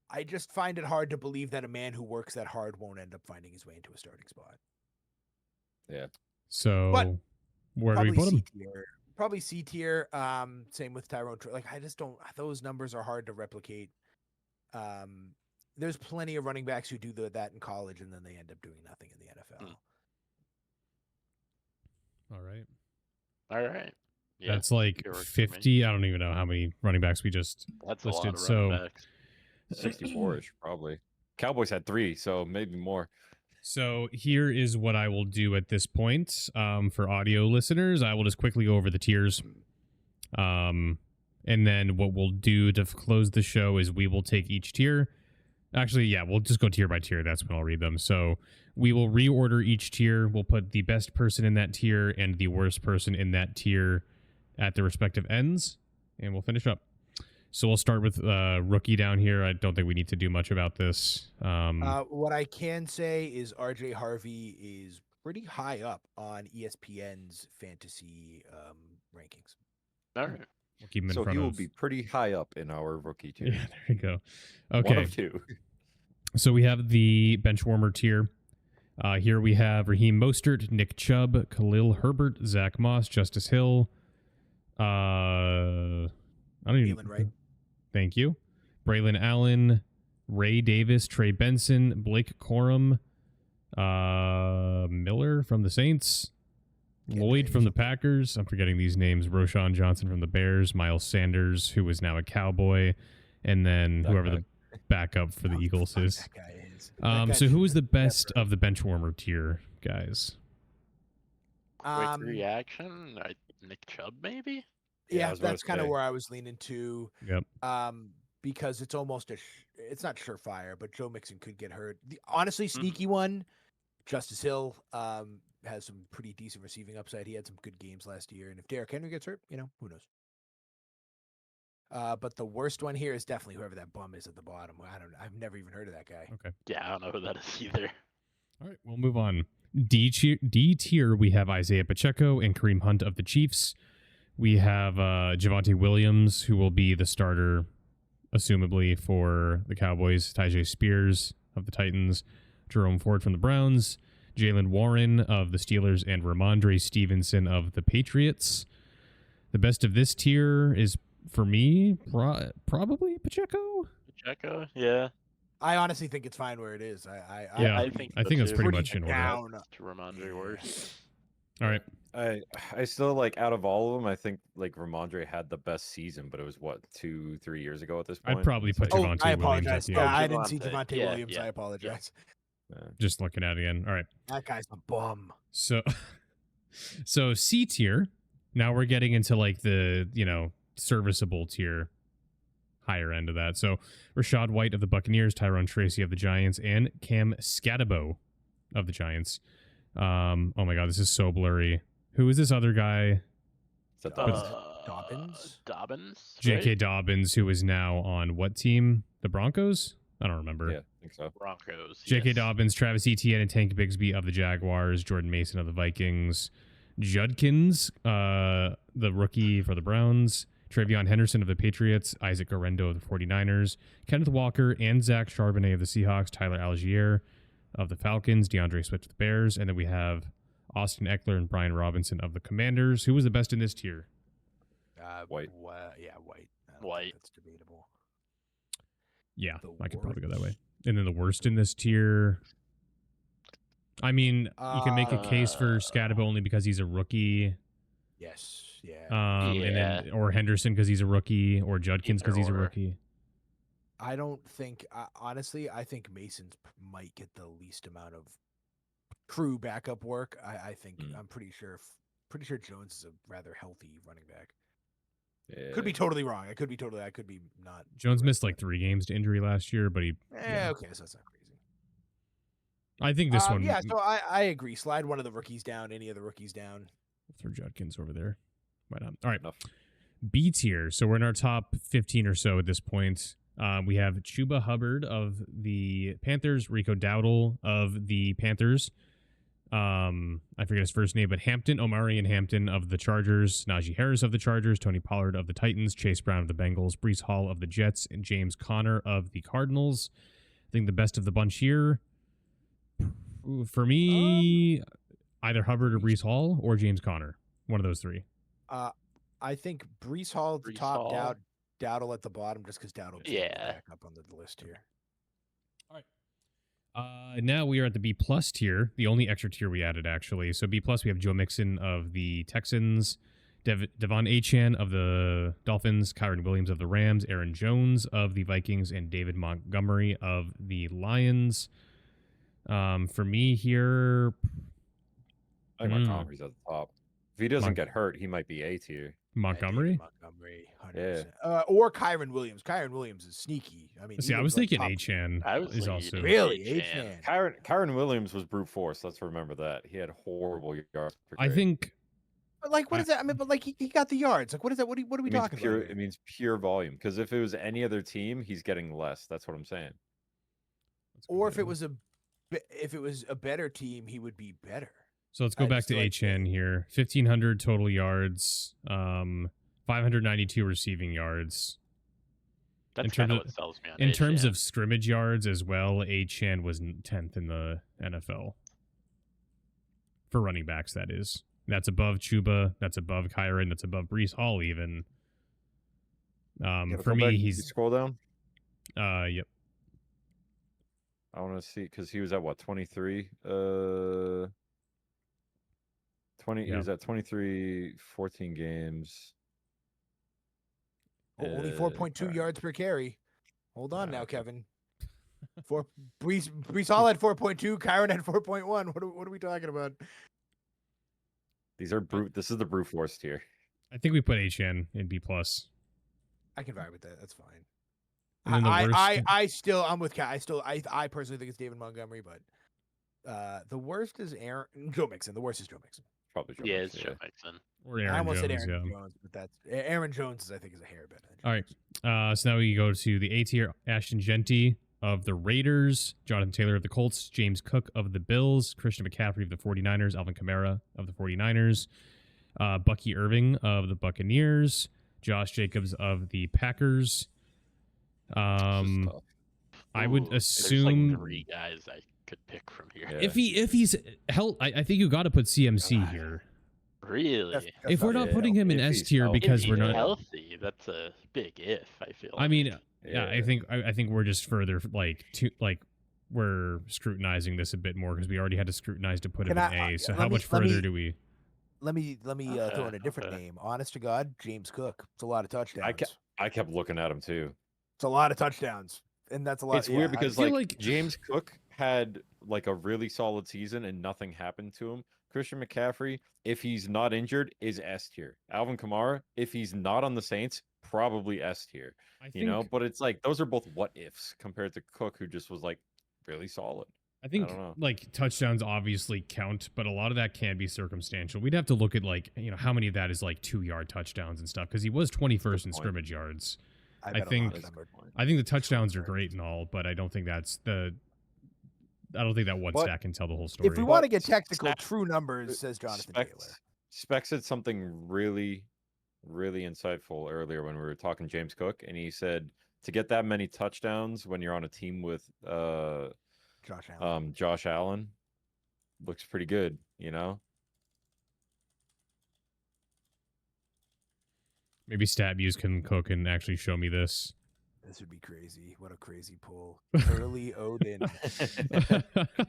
I just find it hard to believe that a man who works that hard won't end up finding his way into a starting spot. Yeah. So But where do we put him? Probably C tier. Same with Tyrone. Like I just don't. Those numbers are hard to replicate. There's plenty of running backs who do that in college and then they end up doing nothing in the NFL. All right. Yeah, That's like good work for me. 50. I don't even know how many running backs we just That's a listed. lot of running So backs. 64-ish, probably. Cowboys had 3, so maybe more. So here is what I will do at this point. For audio listeners, I will just quickly go over the tiers. And then what we'll do to close the show is we will take each tier. Actually, yeah, we'll just go tier by tier. That's when I'll read them. So we will reorder each tier. We'll put the best person in that tier and the worst person in that tier at the respective ends, and we'll finish up. So we'll start with rookie down here. I don't think we need to do much about this. What I can say is RJ Harvey is pretty high up on ESPN's fantasy rankings. All right. We'll keep him in So front he will of. be pretty high up in our rookie tier. Yeah, there you go. One Okay. of 2. So we have the bench warmer tier. Here we have Raheem Mostert, Nick Chubb, Khalil Herbert, Zach Moss, Justice Hill. I don't even. Jalen Wright. Thank you. Braylon Allen, Ray Davis, Trey Benson, Blake Corum, Miller from the Saints, Lloyd from the Packers. I'm forgetting these names. Roshan Johnson from the Bears, Miles Sanders, who is now a Cowboy, and then whoever the backup for the Eagles is. That guy is. So who is the best of the bench warmer tier, guys? Quick reaction. Nick Chubb, maybe. Yeah, I was about that's to kind of say. where I was leaning to. Yep. Because it's almost it's not surefire, but Joe Mixon could get hurt. The honestly Mm-hmm. sneaky one, Justice Hill, has some pretty decent receiving upside. He had some good games last year, and if Derrick Henry gets hurt, who knows? But the worst one here is definitely whoever that bum is at the bottom. I've never even heard of that guy. Okay. Yeah, I don't know who that is either. All right, we'll move on. D tier, we have Isaiah Pacheco and Kareem Hunt of the Chiefs. We have Javonte Williams, who will be the starter, assumably, for the Cowboys. Tyjae Spears of the Titans. Jerome Ford from the Browns. Jalen Warren of the Steelers. And Ramondre Stevenson of the Patriots. The best of this tier is, for me, probably Pacheco. Pacheco, yeah. I honestly think it's fine where it is. Yeah, I think I think that's so, pretty too. much in order. down. To Ramondre worse. All right. I still like out of all of them, I think like Ramondre had the best season, but it was what 2-3 years ago at this point. I'd probably put Oh, Javonte I Williams at apologize. the Yeah, end. I didn't see Javonte. Javonte Yeah, Williams. yeah, I apologize. Just looking at it again. All right. That guy's a bum. So C tier. Now we're getting into like the, serviceable tier, higher end of that. So Rashad White of the Buccaneers, Tyrone Tracy of the Giants, and Cam Scatabo of the Giants. Oh my God, this is so blurry. Who is this other guy? Is that Dobbins? Dobbins. J.K. right? Dobbins, who is now on what team? The Broncos? I don't remember. Yeah, I think so. Broncos. J.K. yes. Dobbins, Travis Etienne, and Tank Bigsby of the Jaguars, Jordan Mason of the Vikings, Judkins, the rookie for the Browns, Travion Henderson of the Patriots, Isaac Orendo of the 49ers, Kenneth Walker and Zach Charbonnet of the Seahawks, Tyler Algier of the Falcons, DeAndre Swift of the Bears, and then we have Austin Eckler and Brian Robinson of the Commanders. Who was the best in this tier? White. Yeah, White. I don't think White. That's debatable. Yeah, The I could probably go that way. worst. And then the worst in this tier. I mean, you can make a case for Scatabo only because he's a rookie. Yes. Yeah. And then or Henderson because he's a rookie, or Judkins because he's a Either or. rookie. I don't think, honestly, I think Mason's might get the least amount of true backup work. I think I'm pretty sure Jones is a rather healthy running back. Yeah. Could be totally wrong. I could be not. Jones correct, missed like but- 3 games to injury last year, but he. yeah. Okay, so that's not crazy. I think this one. Yeah, so I agree. Slide one of the rookies down. Any of the rookies down. Throw Judkins over there. Why not? All right. Enough. B tier. So we're in our top 15 or so at this point. We have Chuba Hubbard of the Panthers, Rico Dowdle of the Panthers. I forget his first name, but Omari and Hampton of the Chargers, Najee Harris of the Chargers, Tony Pollard of the Titans, Chase Brown of the Bengals, Breece Hall of the Jets, and James Conner of the Cardinals. I think the best of the bunch here, for me, either Hubbard or Breece Hall or James Conner. One of those three. I think Breece Hall at the Breece top, Hall. Dowdle at the bottom, just because Dowdle Yeah. back up on the list here. Now we are at the B plus tier, the only extra tier we added actually. So B plus, we have Joe Mixon of the Texans, Devon Achane of the Dolphins, Kyron Williams of the Rams, Aaron Jones of the Vikings, and David Montgomery of the Lions. For me here, I think Montgomery's at the top. If he doesn't get hurt, he might be A tier. Montgomery. Montgomery, 100%. Or Kyron Williams. Kyron Williams is sneaky. I mean, See, he I was like thinking top- Achane I was is thinking also. Really, Achane. Achane. Kyron Williams was brute force. Let's remember that. He had horrible yards. per I carry. think But like, what is that? I mean, but like, he got the yards. Like, what is that? What are we it means talking pure. about? It here? means pure volume. Because if it was any other team, he's getting less. That's what I'm saying. Or if it was a better team, he would be better. So let's go I back just to like HN here. 1,500 total yards, 592 receiving yards. That's terms kind of of- what sells me on In terms Achane. of scrimmage yards as well, HN was 10th in the NFL. For running backs, that is. That's above Chuba. That's above Kyron. That's above Breece Hall even. Yeah, For go me, back, you he's scroll down. yep. I want to see because he was at what 23. 20. He Yeah. was at 23, 14 games. Oh, only Uh, 4.2 alright. yards per carry. Hold on now, Okay. Kevin. Brees Hall had 4.2. Kyron had 4.1. What are we talking about? These are brute. This is the brute force tier. I think we put HN in B plus. I can vibe with that. That's fine. And then the worst. I'm with Kat. I personally think it's David Montgomery, but the worst is Joe Mixon. The worst is Joe Mixon. Probably Joe Yeah, Mixon, it's Joe Mixon. Or I Aaron almost said Jones, Aaron yeah. Jones, but that's Aaron Jones. I think is a hair bit. All right. So now we go to the A tier: Ashton Genty of the Raiders, Jonathan Taylor of the Colts, James Cook of the Bills, Christian McCaffrey of the 49ers, Alvin Kamara of the 49ers, Bucky Irving of the Buccaneers, Josh Jacobs of the Packers. This is tough. I would Ooh, assume there's like 3 guys I could pick from here. Yeah. if he's hell, I think you got to put CMC here. Really? That's If we're not yeah, putting him in if S he's tier healthy, because if we're he's not. healthy, that's a big if. I feel. I mean, Yeah. I think we're just further we're scrutinizing this a bit more because we already had to scrutinize to put him Can in I- A. So let how me- much let me- further do we? Let me throw in a different Okay. name. Honest to God, James Cook. It's a lot of touchdowns. I kept looking at him too. It's a lot of touchdowns, and that's a lot. It's weird yeah, because feel like like- James Cook had like a really solid season and nothing happened to him. Christian McCaffrey, if he's not injured, is S tier. Alvin Kamara, if he's not on the Saints, probably S tier. I You know, but it's like those are both what ifs compared to Cook, who just was like really solid. I think don't know. like touchdowns obviously count, but a lot of that can be circumstantial. We'd have to look at like how many of that is like 2-yard touchdowns and stuff because he was 21st in point. scrimmage yards. I I bet a lot think- of them are- I think the touchdowns are great and all, but I don't think that's the. I don't think that one But stat can tell the whole story. If we want to But get technical, Snap- true numbers says Jonathan Taylor. Specs said something really, really insightful earlier when we were talking James Cook, and he said to get that many touchdowns when you're on a team with Josh Allen. Josh Allen looks pretty good, you know? Maybe StatViews can cook and actually show me this. This would be crazy. What a crazy pull. Curly Odin. It's a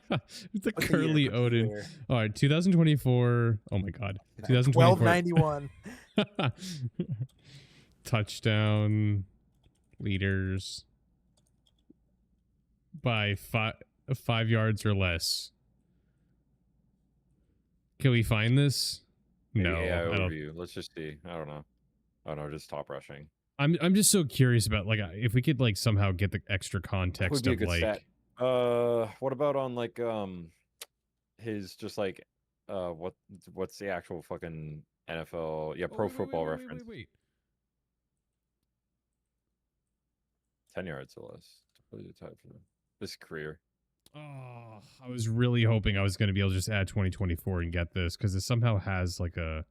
What's the year? Curly What's the Odin. year? All right, 2024. Oh my God, 2024. 1291. Touchdown leaders by 5 yards or less. Can we find this? No, Yeah, I don't. overview. Let's just see. I don't know. Oh no, just top rushing. I'm just so curious about like if we could like somehow get the extra Would context be a of good like stat. What about on like his just like what's the actual fucking NFL? Yeah, Pro Football Reference. Wait. 10 yards or less. Completely tied for this career. Oh, I was really hoping I was going to be able to just add 2024 and get this because it somehow has like a.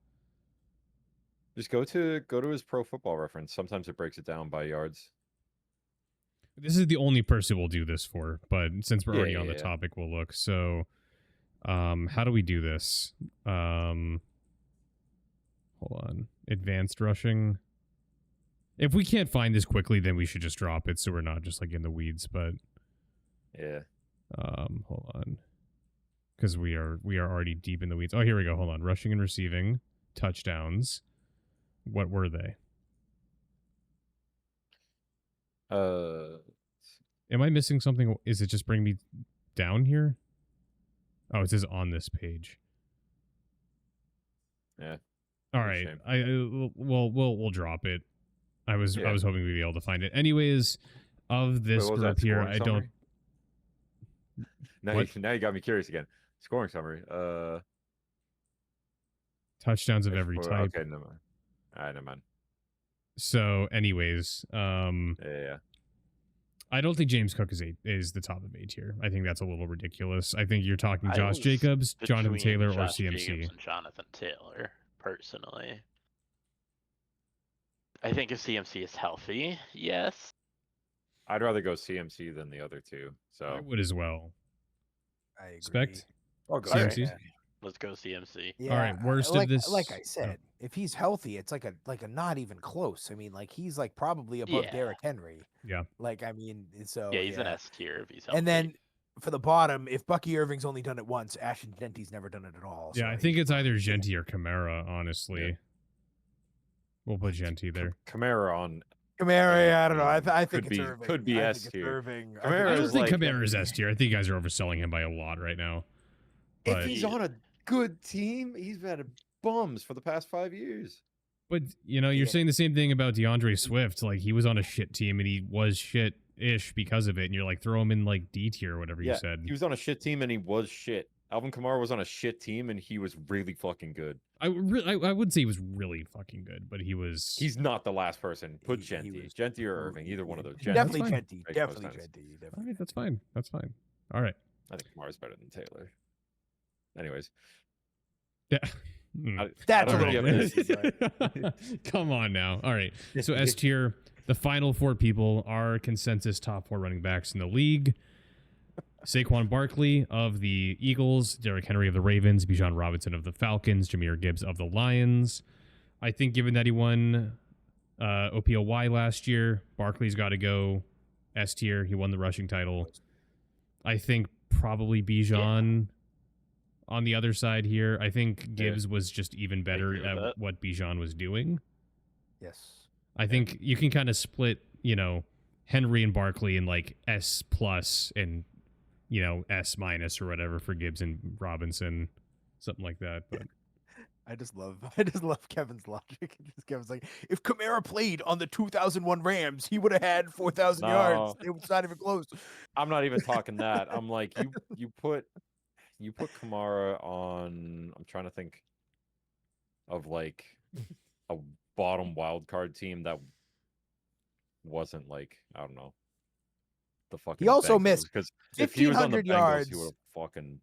Just go to his Pro Football Reference. Sometimes it breaks it down by yards. This is the only person we'll do this for, but since we're Yeah, already on yeah, the yeah. topic, we'll look. So, how do we do this? Hold on. Advanced rushing. If we can't find this quickly, then we should just drop it so we're not just like in the weeds. But Yeah. hold on, because we are already deep in the weeds. Oh, here we go. Hold on. Rushing and receiving touchdowns. What were they? Am I missing something? Is it just bring me down here? Oh, it says on this page. Yeah. All That's a right. shame. We'll drop it. I was Yeah. hoping we'd be able to find it. Anyways, of this Wait, what was group that here, scoring I don't. summary? What? Now you got me curious again. Scoring summary. Touchdowns of every for- type. Okay, never mind. All right, never mind. So, anyways, Yeah. I don't think James Cook is the top of A tier. I think that's a little ridiculous. I think you're talking I Josh was Jacobs, Jonathan between Taylor, or Josh CMC. Jacobs and Jonathan Taylor, personally. I think if CMC is healthy, yes. I'd rather go CMC than the other two. I So would as well. I agree. Spect? I'll go CMC? Yeah. Let's go CMC. Yeah, right, worst of like this- like I oh. said, if he's healthy, it's like a not even close. I mean, like he's like probably above Yeah. Derrick Henry. Yeah. Like I mean, so Yeah, he's an S tier if he's healthy. And then for the bottom, if Bucky Irving's only done it once, Ashton Genty's never done it at all. Yeah, so I think he's it's either fine. Genty or Kamara, honestly. We'll put Genty there. Kamara on. Kamara, yeah, I don't know. I think Could it's be- Irving. could be I S think it's tier. Irving. Kamara I don't is think like- Kamara's S tier. I think you guys are overselling him by a lot right now. If But, he's on a good team, he's had bums for the past 5 years. but you know, you're Yeah. saying the same thing about DeAndre Swift. Like, he was on a shit team and he was shit-ish because of it. And you're like, throw him in like D tier or whatever you said. He was on a shit team and he was shit. Alvin Kamara was on a shit team and he was really fucking good. I would say he was really fucking good, but he was. He's not the last person. Put He Genty. was- Genty or Irving, either one of those. Genty. Definitely fine. Genty. Makes Definitely most sense. Genty. All Definitely. right, that's fine. That's fine. All right. I think Kamara's better than Taylor. Anyways, Yeah. Mm. That's I a don't little really crazy. but- Come on now. All right. So S tier, the final 4 people are consensus top 4 running backs in the league. Saquon Barkley of the Eagles, Derrick Henry of the Ravens, Bijan Robinson of the Falcons, Jahmyr Gibbs of the Lions. I think given that he won OPOY last year, Barkley's got to go S tier. He won the rushing title. I think probably Bijan on the other side here. I think Gibbs was just even better agree with at that. what Bijan was doing. Yes. I think you can kind of split, Henry and Barkley in like S plus and, S minus or whatever for Gibbs and Robinson, something like that. But I just love Kevin's logic. Kevin's like, if Kamara played on the 2001 Rams, he would have had 4,000 yards. It was not even close. I'm not even talking that. I'm like, you put Kamara on. I'm trying to think of like a bottom wild card team that wasn't like, I don't know, the fucking. also Bengals, missed because if he was on the 1,500 Bengals, yards. he would have fucking.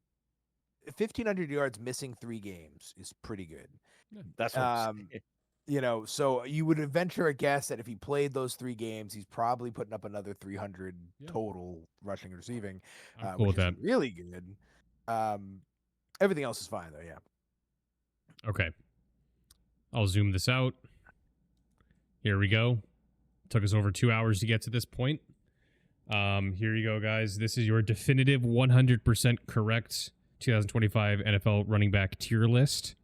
1,500 yards missing 3 games is pretty good. That's what I'm saying. So you would venture a guess that if he played those 3 games, he's probably putting up another 300 Yeah. total rushing and receiving, I'm cool which with is that. really good. Everything else is fine though. Yeah. Okay. I'll zoom this out. Here we go. Took us over 2 hours to get to this point. Here you go, guys. This is your definitive 100% correct 2025 NFL running back tier list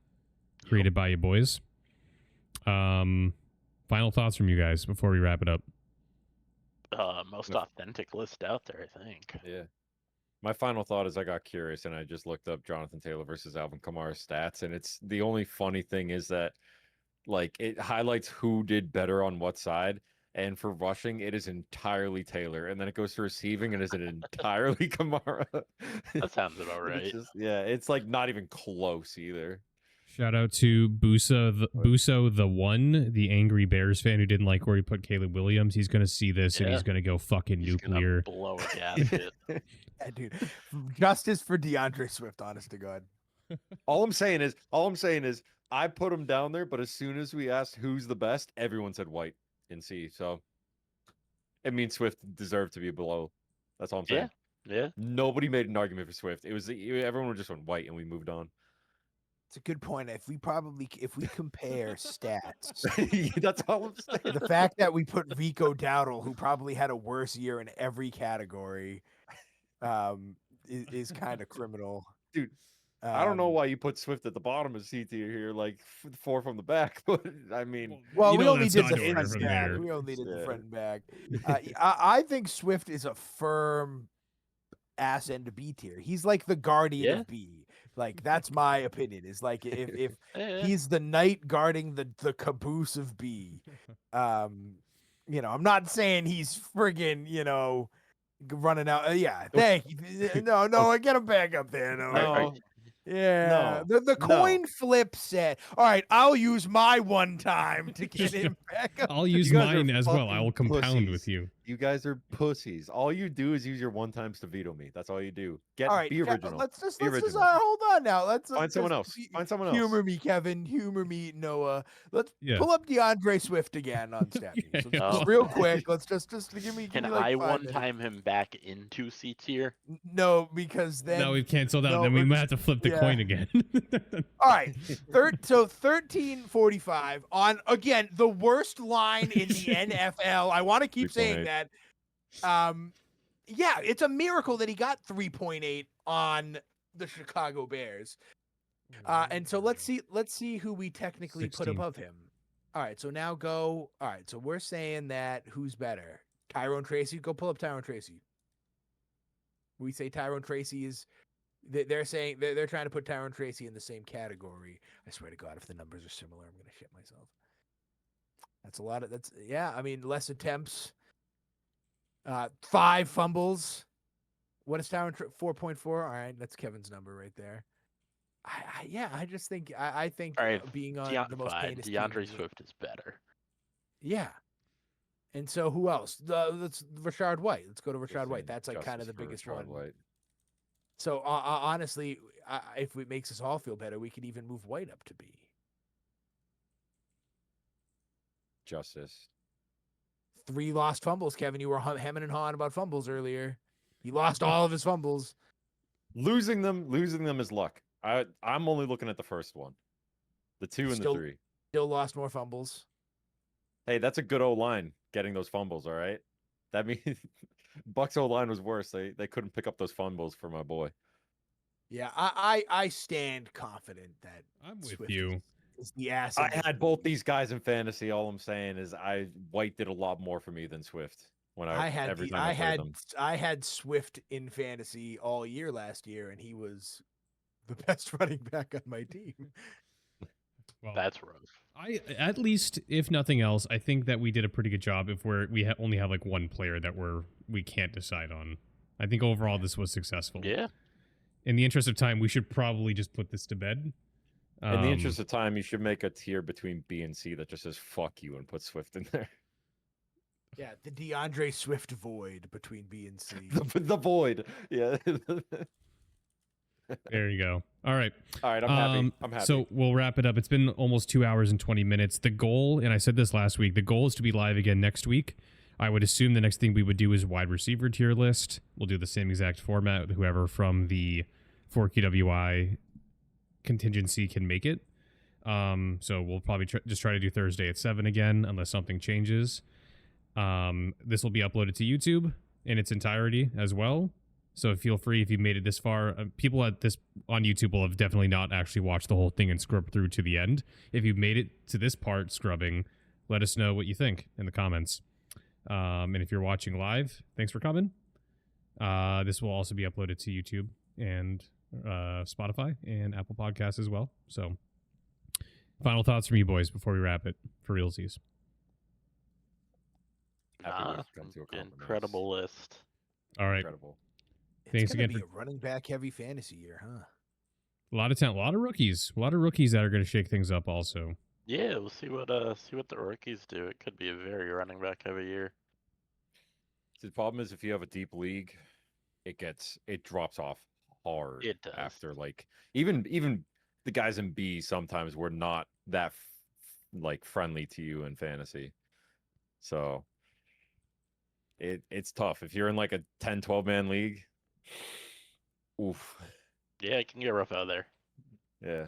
created by you boys. Final thoughts from you guys before we wrap it up. Most authentic list out there, I think. Yeah. My final thought is I got curious and I just looked up Jonathan Taylor versus Alvin Kamara's stats, and it's the only funny thing is that like it highlights who did better on what side. And for rushing, it is entirely Taylor, and then it goes to receiving, and is it entirely Kamara? That sounds about right. It's like not even close either. Shout out to Buso the one, the angry Bears fan who didn't like where he put Caleb Williams. He's gonna see this and Yeah. he's gonna go fucking He's gonna nuclear. blow a gasket. Yeah, dude. Justice for DeAndre Swift, honest to God. All I'm saying is I put him down there, but as soon as we asked who's the best, everyone said White in C. So it means Swift deserved to be below. That's all I'm saying. Yeah. Nobody made an argument for Swift. It was everyone just went White and we moved on. It's a good point. If we compare stats, That's all I'm saying. the fact that we put Rico Dowdle, who probably had a worse year in every category, is kind of criminal. Dude, I don't know why you put Swift at the bottom of C tier here, like 4 from the back, but I mean, Well, You we know only that's did not the in order front from and back. there. We only did the Yeah. front and back. I think Swift is a firm ass end B tier. He's like the guardian Yeah. of B. Like that's my opinion. Is like if Yeah. he's the knight guarding the caboose of B. I'm not saying he's friggin', running out. Yeah, thank you. No, get him back up there. No, No. yeah. No. The coin flip said, "All right, I'll use my one time to get him back up." I'll use guys are mine as well. I fucking will compound with pussies. you. You guys are pussies. All you do is use your one times to veto me. That's all you do. All right, Be original. let's just Be let's just original. hold on now. Let's Find someone just else. Find someone else. Humor me, Kevin. Humor me, Noah. Let's Yeah. pull up DeAndre Swift again on Steppy. So Yeah. just real quick, let's just give me Can like I 5 one minutes. time him back into C tier? No, because then Now we've canceled out. no, Then we we're might have to flip the yeah. coin again. all right. So 1345 on again the worst line in the NFL. I want to keep saying 3.8. that. Yeah, it's a miracle that he got 3.8 on the Chicago Bears. And so let's see who we technically put 16. above him. All right, so now go. All right, so we're saying that who's better? Tyrone Tracy. Go pull up Tyrone Tracy. We say Tyrone Tracy is. They're saying they're trying to put Tyrone Tracy in the same category. I swear to God, if the numbers are similar, I'm gonna shit myself. That's a lot of. That's yeah. I mean, less attempts. 5 fumbles. What is Tyrone? 4.4. All right, that's Kevin's number right there. I just think I think All right, being on the most fine. heinous team DeAndre is- Swift is better. Yeah. And so who else? Let's Rashard White. Let's go to Rashard White. Insane That's like kind of the justice biggest for Rashard one. White. So honestly, if it makes us all feel better, we could even move White up to B. Justice. 3 lost fumbles, Kevin. You were hemming and hawing about fumbles earlier. He lost all of his fumbles. Losing them is luck. I'm only looking at the first one. The 2 and Still- the 3. Still lost more fumbles. Hey, that's a good O-line getting those fumbles, all right? That means Bucks O-line was worse. They couldn't pick up those fumbles for my boy. Yeah, I stand confident that I'm with Swift you. is the ass. I in the had both these guys in fantasy. All I'm saying is White did a lot more for me than Swift when every time I played them. I had Swift in fantasy all year last year, and he was the best running back on my team. Well, That's rough. I at least, if nothing else, I think that we did a pretty good job. If we only have like one player that we can't decide on, I think overall this was successful. Yeah. In the interest of time, we should probably just put this to bed. In the interest of time, you should make a tier between B and C that just says "fuck you" and put Swift in there. Yeah, the DeAndre Swift void between B and C. the void. Yeah. there you go. All right. All right, I'm happy. I'm happy. So we'll wrap it up. It's been almost 2 hours and 20 minutes. The goal, and I said this last week, the goal is to be live again next week. I would assume the next thing we would do is wide receiver tier list. We'll do the same exact format with whoever from the 4QWI contingency can make it. So we'll probably just try to do Thursday at 7 again, unless something changes. This will be uploaded to YouTube in its entirety as well. So feel free if you made it this far. People at this on YouTube will have definitely not actually watched the whole thing and scrub through to the end. If you made it to this part scrubbing, let us know what you think in the comments. And if you're watching live, thanks for coming. This will also be uploaded to YouTube and Spotify and Apple Podcasts as well. So final thoughts from you boys before we wrap it for realsies. Happy Nah, we've come to a compromise. incredible list. All right. Incredible. Thanks It's gonna again be a running back heavy fantasy year, huh? A lot of talent, a lot of rookies that are going to shake things up also. Yeah, we'll see what the rookies do. It could be a very running back heavy year. The problem is if you have a deep league, it drops off hard. It does. After like even the guys in B sometimes were not that like friendly to you in fantasy. So it's tough. If you're in like a 10-12 man league, oof. Yeah, it can get rough out there. Yeah.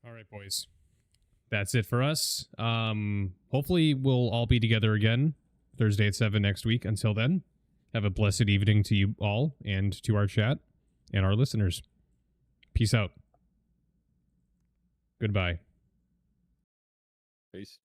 All right, boys. That's it for us. Hopefully we'll all be together again Thursday at 7 next week. Until then, have a blessed evening to you all and to our chat and our listeners. Peace out. Goodbye. Peace.